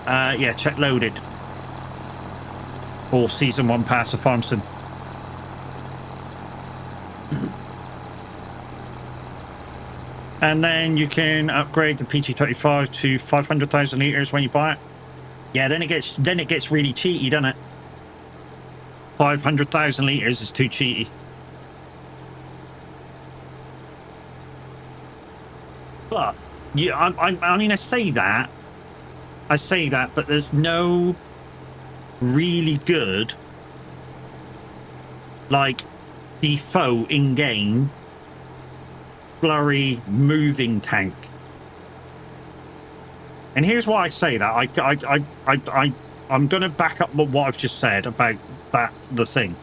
Yeah, check loaded. Or season 1 pass of Farmson. And then you can upgrade the PG35 to 500,000 liters when you buy it. Yeah, then it gets really cheaty, doesn't it? 500,000 liters is too cheaty. But yeah, I mean, I say that, but there's no really good like default in-game blurry moving tank. And here's why I say that. I'm going to back up what I've just said about the thing.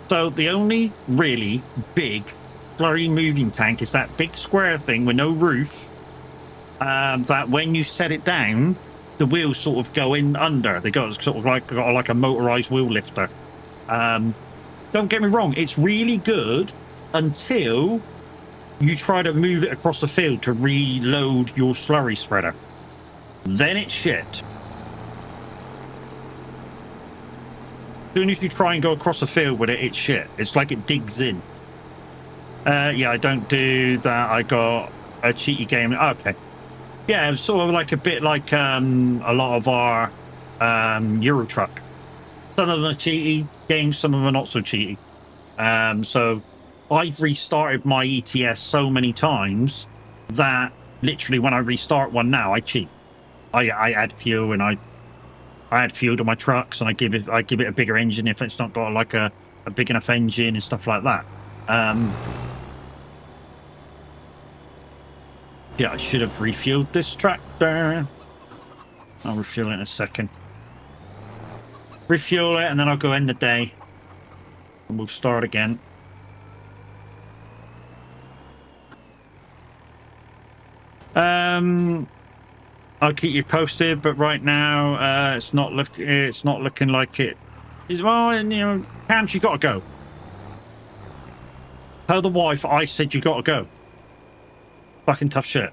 So the only really big blurry moving tank is that big square thing with no roof. That when you set it down, the wheels sort of go in under. They got sort of like a motorized wheel lifter. Don't get me wrong, it's really good until you try to move it across the field to reload your slurry spreader. Then it's shit. As soon as you try and go across the field with it, it's shit. It's like it digs in. Yeah, I don't do that. I got a cheaty game. Okay. Yeah, it's sort of like a bit like a lot of our Euro Truck. Some of them are cheaty games, some of them are not so cheaty. So I've restarted my ETS so many times that literally when I restart one now, I cheat. I add fuel, and I add fuel to my trucks, and I give it a bigger engine if it's not got like a big enough engine and stuff like that. Yeah, I should have refueled this tractor. I'll refuel it in a second. Refuel it, and then I'll go end the day. And we'll start again. I'll keep you posted, but right now, it's not looking like it is. Well, and, you know, Cams, you gotta go. Tell the wife I said you gotta go. Fucking tough shit.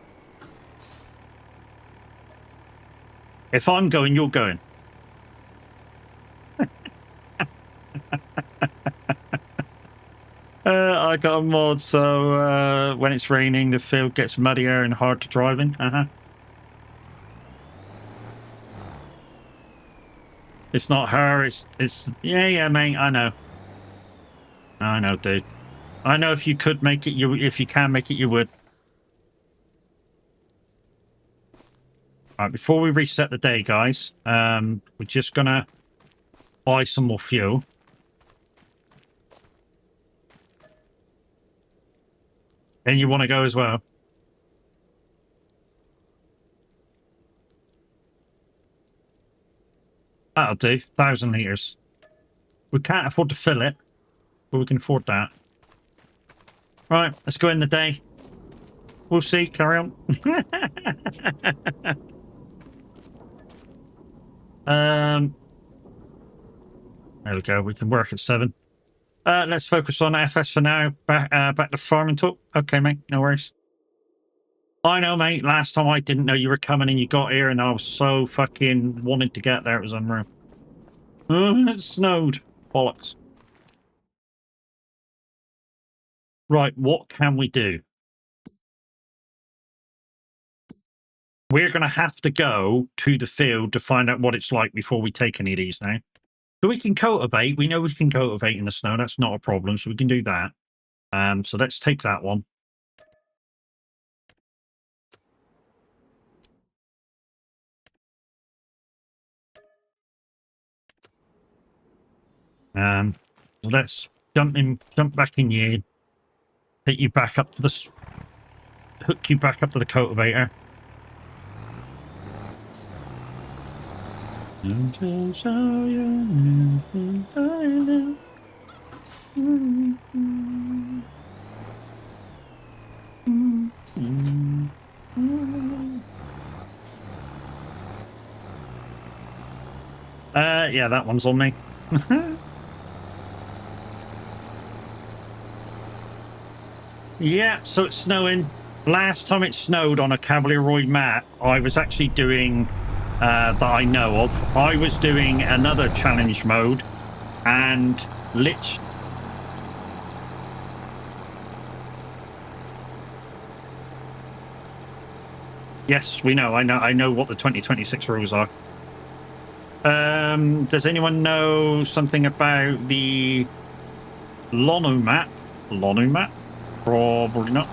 If I'm going, you're going. I got a mod, so when it's raining, the field gets muddier and hard to drive in. It's not her. It's yeah, mate. I know, dude. I know if you could make it, if you can make it, you would. All right, before we reset the day, guys, we're just gonna buy some more fuel. And you want to go as well? That'll do. 1,000 litres. We can't afford to fill it, but we can afford that. Right, let's go in the day. We'll see. Carry on. There we go. We can work at 7. Let's focus on FS for now. Back to farming talk. Okay, mate. No worries. I know, mate. Last time I didn't know you were coming and you got here, and I was so fucking wanted to get there. It was unreal. It snowed. Bollocks. Right, what can we do? We're going to have to go to the field to find out what it's like before we take any of these now. So we can cultivate. We know we can cultivate in the snow. That's not a problem. So we can do that. So let's take that one. So let's jump back in here. Take you back up to the... Hook you back up to the cultivator. Yeah, that one's on me. Yeah, so it's snowing. Last time it snowed on a CavalierRoy map, I was actually doing, that I know of, I was doing another challenge mode, and Yes, we know. I know what the 2026 rules are. Does anyone know something about the Lonu map? Lonu map? Probably not.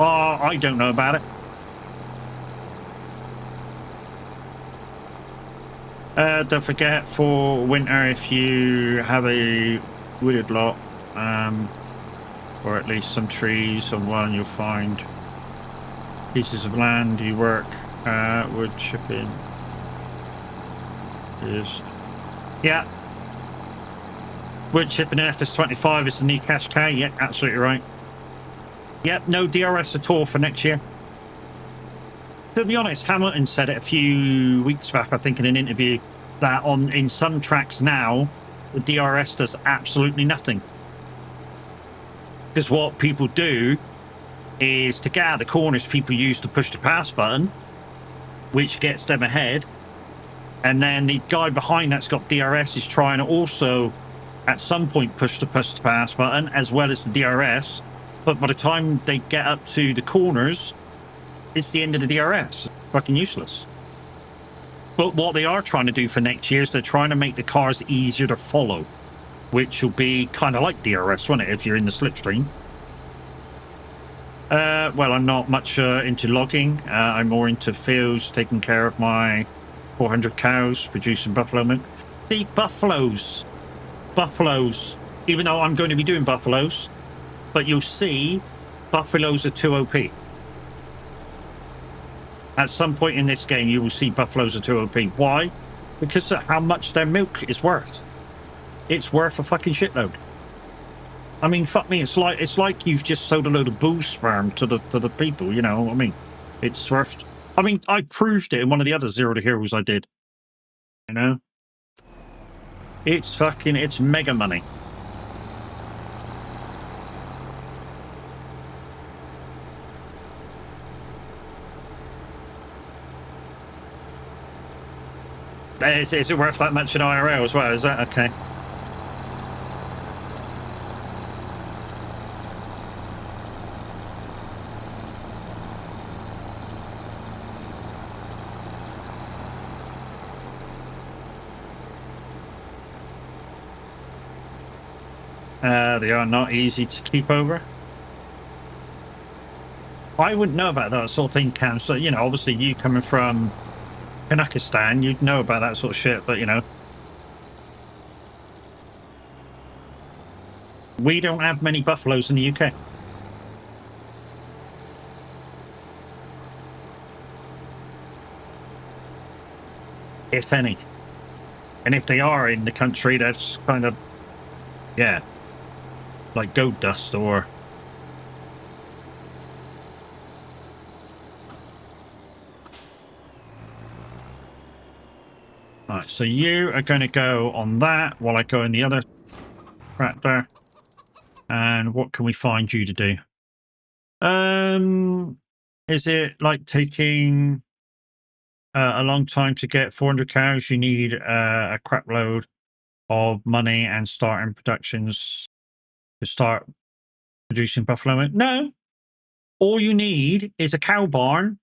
I don't know about it. Don't forget for winter, if you have a wooded lot, or at least some trees, someone you'll find pieces of land you work wood chipping is, yeah, wood chipping FS25 is the new cash cow. Yeah, absolutely right. Yep, no DRS at all for next year. To be honest, Hamilton said it a few weeks back, I think, in an interview, that in some tracks now the DRS does absolutely nothing, because what people do is to get out of the corners, people use the push to pass button, which gets them ahead, and then the guy behind that's got DRS is trying to also at some point push the pass button as well as the DRS, but by the time they get up to the corners, it's the end of the DRS. Fucking useless. But what they are trying to do for next year is they're trying to make the cars easier to follow, which will be kind of like DRS, won't it, if you're in the slipstream. Well, I'm not much into logging. I'm more into fields, taking care of my 400 cows, producing buffalo milk. See, buffaloes, even though I'm going to be doing buffaloes, but you'll see buffaloes are too OP. At some point in this game, you will see buffaloes are too OP. Why? Because of how much their milk is worth. It's worth a fucking shitload. I mean, fuck me. It's like you've just sold a load of bull sperm to the people. You know what I mean? It's worth. I mean, I proved it in one of the other Zero to Heroes I did. You know, it's mega money. Is it worth that much in IRL as well? Is that okay? They are not easy to keep over. I wouldn't know about that sort of thing, Cam. So, you know, obviously you coming from Kazakhstan, you'd know about that sort of shit, but, you know. We don't have many buffaloes in the UK. If any. And if they are in the country, that's kind of, yeah, like goat dust or... Alright, so you are going to go on that while I go in the other tractor. And what can we find you to do? Is it like taking a long time to get 400 cows? You need a crap load of money and starting productions to start producing buffalo milk? No. All you need is a cow barn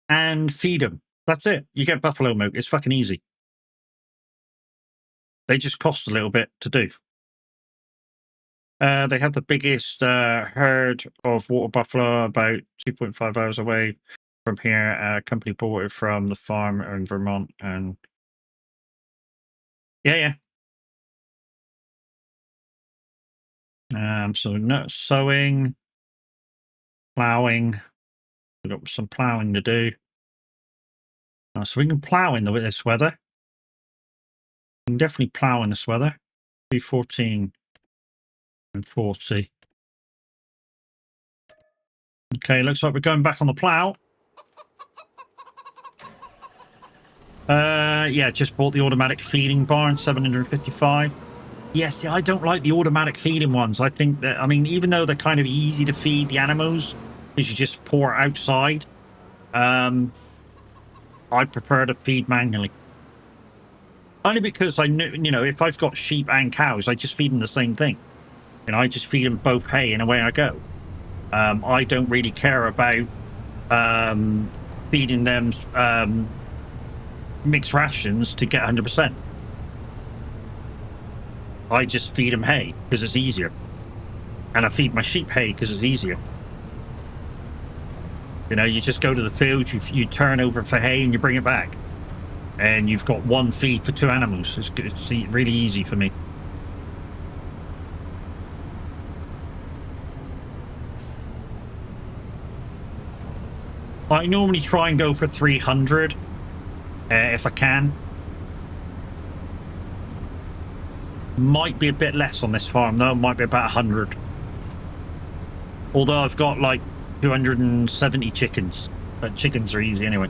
and feed them. That's it. You get buffalo milk. It's fucking easy. They just cost a little bit to do. They have the biggest herd of water buffalo about 2.5 hours away from here. A company bought it from the farm in Vermont, and yeah. So no sowing, plowing. We've got some plowing to do. So we can plow in this weather. We can definitely plow in this weather. 214 and 40. Okay, looks like we're going back on the plow. Yeah, just bought the automatic feeding barn, 755. Yes, I don't like the automatic feeding ones. I think that, I mean, even though they're kind of easy to feed the animals, because you just pour outside, I prefer to feed manually. Only because I know, you know, if I've got sheep and cows, I just feed them the same thing. You know, I just feed them both hay and away I go. I don't really care about feeding them mixed rations to get 100%. I just feed them hay because it's easier. And I feed my sheep hay because it's easier. You know, you just go to the field, you turn over for hay and you bring it back. And you've got one feed for 2 animals. It's really easy for me. I normally try and go for 300 if I can. Might be a bit less on this farm though. Might be about 100. Although I've got like 270 chickens. But chickens are easy anyway.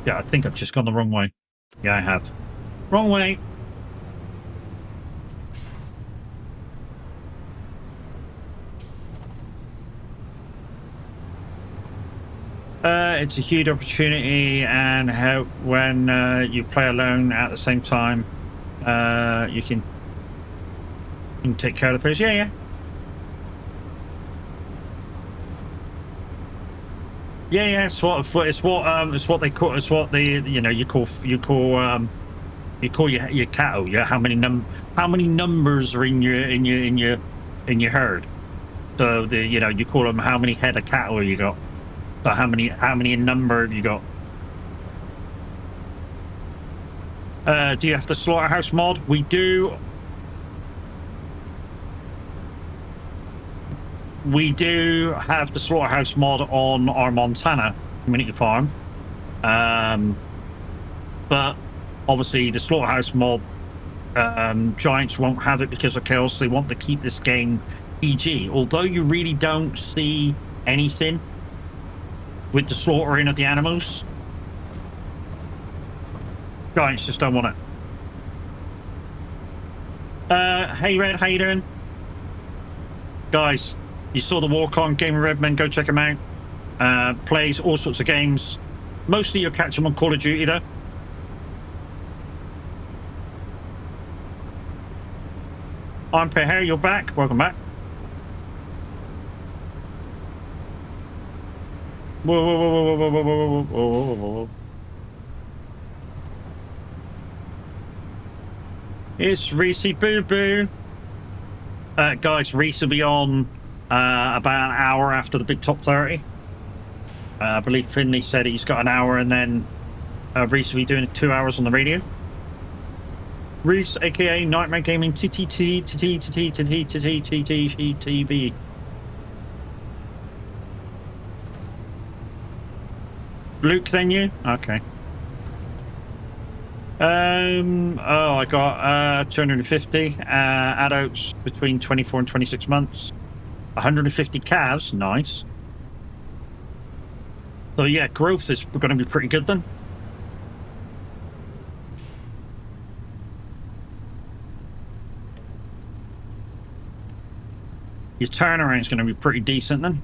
Yeah, I think I've just gone the wrong way. Yeah, I have. Wrong way. It's a huge opportunity, and when you play alone at the same time, you can take care of the place. Yeah. Yeah. It's what they call. It's what you call your cattle. Yeah. How many numbers are in your herd? So you call them how many head of cattle you got. So how many in number have you got? Do you have the slaughterhouse mod? We do. we do have the slaughterhouse mod on our Montana community farm. But obviously the slaughterhouse mod, Giants won't have it because of chaos. They want to keep this game PG. Although you really don't see anything with the slaughtering of the animals, Giants just don't want it. Hey Red, how you doing? Guys, you saw the walk-on Game of Redmen, go check him out. Plays all sorts of games. Mostly you'll catch him on Call of Duty though. I'm Peher, you're back. Welcome back. Whoa, whoa, whoa, whoa, whoa, whoa, whoa, whoa, whoa, whoa. It's Reese Boo Boo. Guys, Reese will be on about an hour after the big top 30. I believe Finley said he's got an hour, and then Reese will be doing 2 hours on the radio. Reese, aka Nightmare Gaming TV. Luke, then you? Okay. Oh, I got 250 adults between 24 and 26 months. 150 calves, nice. So yeah, growth is going to be pretty good then. Your turnaround is going to be pretty decent then.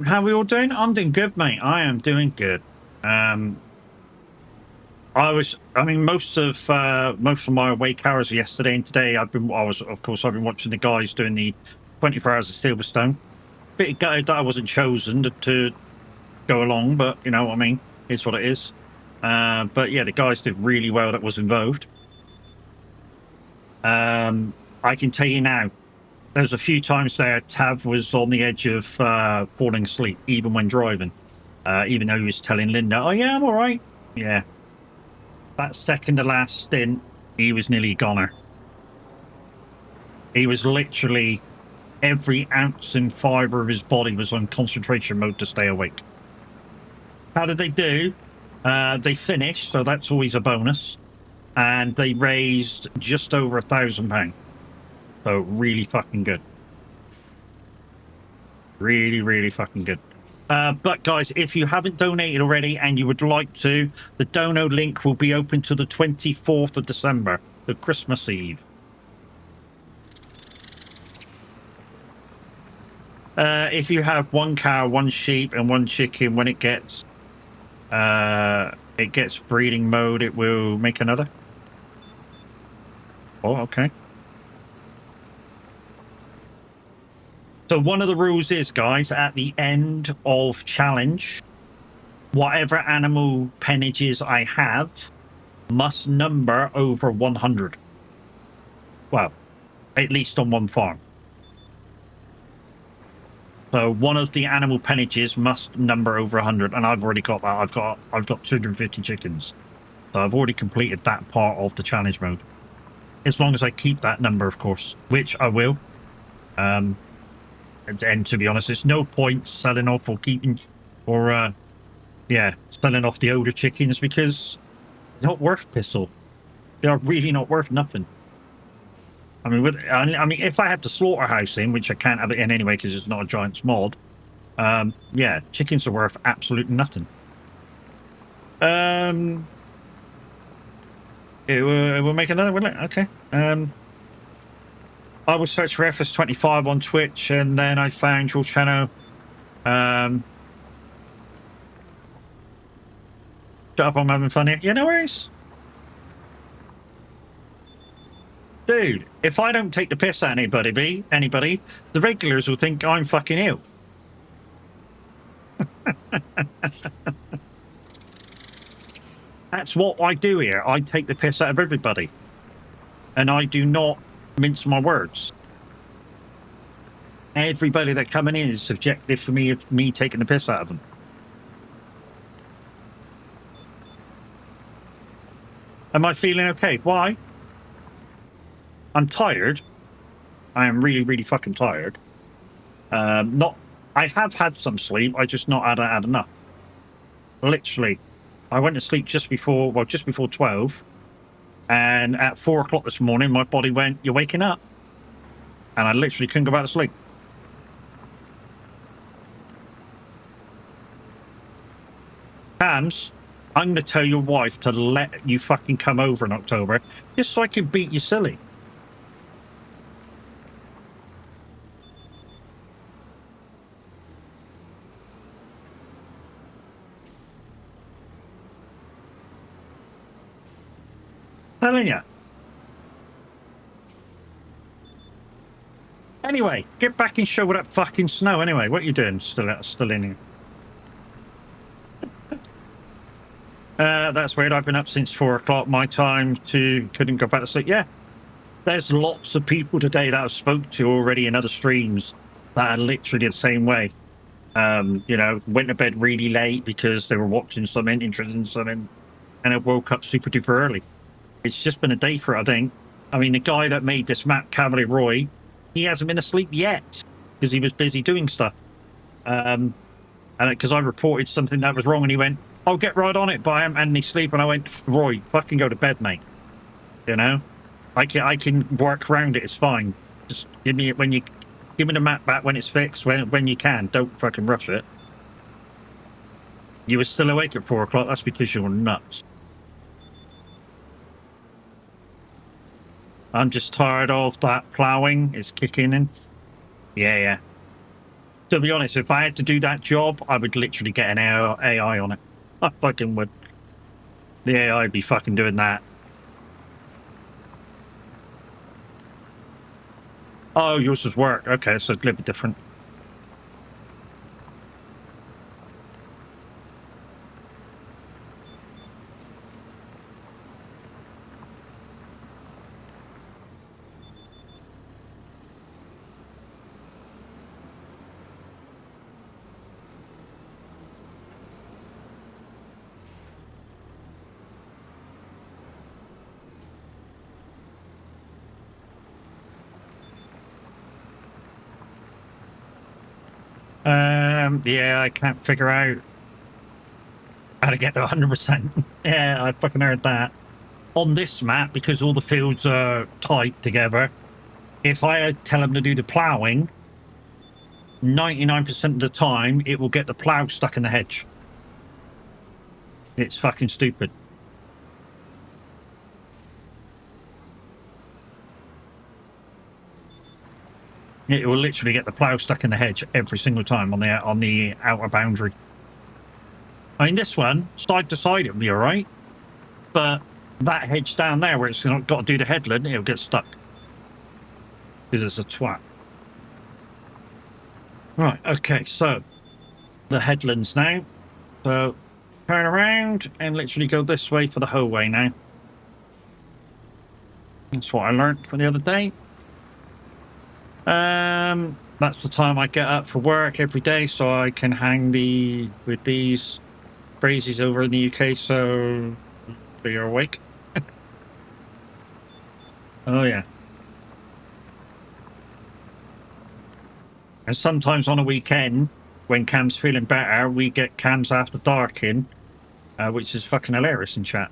How we all doing? I'm doing good, mate. I am doing good. I mean, most of my awake hours yesterday and today, I've been watching the guys doing the 24 hours of Silverstone. Bit gutted that I wasn't chosen to go along, but you know what I mean. It's what it is. But yeah, the guys did really well that was involved. I can tell you now, there's a few times there Tav was on the edge of falling asleep, even when driving. Even though he was telling Linda, oh yeah, I'm all right. Yeah. That second to last stint, he was nearly a goner. He was literally, every ounce and fibre of his body was on concentration mode to stay awake. How did they do? They finished, so that's always a bonus. And they raised just over £1,000. So really fucking good. Really, really fucking good. But guys, if you haven't donated already and you would like to, the dono link will be open to the 24th of December, the Christmas Eve. If you have one cow, one sheep, and one chicken, when it gets breeding mode, it will make another. Oh, okay. So one of the rules is, guys, at the end of challenge, whatever animal appendages I have must number over 100. Well, at least on one farm. So one of the animal appendages must number over 100, and I've already got that. I've got 250 chickens. So I've already completed that part of the challenge mode. As long as I keep that number, of course, which I will. And to be honest, there's no point selling off or keeping, or selling off the older chickens because they're not worth pissle. They are really not worth nothing. I mean, if I had the slaughterhouse in, which I can't have it in anyway because it's not a Giants mod, yeah, chickens are worth absolutely nothing. It will make another, will it? Okay. I will search for FS25 on Twitch, and then I found your channel. Shut up, I'm having fun here. Yeah, no worries. Dude, if I don't take the piss at anybody, the regulars will think I'm fucking ill. That's what I do here. I take the piss out of everybody. And I do not mince my words. Everybody that coming in is subjective for me of me taking the piss out of them. Am I feeling okay? Why? I'm tired. I am really, really fucking tired. I have had some sleep. I just not had enough. Literally, I went to sleep just before 12. And at 4 o'clock this morning, my body went, "You're waking up." And I literally couldn't go back to sleep. Hams, I'm going to tell your wife to let you fucking come over in October just so I can beat you silly. Telling you. Anyway, get back and show that fucking snow. Anyway, what are you doing? Still in here. That's weird. I've been up since 4 o'clock my time couldn't go back to sleep. Yeah, there's lots of people today that I've spoke to already in other streams that are literally the same way. You know, went to bed really late because they were watching something, interested in something, and I woke up super duper early. It's just been a day for it, I think. I mean, the guy that made this map, CavalierRoy, he hasn't been asleep yet because he was busy doing stuff. And because I reported something that was wrong, and he went, "I'll get right on it by him," and he sleep. And I went, "Roy, fucking go to bed, mate. You know, I can work around it. It's fine. Just give me it when you give me the map back when it's fixed. When you can. Don't fucking rush it." You were still awake at 4 o'clock. That's because you're nuts. I'm just tired of that ploughing. It's kicking in. Yeah. To be honest, if I had to do that job, I would literally get an AI on it. I fucking would. The AI would be fucking doing that. Oh, yours was work. Okay, so it's a little bit different. Yeah, I can't figure out how to get to 100%. Yeah, I fucking heard that. On this map, because all the fields are tight together, if I tell them to do the ploughing, 99% of the time, it will get the plough stuck in the hedge. It's fucking stupid. It will literally get the plough stuck in the hedge every single time on the outer boundary. I mean, this one, side to side, it'll be all right. But that hedge down there where it's got to do the headland, it'll get stuck. Because it's a twat. Right, okay, so the headlands now. So turn around and literally go this way for the whole way now. That's what I learned from the other day. That's the time I get up for work every day, so I can hang with these crazies over in the UK, so you're awake. Oh yeah. And sometimes on a weekend, when Cam's feeling better, we get Cam's After Dark in, which is fucking hilarious in chat.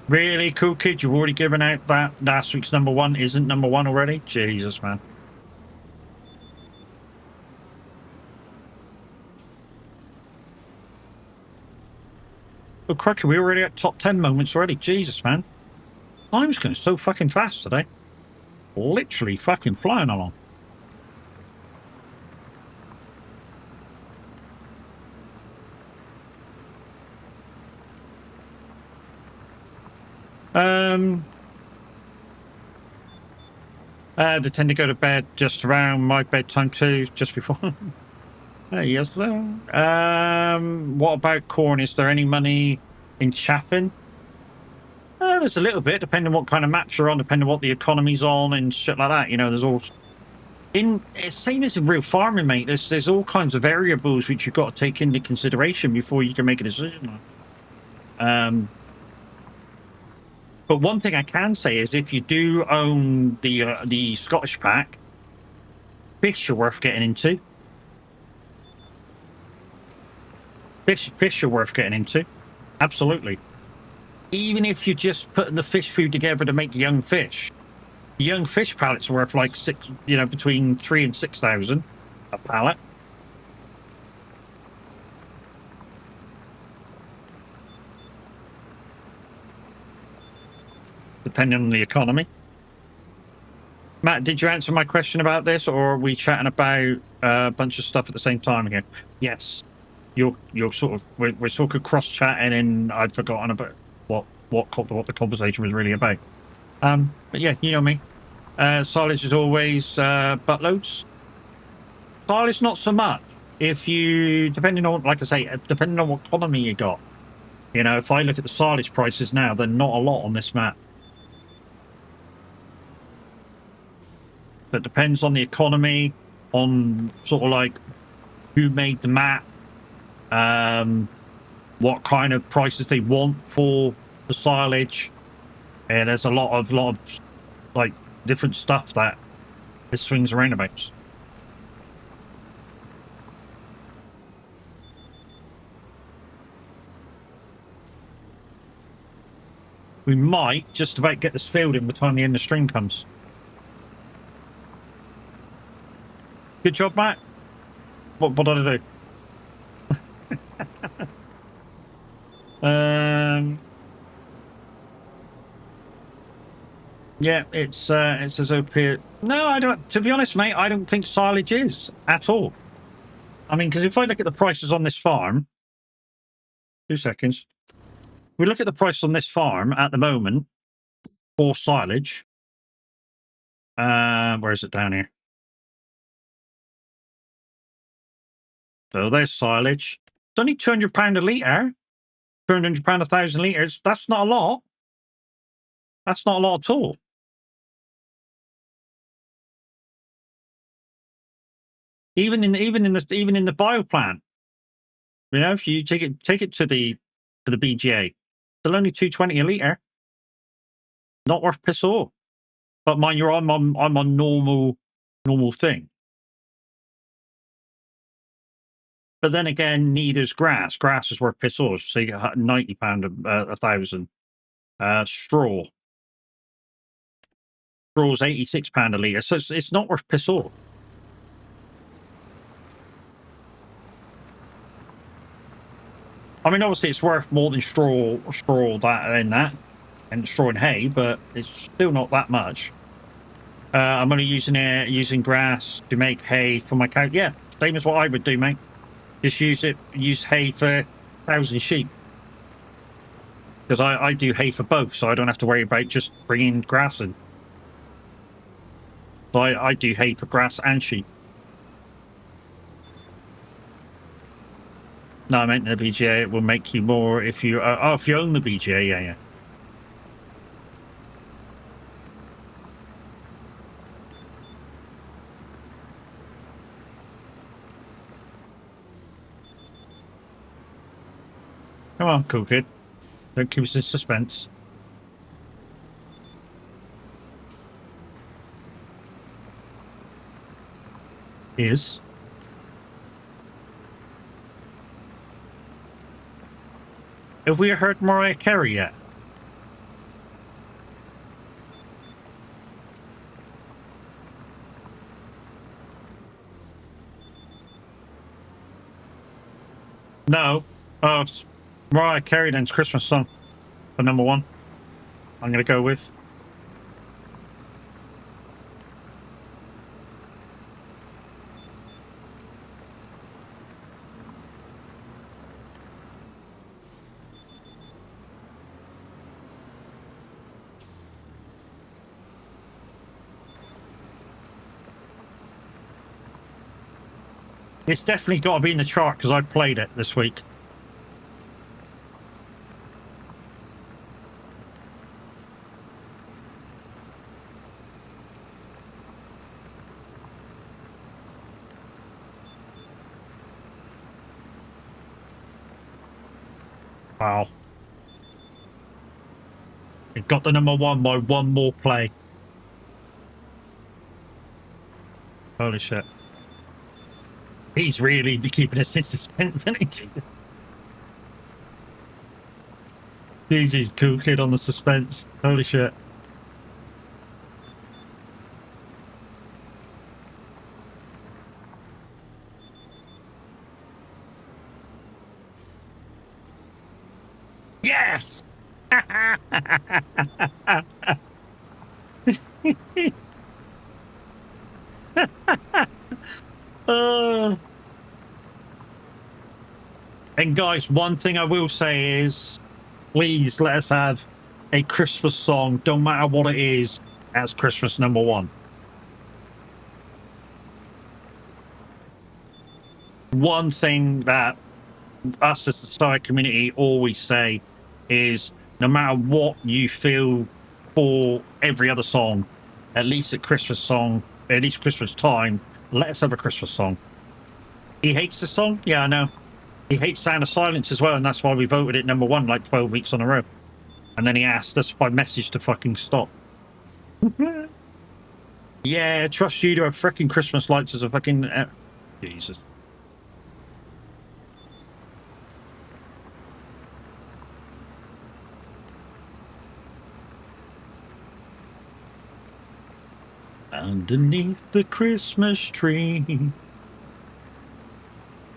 Really, cool kid? You've already given out that last week's #1 isn't #1 already? Jesus, man. Oh, crikey, we're already at top 10 moments already. Jesus, man. Time's going so fucking fast today. Literally fucking flying along. They tend to go to bed just around my bedtime too, just before. Yes, sir. What about corn? Is there any money in chapping? There's a little bit, depending on what kind of maps you're on, depending on what the economy's on and shit like that. You know, there's all it's same as in real farming, mate. There's all kinds of variables which you've got to take into consideration before you can make a decision on. But one thing I can say is if you do own the Scottish pack, fish are worth getting into. Fish are worth getting into. Absolutely. Even if you're just putting the fish food together to make young fish, the young fish pallets are worth like between 3,000 and 6,000 a pallet. Depending on the economy. Matt, did you answer my question about this, or are we chatting about a bunch of stuff at the same time again? Yes. You're sort of we're sort of cross chatting, and I'd forgotten about what the conversation was really about. But yeah, you know me. Silage is always buttloads. Silage not so much. If you depending on, like I say, depending on what economy you got. You know, if I look at the silage prices now, they're not a lot on this map. But depends on the economy, on sort of like who made the map, what kind of prices they want for the silage. And there's a lot of like different stuff that it swings around about. We might just about get this field in by the time the end of stream comes. Good job, Matt. What did I do? Yeah, it says up here. No, I don't. To be honest, mate, I don't think silage is at all. I mean, because if I look at the prices on this farm, 2 seconds. We look at the price on this farm at the moment for silage. Where is it down here? So there's silage. It's only £200 a litre. £200 1,000 litres. That's not a lot. That's not a lot at all. Even in the bioplant, you know, if you take it to the BGA, still only 220 a litre. Not worth piss all. But mind you, I'm on normal thing. But then again, neither's grass. Grass is worth piss all. So you get £90 a thousand. Straw's £86 a litre. So it's not worth piss all. I mean, obviously, it's worth more than straw and straw and hay, but it's still not that much. I'm only using grass to make hay for my cow. Yeah, same as what I would do, mate. Just use hay for 1,000 sheep. Because I do hay for both, so I don't have to worry about just bringing grass in. So I do hay for grass and sheep. No, I meant the BGA. It will make you more if you if you own the BGA. Yeah. Come on, cool kid. Don't keep us in suspense. Is. Have we heard Mariah Carey yet? No. Oh, it's Mariah Carey then's Christmas song for number one. I'm going to go with. It's definitely got to be in the chart because I played it this week. Wow. It got the #1 by one more play. Holy shit. He's really keeping us in suspense, isn't he? DG's cool kid on the suspense. Holy shit. Yes! And guys, one thing I will say is, please let us have a Christmas song, don't matter what it is, as Christmas #1. One thing that us as the side community always say is, no matter what you feel for every other song, at least at Christmas time, let us have a Christmas song. He hates the song? Yeah, I know. He hates Sound of Silence as well, and that's why we voted it #1 like 12 weeks on a row. And then he asked us by message to fucking stop. Yeah, trust you to have freaking Christmas lights as a fucking... Jesus. Underneath the Christmas tree.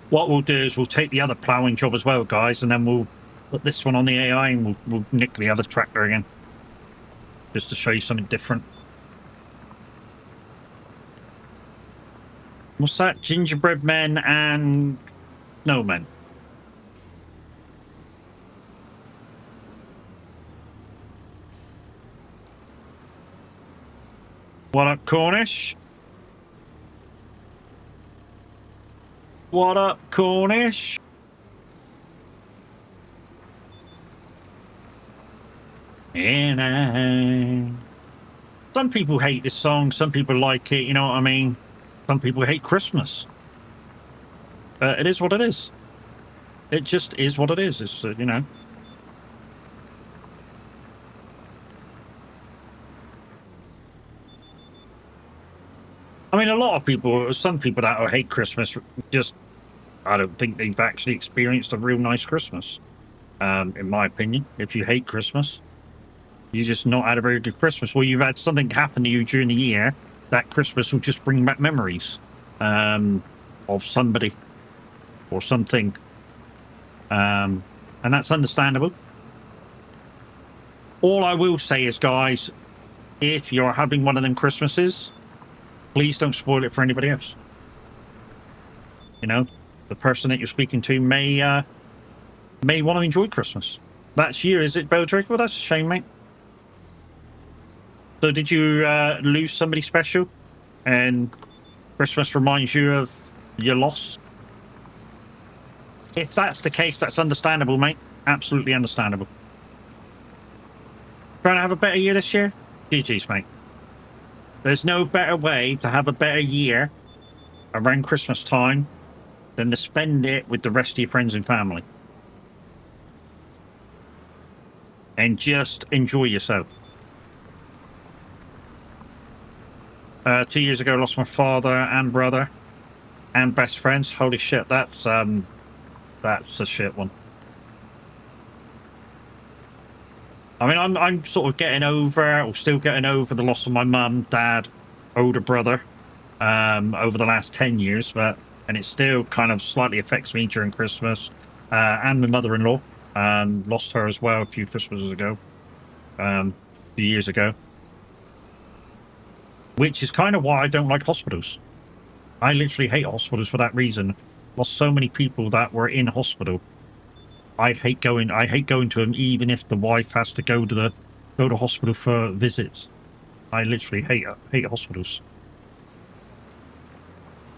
What we'll do is we'll take the other ploughing job as well, guys, and then we'll put this one on the AI and we'll nick the other tractor again. Just to show you something different. What's that? Gingerbread men and snowmen. What up, Cornish? What up, Cornish? And some people hate this song, some people like it, you know what I mean? Some people hate Christmas. It is what it is. It just is what it is. It's, you know. I mean, a lot of people, some people that hate Christmas, just, I don't think they've actually experienced a real nice Christmas. In my opinion, if you hate Christmas, you just not had a very good Christmas. Well, you've had something happen to you during the year that Christmas will just bring back memories of somebody or something. And that's understandable. All I will say is, guys, if you're having one of them Christmases, please don't spoil it for anybody else. You know, the person that you're speaking to may want to enjoy Christmas. That's you, is it, Beldrick? Well, that's a shame, mate. So did you lose somebody special and Christmas reminds you of your loss? If that's the case, that's understandable, mate. Absolutely understandable. Trying to have a better year this year? GG's, mate. There's no better way to have a better year around Christmas time than to spend it with the rest of your friends and family. And just enjoy yourself. 2 years ago, I lost my father and brother and best friends. Holy shit, that's a shit one. I mean, I'm sort of getting over, or still getting over, the loss of my mum, dad, older brother over the last 10 years, and it still kind of slightly affects me during Christmas. And my mother-in-law, lost her as well a few Christmases ago, a few years ago. Which is kind of why I don't like hospitals. I literally hate hospitals for that reason. Lost so many people that were in hospital. I hate going to them, even if the wife has to go to hospital for visits. I literally hate hospitals.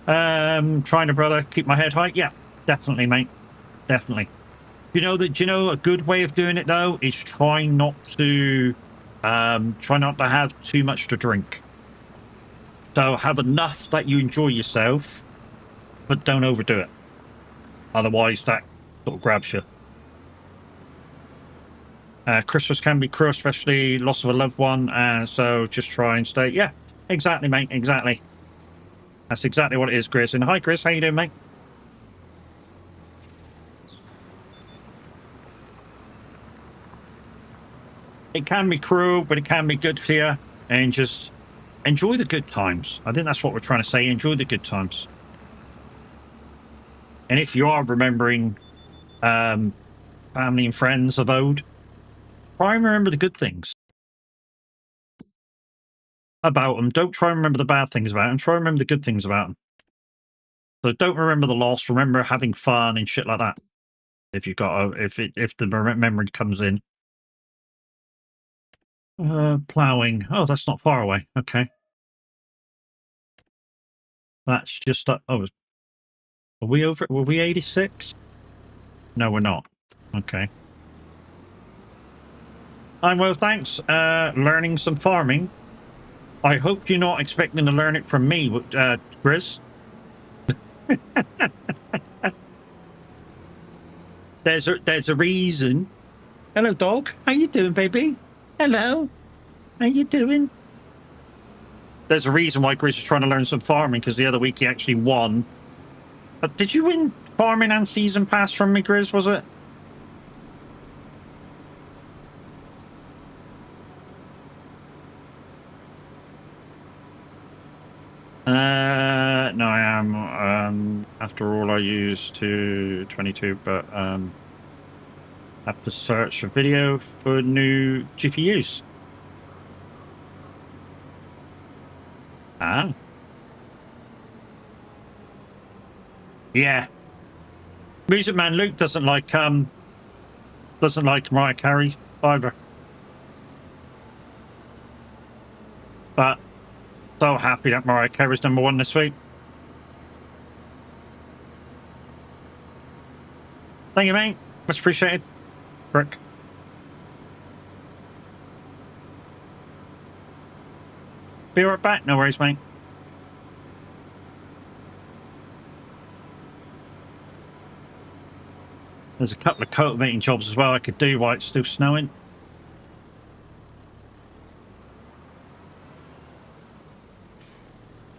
Trying to, brother, keep my head high. Yeah, definitely, mate. Definitely. You know that. You know, a good way of doing it though is try not to have too much to drink. So have enough that you enjoy yourself, but don't overdo it. Otherwise, that sort of grabs you. Christmas can be cruel, especially loss of a loved one. So just try and stay. Yeah, exactly, mate. Exactly. That's exactly what it is, Grizz. And hi, Grizz. How you doing, mate? It can be cruel, but it can be good for you. And just enjoy the good times. I think that's what we're trying to say. Enjoy the good times. And if you are remembering family and friends of old, try and remember the good things about them. Don't try and remember the bad things about them. Try and remember the good things about them. So don't remember the loss. Remember having fun and shit like that. If you've got if the memory comes in. Plowing. Oh, that's not far away. Okay. That's just oh, are we over? Were we 86? No, we're not. Okay. I'm well, thanks. Learning some farming. I hope you're not expecting to learn it from me, Grizz. There's a reason. Hello, dog. How you doing, baby? Hello. How you doing? There's a reason why Grizz is trying to learn some farming, because the other week he actually won. But did you win farming and season pass from me, Grizz, was it? No, I am. After all, I use 22, but have to search a video for new GPUs. Ah. Yeah. Music Man Luke doesn't like Mariah Carey either. But so happy that Mariah Carey's #1 this week. Thank you, mate. Much appreciated. Brick. Be right back. No worries, mate. There's a couple of cultivating jobs as well I could do while it's still snowing.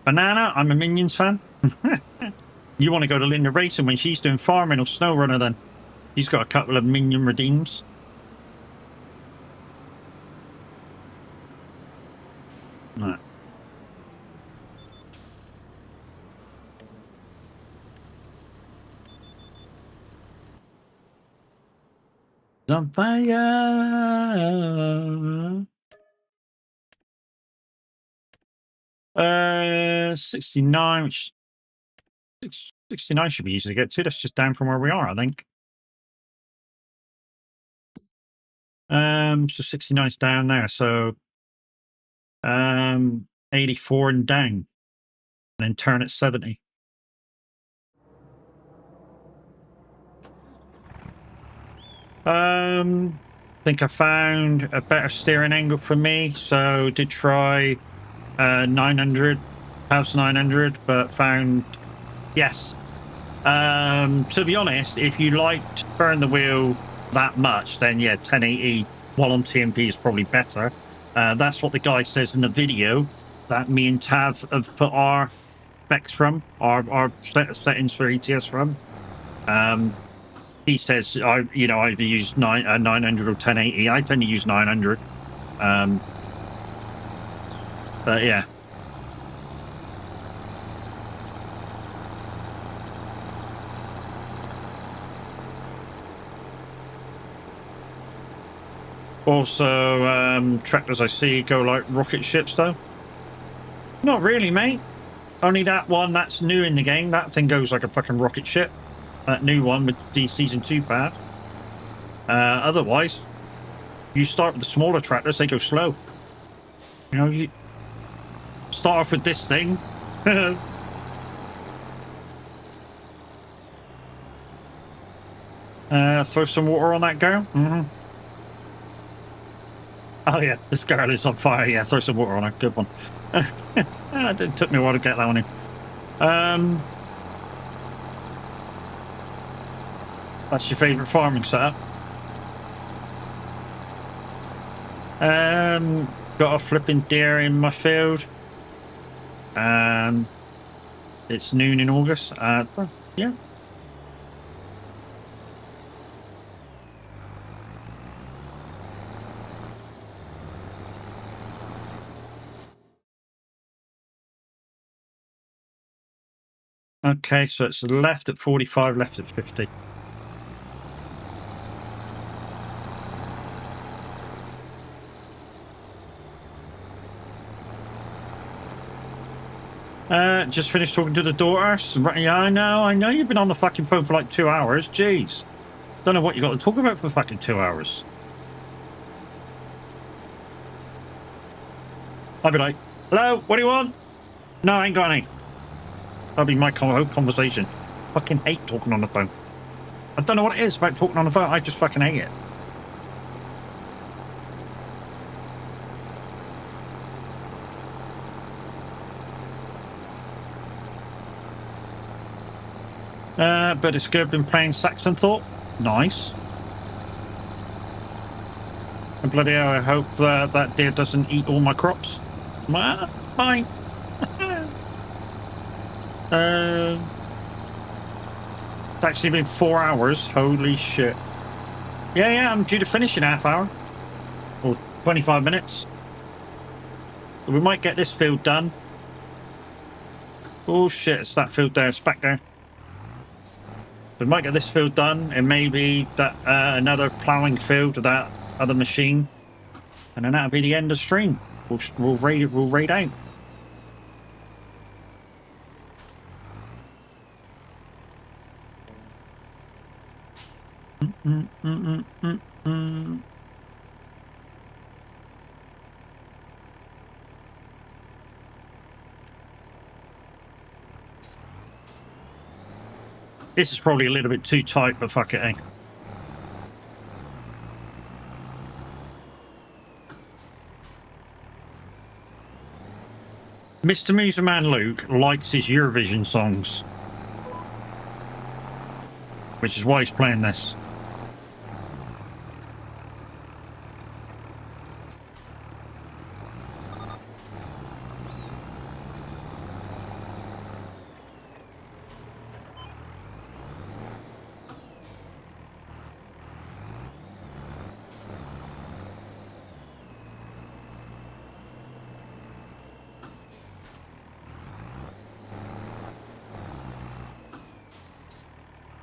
Banana, I'm a Minions fan. You want to go to Linda Racing when she's doing farming or snow runner then. He's got a couple of Minion redeems. Right. On fire. 69, which 69 should be easy to get to. That's just down from where we are, I think. So 69 is down there. So 84 and down, and then turn at 70. Think I found a better steering angle for me, so did try 900, house 900, but found yes. To be honest, if you liked burn the wheel that much, then yeah, 1080 while on TMP is probably better. That's what the guy says in the video that me and Tav have put our specs from, our settings for ETS from. He says I either use 900 or 1080. I tend to use 900. But yeah. Also, tractors I see go like rocket ships, though. Not really, mate. Only that one that's new in the game. That thing goes like a fucking rocket ship. That new one with the Season 2 pad. Otherwise, you start with the smaller tractors, they go slow. You know, you start off with this thing. Throw some water on that girl. Oh yeah, this girl is on fire. Yeah, throw some water on her. Good one. It took me a while to get that one in. That's your favourite farming setup. Got a flipping deer in my field. It's noon in August. Yeah. Okay, so it's left at 45, left at 50. Just finished talking to the daughter. Yeah, I know you've been on the fucking phone for like 2 hours. Jeez. Don't know what you got to talk about for fucking 2 hours. I'd be like, hello, what do you want? No, I ain't got any. That'll be my whole conversation. Fucking hate talking on the phone. I don't know what it is about talking on the phone. I just fucking hate it. But it's good. Been playing Saxon Thought. Nice. And bloody hell, I hope that deer doesn't eat all my crops. Fine. It's actually been 4 hours. Holy shit. Yeah, I'm due to finish in a half hour. Or 25 minutes. We might get this field done. Oh shit, it's that field there. It's back there. We might get this field done, and maybe that another ploughing field to that other machine, and then that'll be the end of the stream. We'll raid out. This is probably a little bit too tight, but fuck it, eh? Mr. Muser Man Luke likes his Eurovision songs, which is why he's playing this.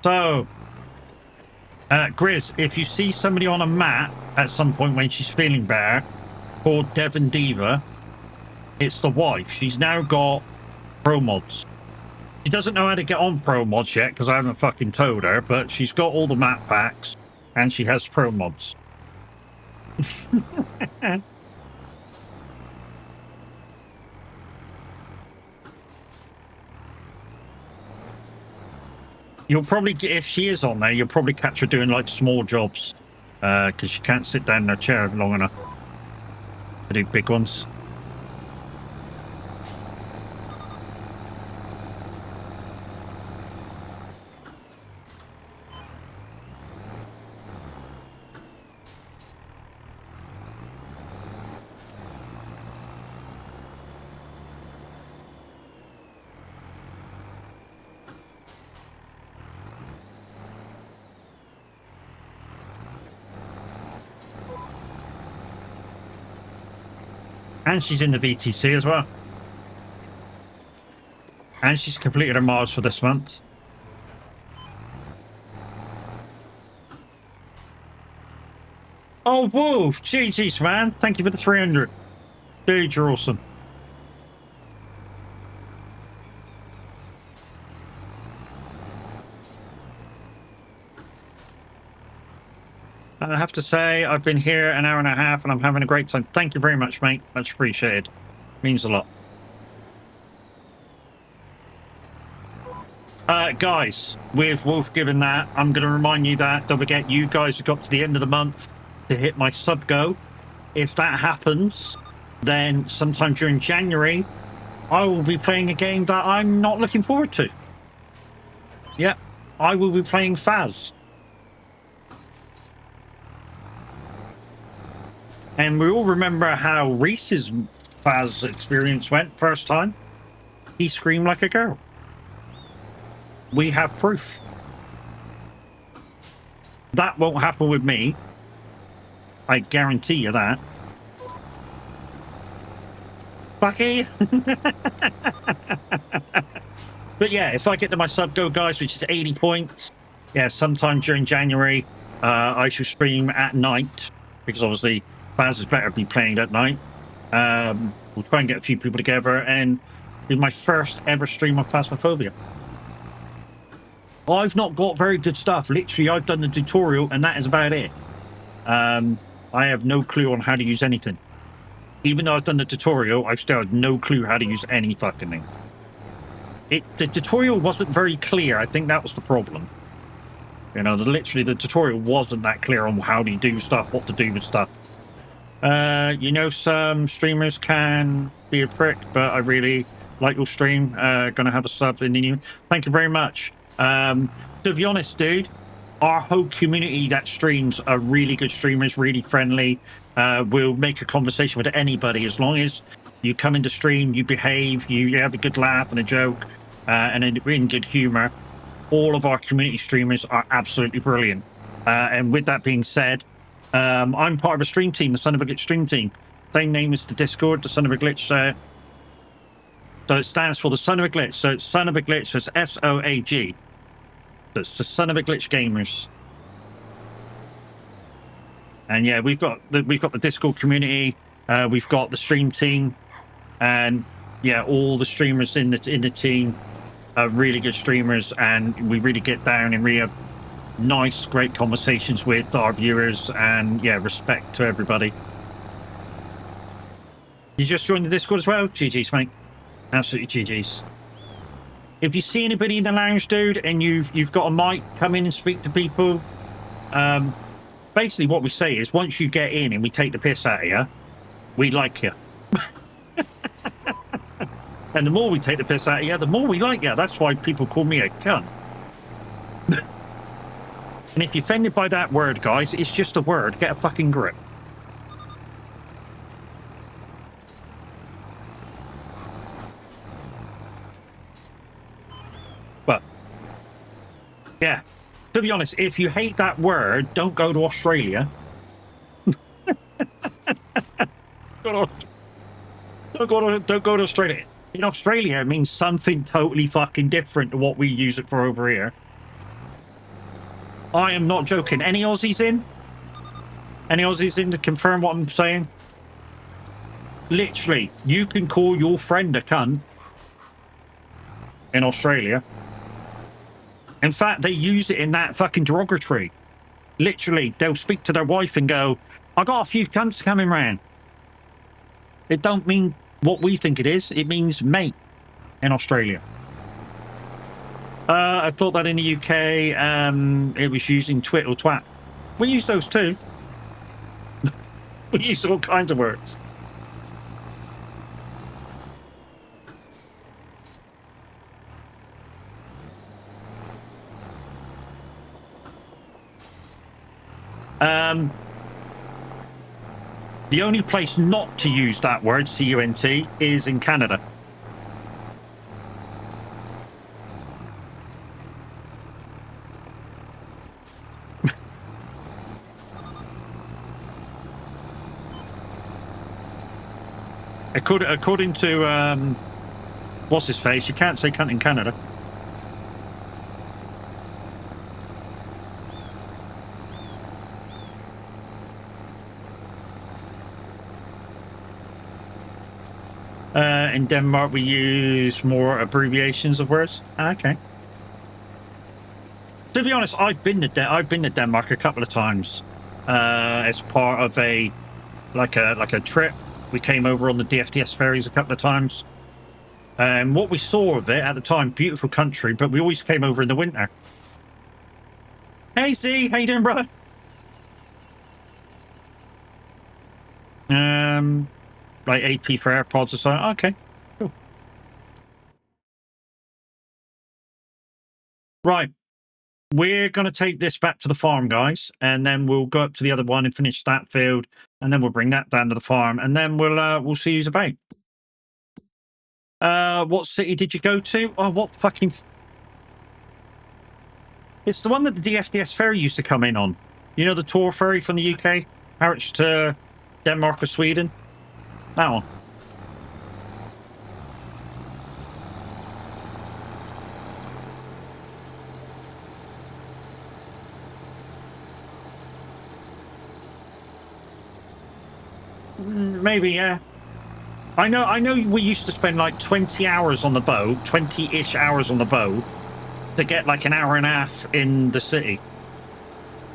So, Grizz, if you see somebody on a mat at some point when she's feeling better, called Devon Diva, it's the wife. She's now got pro mods. She doesn't know how to get on pro mods yet because I haven't fucking told her, but she's got all the map packs and she has pro mods. You'll probably get, if she is on there, you'll probably catch her doing like small jobs because she can't sit down in her chair long enough to do big ones. And she's in the VTC as well. And she's completed her miles for this month. Oh, Wolf! GG's, man. Thank you for the 300. Dude, you're awesome. I have to say, I've been here an hour and a half and I'm having a great time. Thank you very much, mate. Much appreciated. Means a lot. Guys, with Wolf given that, I'm going to remind you that, don't forget, you guys have got to the end of the month to hit my sub go. If that happens, then sometime during January, I will be playing a game that I'm not looking forward to. Yeah, I will be playing Faz. And we all remember how Reese's Faz experience went first time. He screamed like a girl. We have proof. That won't happen with me. I guarantee you that. Bucky. But yeah, if I get to my sub go, guys, which is 80 points, yeah, sometime during January, I shall stream at night, because obviously Baz is better be playing at night. We'll try and get a few people together and do my first ever stream of Phasmophobia. I've not got very good stuff. Literally, I've done the tutorial and that is about it. I have no clue on how to use anything. Even though I've done the tutorial, I've still had no clue how to use any fucking thing. The tutorial wasn't very clear. I think that was the problem. You know, literally the tutorial wasn't that clear on how to do stuff, what to do with stuff. You know, some streamers can be a prick, but I really like your stream. Gonna have a sub in the new. Thank you very much. To be honest, dude, our whole community that streams are really good streamers, really friendly. We'll make a conversation with anybody as long as you come into stream, you behave, you have a good laugh and a joke, and in good humor. All of our community streamers are absolutely brilliant. And with that being said, I'm part of a stream team, the Son of a Glitch stream team. Same name as the Discord, the Son of a Glitch. So it stands for the Son of a Glitch. So it's Son of a Glitch, so it's SOAG. So it's the Son of a Glitch Gamers. And yeah, we've got the Discord community, we've got the stream team, and yeah, all the streamers in the team are really good streamers, and we really get down and really have nice, great conversations with our viewers, and yeah, respect to everybody. You just joined the Discord as well? GG's, mate. Absolutely GG's. If you see anybody in the lounge, dude, and you've got a mic, come in and speak to people. Basically what we say is once you get in and we take the piss out of you, we like you. And the more we take the piss out of you, the more we like you. That's why people call me a cunt. And if you're offended by that word, guys, it's just a word. Get a fucking grip. But yeah, to be honest, if you hate that word, don't go to Australia. Don't go to Australia. In Australia, it means something totally fucking different to what we use it for over here. I am not joking. Any Aussies in? Any Aussies in to confirm what I'm saying? Literally, you can call your friend a cunt in Australia. In fact, they use it in that fucking derogatory. Literally, they'll speak to their wife and go, I got a few cunts coming round. It don't mean what we think it is. It means mate in Australia. I thought that in the UK, it was using twit or twat. We use those too. We use all kinds of words. The only place not to use that word, C-U-N-T, is in Canada. According to what's his face, you can't say cunt in Canada. In Denmark, we use more abbreviations of words. Okay. To be honest, I've been to Denmark a couple of times as part of like a trip. We came over on the DFDS ferries a couple of times. And what we saw of it at the time, beautiful country, but we always came over in the winter. Hey, Z, how you doing, brother? Like AP for AirPods or something. Okay, cool. Right. We're going to take this back to the farm, guys, and then we'll go up to the other one and finish that field, and then we'll bring that down to the farm, and then we'll see who's about. What city did you go to? Oh, what fucking... It's the one that the DFDS ferry used to come in on. You know, the tour ferry from the UK, Harwich to Denmark or Sweden? That one. Maybe, yeah. I know we used to spend like 20 hours on the boat, 20-ish hours on the boat, to get like an hour and a half in the city.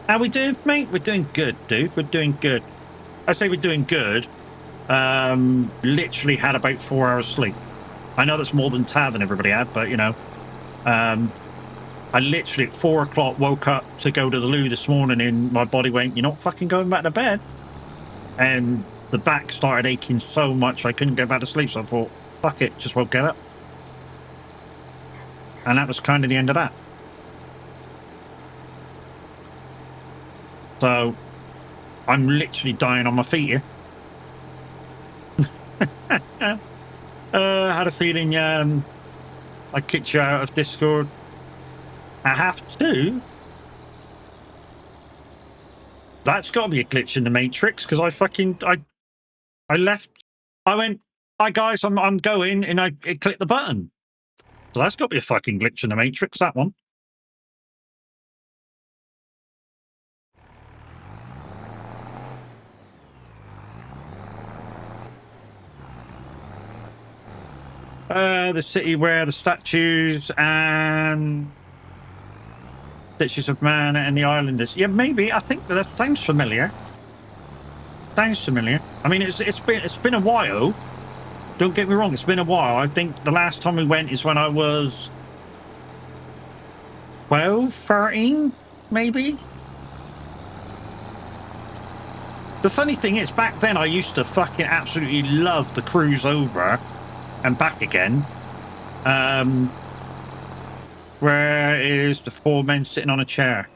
How we doing, mate? We're doing good, dude. We're doing good. I say we're doing good. Literally had about 4 hours sleep. I know that's more than Tab and everybody had, but you know, I literally at 4 o'clock woke up to go to the loo this morning and my body went, you're not fucking going back to bed. And the back started aching so much I couldn't go back to sleep. So I thought, fuck it, just won't get up. And that was kind of the end of that. So I'm literally dying on my feet here. Had a feeling I kicked you out of Discord. I have to. That's got to be a glitch in the Matrix because I left. I went, hi guys, I'm going, and I clicked the button. So that's got to be a fucking glitch in the Matrix, that one. The city where the statues and statues of man and the islanders. Yeah, maybe. I think that sounds familiar. Sounds familiar. I mean, it's been a while. Don't get me wrong, it's been a while. I think the last time we went is when I was 12, 13, maybe. The funny thing is, back then I used to fucking absolutely love the cruise over and back again. Where is the 4 men sitting on a chair?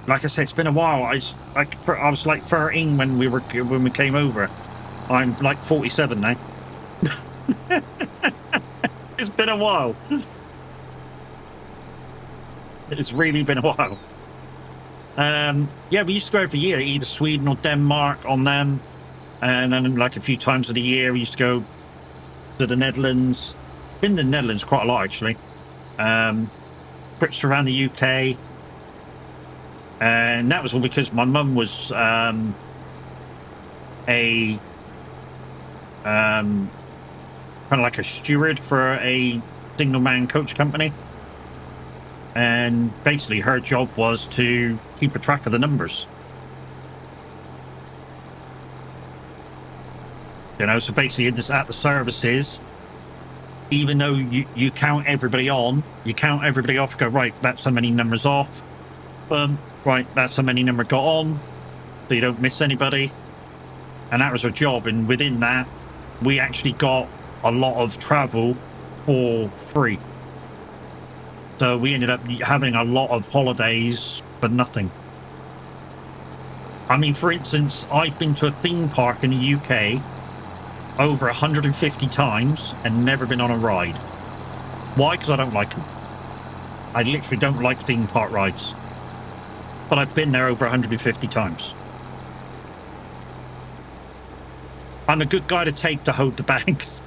Like I said, it's been a while. I was like 13 when we came over. I'm like 47 now. It's been a while. It's really been a while. Yeah, we used to go every year, either Sweden or Denmark on them, and then like a few times of the year we used to go to the Netherlands. Been to the Netherlands quite a lot actually. Trips around the UK, and that was all because my mum was a kind of like a steward for a single man coach company, and basically her job was to keep a track of the numbers, you know. So basically at the services, even though you count everybody on, you count everybody off, go right, that's how many numbers off, right, that's how many number got on, so you don't miss anybody. And that was her job, and within that we actually got a lot of travel for free. So we ended up having a lot of holidays for nothing. I mean, for instance, I've been to a theme park in the UK over 150 times and never been on a ride. Why? Because I don't like them. I literally don't like theme park rides. But I've been there over 150 times. I'm a good guy to take to hold the bags.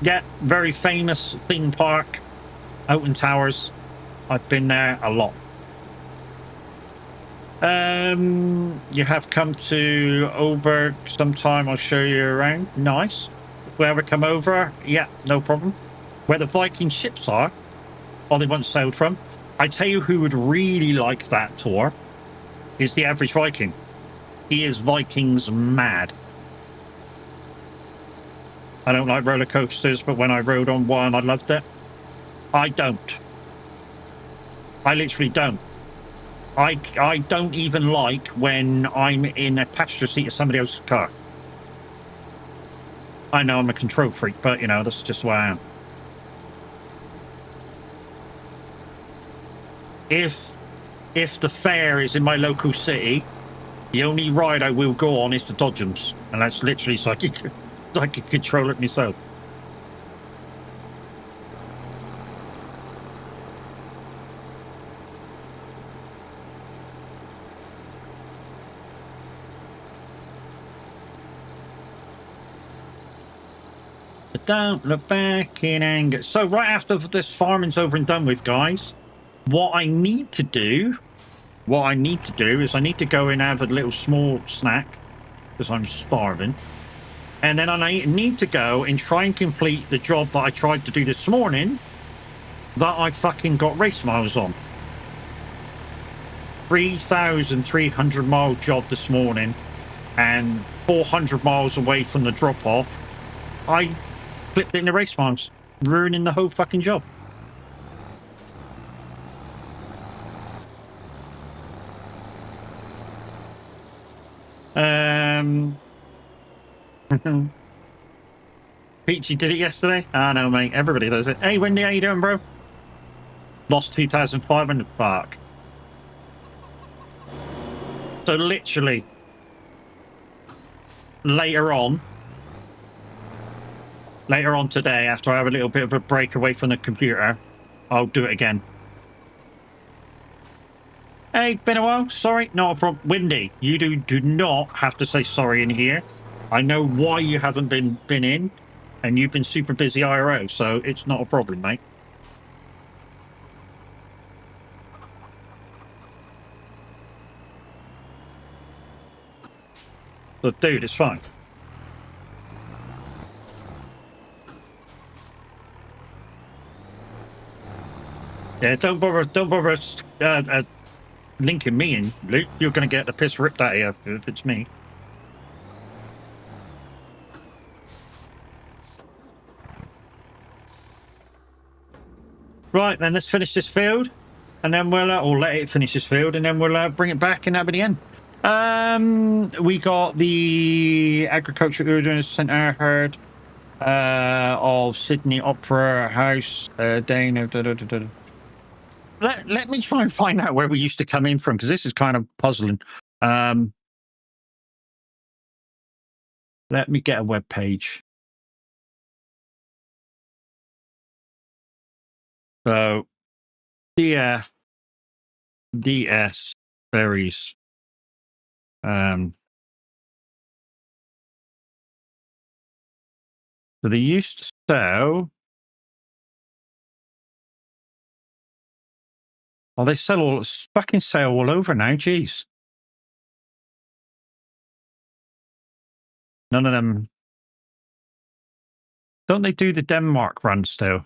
Yeah, very famous theme park, Alton Towers. I've been there a lot. You have come to Oberg sometime. I'll show you around. Nice. If we ever come over, yeah, no problem. Where the Viking ships are, or they once sailed from. I tell you who would really like that tour is the average Viking. He is Vikings mad. I don't like roller coasters, but when I rode on one, I loved it. I don't. I literally don't. I don't even like when I'm in a passenger seat of somebody else's car. I know I'm a control freak, but you know, that's just who I am. If the fair is in my local city, the only ride I will go on is the Dodgems, and that's literally so I can control it myself. But don't look back in anger. So right after this farming's over and done with, guys, what I need to do is I need to go and have a little small snack because I'm starving. And then I need to go and try and complete the job that I tried to do this morning that I fucking got race miles on. 3,300 mile job this morning, and 400 miles away from the drop off, I clipped it in the race miles, ruining the whole fucking job. Peachy did it yesterday. I know, mate. Everybody does it. Hey, Wendy, how you doing, bro? Lost 2,500 fuck. So literally, later on today, after I have a little bit of a break away from the computer, I'll do it again. Hey, been a while. Sorry, not a problem. Windy, you do not have to say sorry in here. I know why you haven't been in, and you've been super busy IRO, so it's not a problem, mate. But dude, it's fine. Yeah, don't bother linking me in, Luke. You're going to get the piss ripped out of you if it's me. Right, then let's finish this field, and then we'll or let it finish this field, and then we'll bring it back, and that'll be the end. We got the Agriculture Urban Centre herd of Sydney Opera House, Dane. Let me try and find out where we used to come in from, because this is kind of puzzling. Let me get a web page. So, DS berries. So they used to sell. Oh, they sell fucking sale all over now. Jeez. None of them. Don't they do the Denmark run still?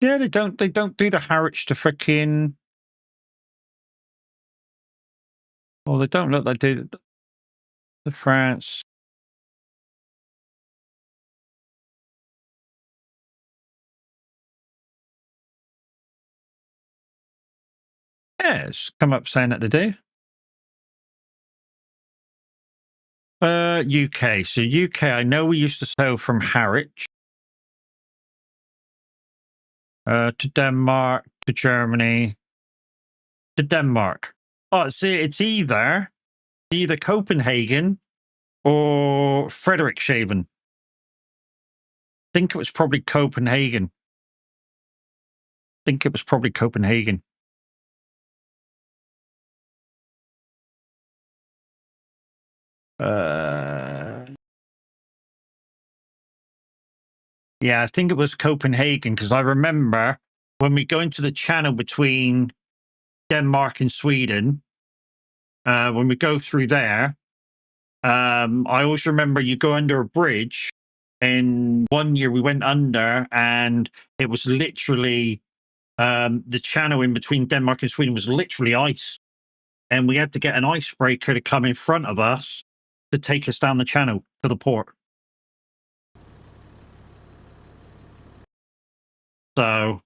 Yeah, they don't do the Harwich to freaking. Oh, they don't look like they do the France. Yeah, it's come up saying that they do. UK. So UK, I know we used to sell from Harwich to Denmark, to Germany, to Denmark. Oh, see, it's either Copenhagen or Frederikshavn. I think it was probably Copenhagen. Yeah, I think it was Copenhagen, because I remember when we go into the channel between Denmark and Sweden, when we go through there, I always remember you go under a bridge, and one year we went under, and it was literally the channel in between Denmark and Sweden was literally ice, and we had to get an icebreaker to come in front of us to take us down the channel to the port. So,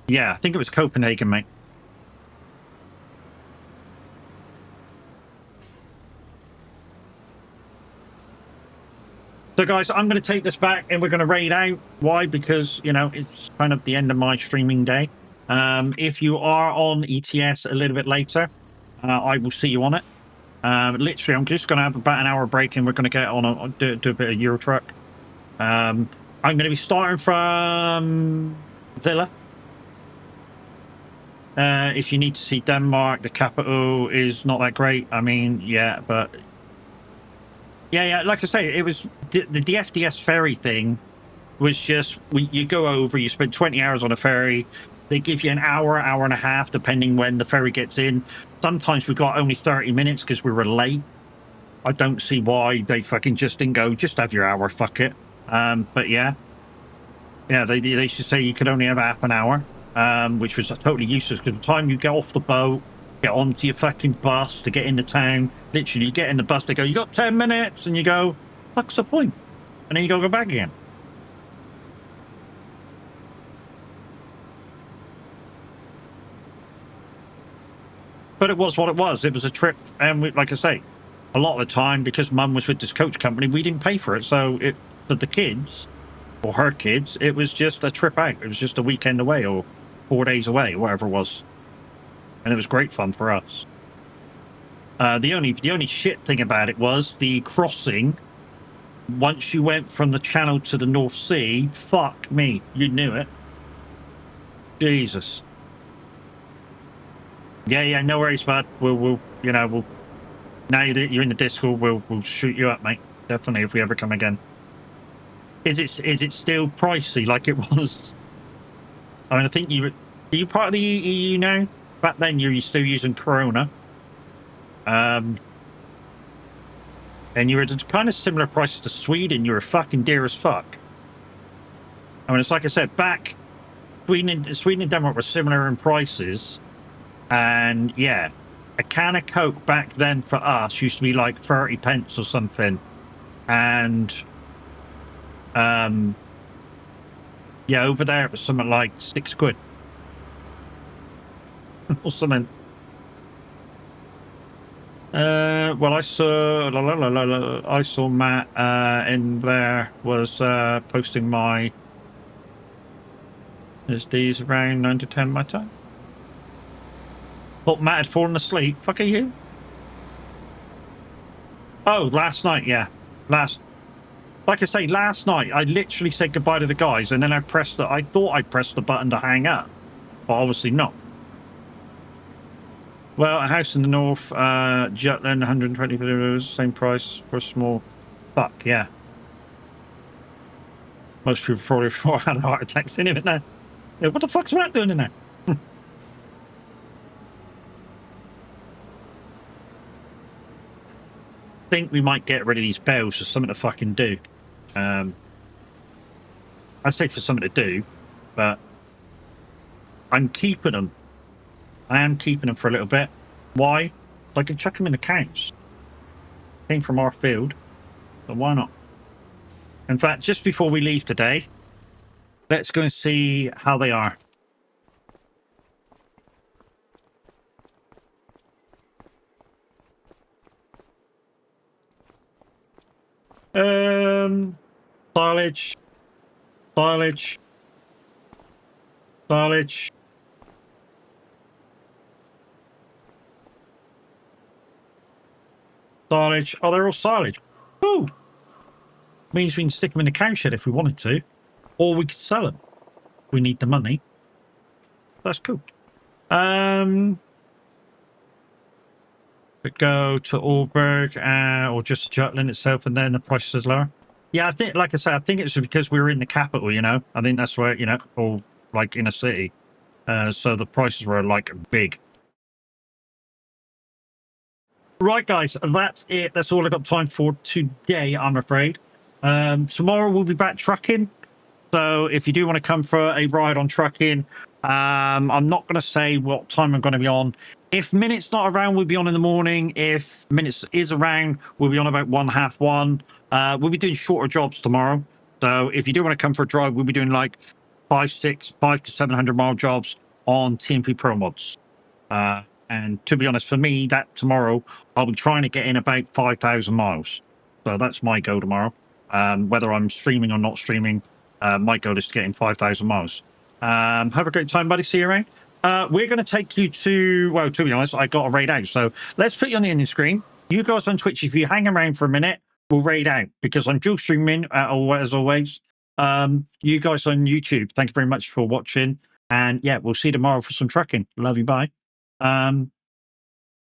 yeah, I think it was Copenhagen, mate. So, guys, I'm going to take this back and we're going to raid out. Why? Because, you know, it's kind of the end of my streaming day. If you are on ETS a little bit later, I will see you on it. Literally, I'm just going to have about an hour break and we're going to get on do a bit of Euro Truck. I'm going to be starting from Villa. If you need to see Denmark, the capital is not that great. I mean, yeah, but yeah, like I say, it was the DFDS ferry thing was just you go over, you spend 20 hours on a ferry. They give you an hour and a half, depending when the ferry gets in. Sometimes we got only 30 minutes because we were late. I don't see why they fucking just didn't go, just have your hour, fuck it. But yeah, they should say you could only have half an hour, which was totally useless because by the time you get off the boat, get onto your fucking bus to get into town, literally you get in the bus, they go, you got 10 minutes, and you go, what's the point? And then you go back again. But it was what it was. It was a trip, and we, like I say, a lot of the time, because Mum was with this coach company, we didn't pay for it. So for the kids, or her kids, it was just a trip out. It was just a weekend away, or 4 days away, whatever it was. And it was great fun for us. The only shit thing about it was the crossing. Once you went from the Channel to the North Sea, fuck me, you knew it. Jesus. Yeah, no worries, bud. We'll now you're in the Discord, we'll shoot you up, mate. Definitely, if we ever come again. Is it still pricey like it was? I mean, I think are you part of the EU now? Back then, you were still using Corona. And you were at kind of similar prices to Sweden. You were fucking dear as fuck. I mean, it's like I said, back Sweden and Denmark were similar in prices. And yeah, a can of Coke back then for us used to be like 30 pence or something. And yeah, over there it was something like 6 quid or something. Well, I saw Matt in there was posting my These around 9 to 10 my time. Thought Matt had fallen asleep. Fuck are you? Oh, last night, yeah. Like I say, last night I literally said goodbye to the guys, and then I thought I pressed the button to hang up, but obviously not. Well, a house in the north, Jutland, 120 euros, same price for a small. Fuck yeah. Most people probably had heart attacks in it now. Yeah, what the fuck's Matt doing in there? Think we might get rid of these bells for something to fucking do. I say for something to do, but I'm keeping them. I am keeping them for a little bit. Why? I can chuck them in the cows. Came from our field, so why not? In fact, just before we leave today, let's go and see how they are. Silage, silage, silage. Silage. Oh, they're all silage. Ooh. Means we can stick them in the cowshed if we wanted to, or we could sell them. We need the money. That's cool. But go to Alberg or just Jutland itself, and then the price is lower. Yeah, I think, like I said, I think it's because we were in the capital. You know, I think that's where or like in a city, so the prices were like big. Right, guys, that's it. That's all I got time for today, I'm afraid. Tomorrow we'll be back trucking. So if you do want to come for a ride on trucking, I'm not going to say what time I'm going to be on. If Minute's not around, we'll be on in the morning. If Minutes is around, we'll be on about 1:30. We'll be doing shorter jobs tomorrow. So if you do want to come for a drive, we'll be doing like 5 to 700 mile jobs on TMP Pro mods. And to be honest, for me, that tomorrow, I'll be trying to get in about 5,000 miles. So that's my goal tomorrow. Whether I'm streaming or not streaming, my goal is to get in 5,000 miles. Have a great time, buddy. See you around. We're going to take you to, well, to be honest, I got a raid out. So let's put you on the ending screen. You guys on Twitch, if you hang around for a minute, we'll raid out because I'm dual streaming as always. You guys on YouTube, thank you very much for watching. And yeah, we'll see you tomorrow for some trucking. Love you. Bye.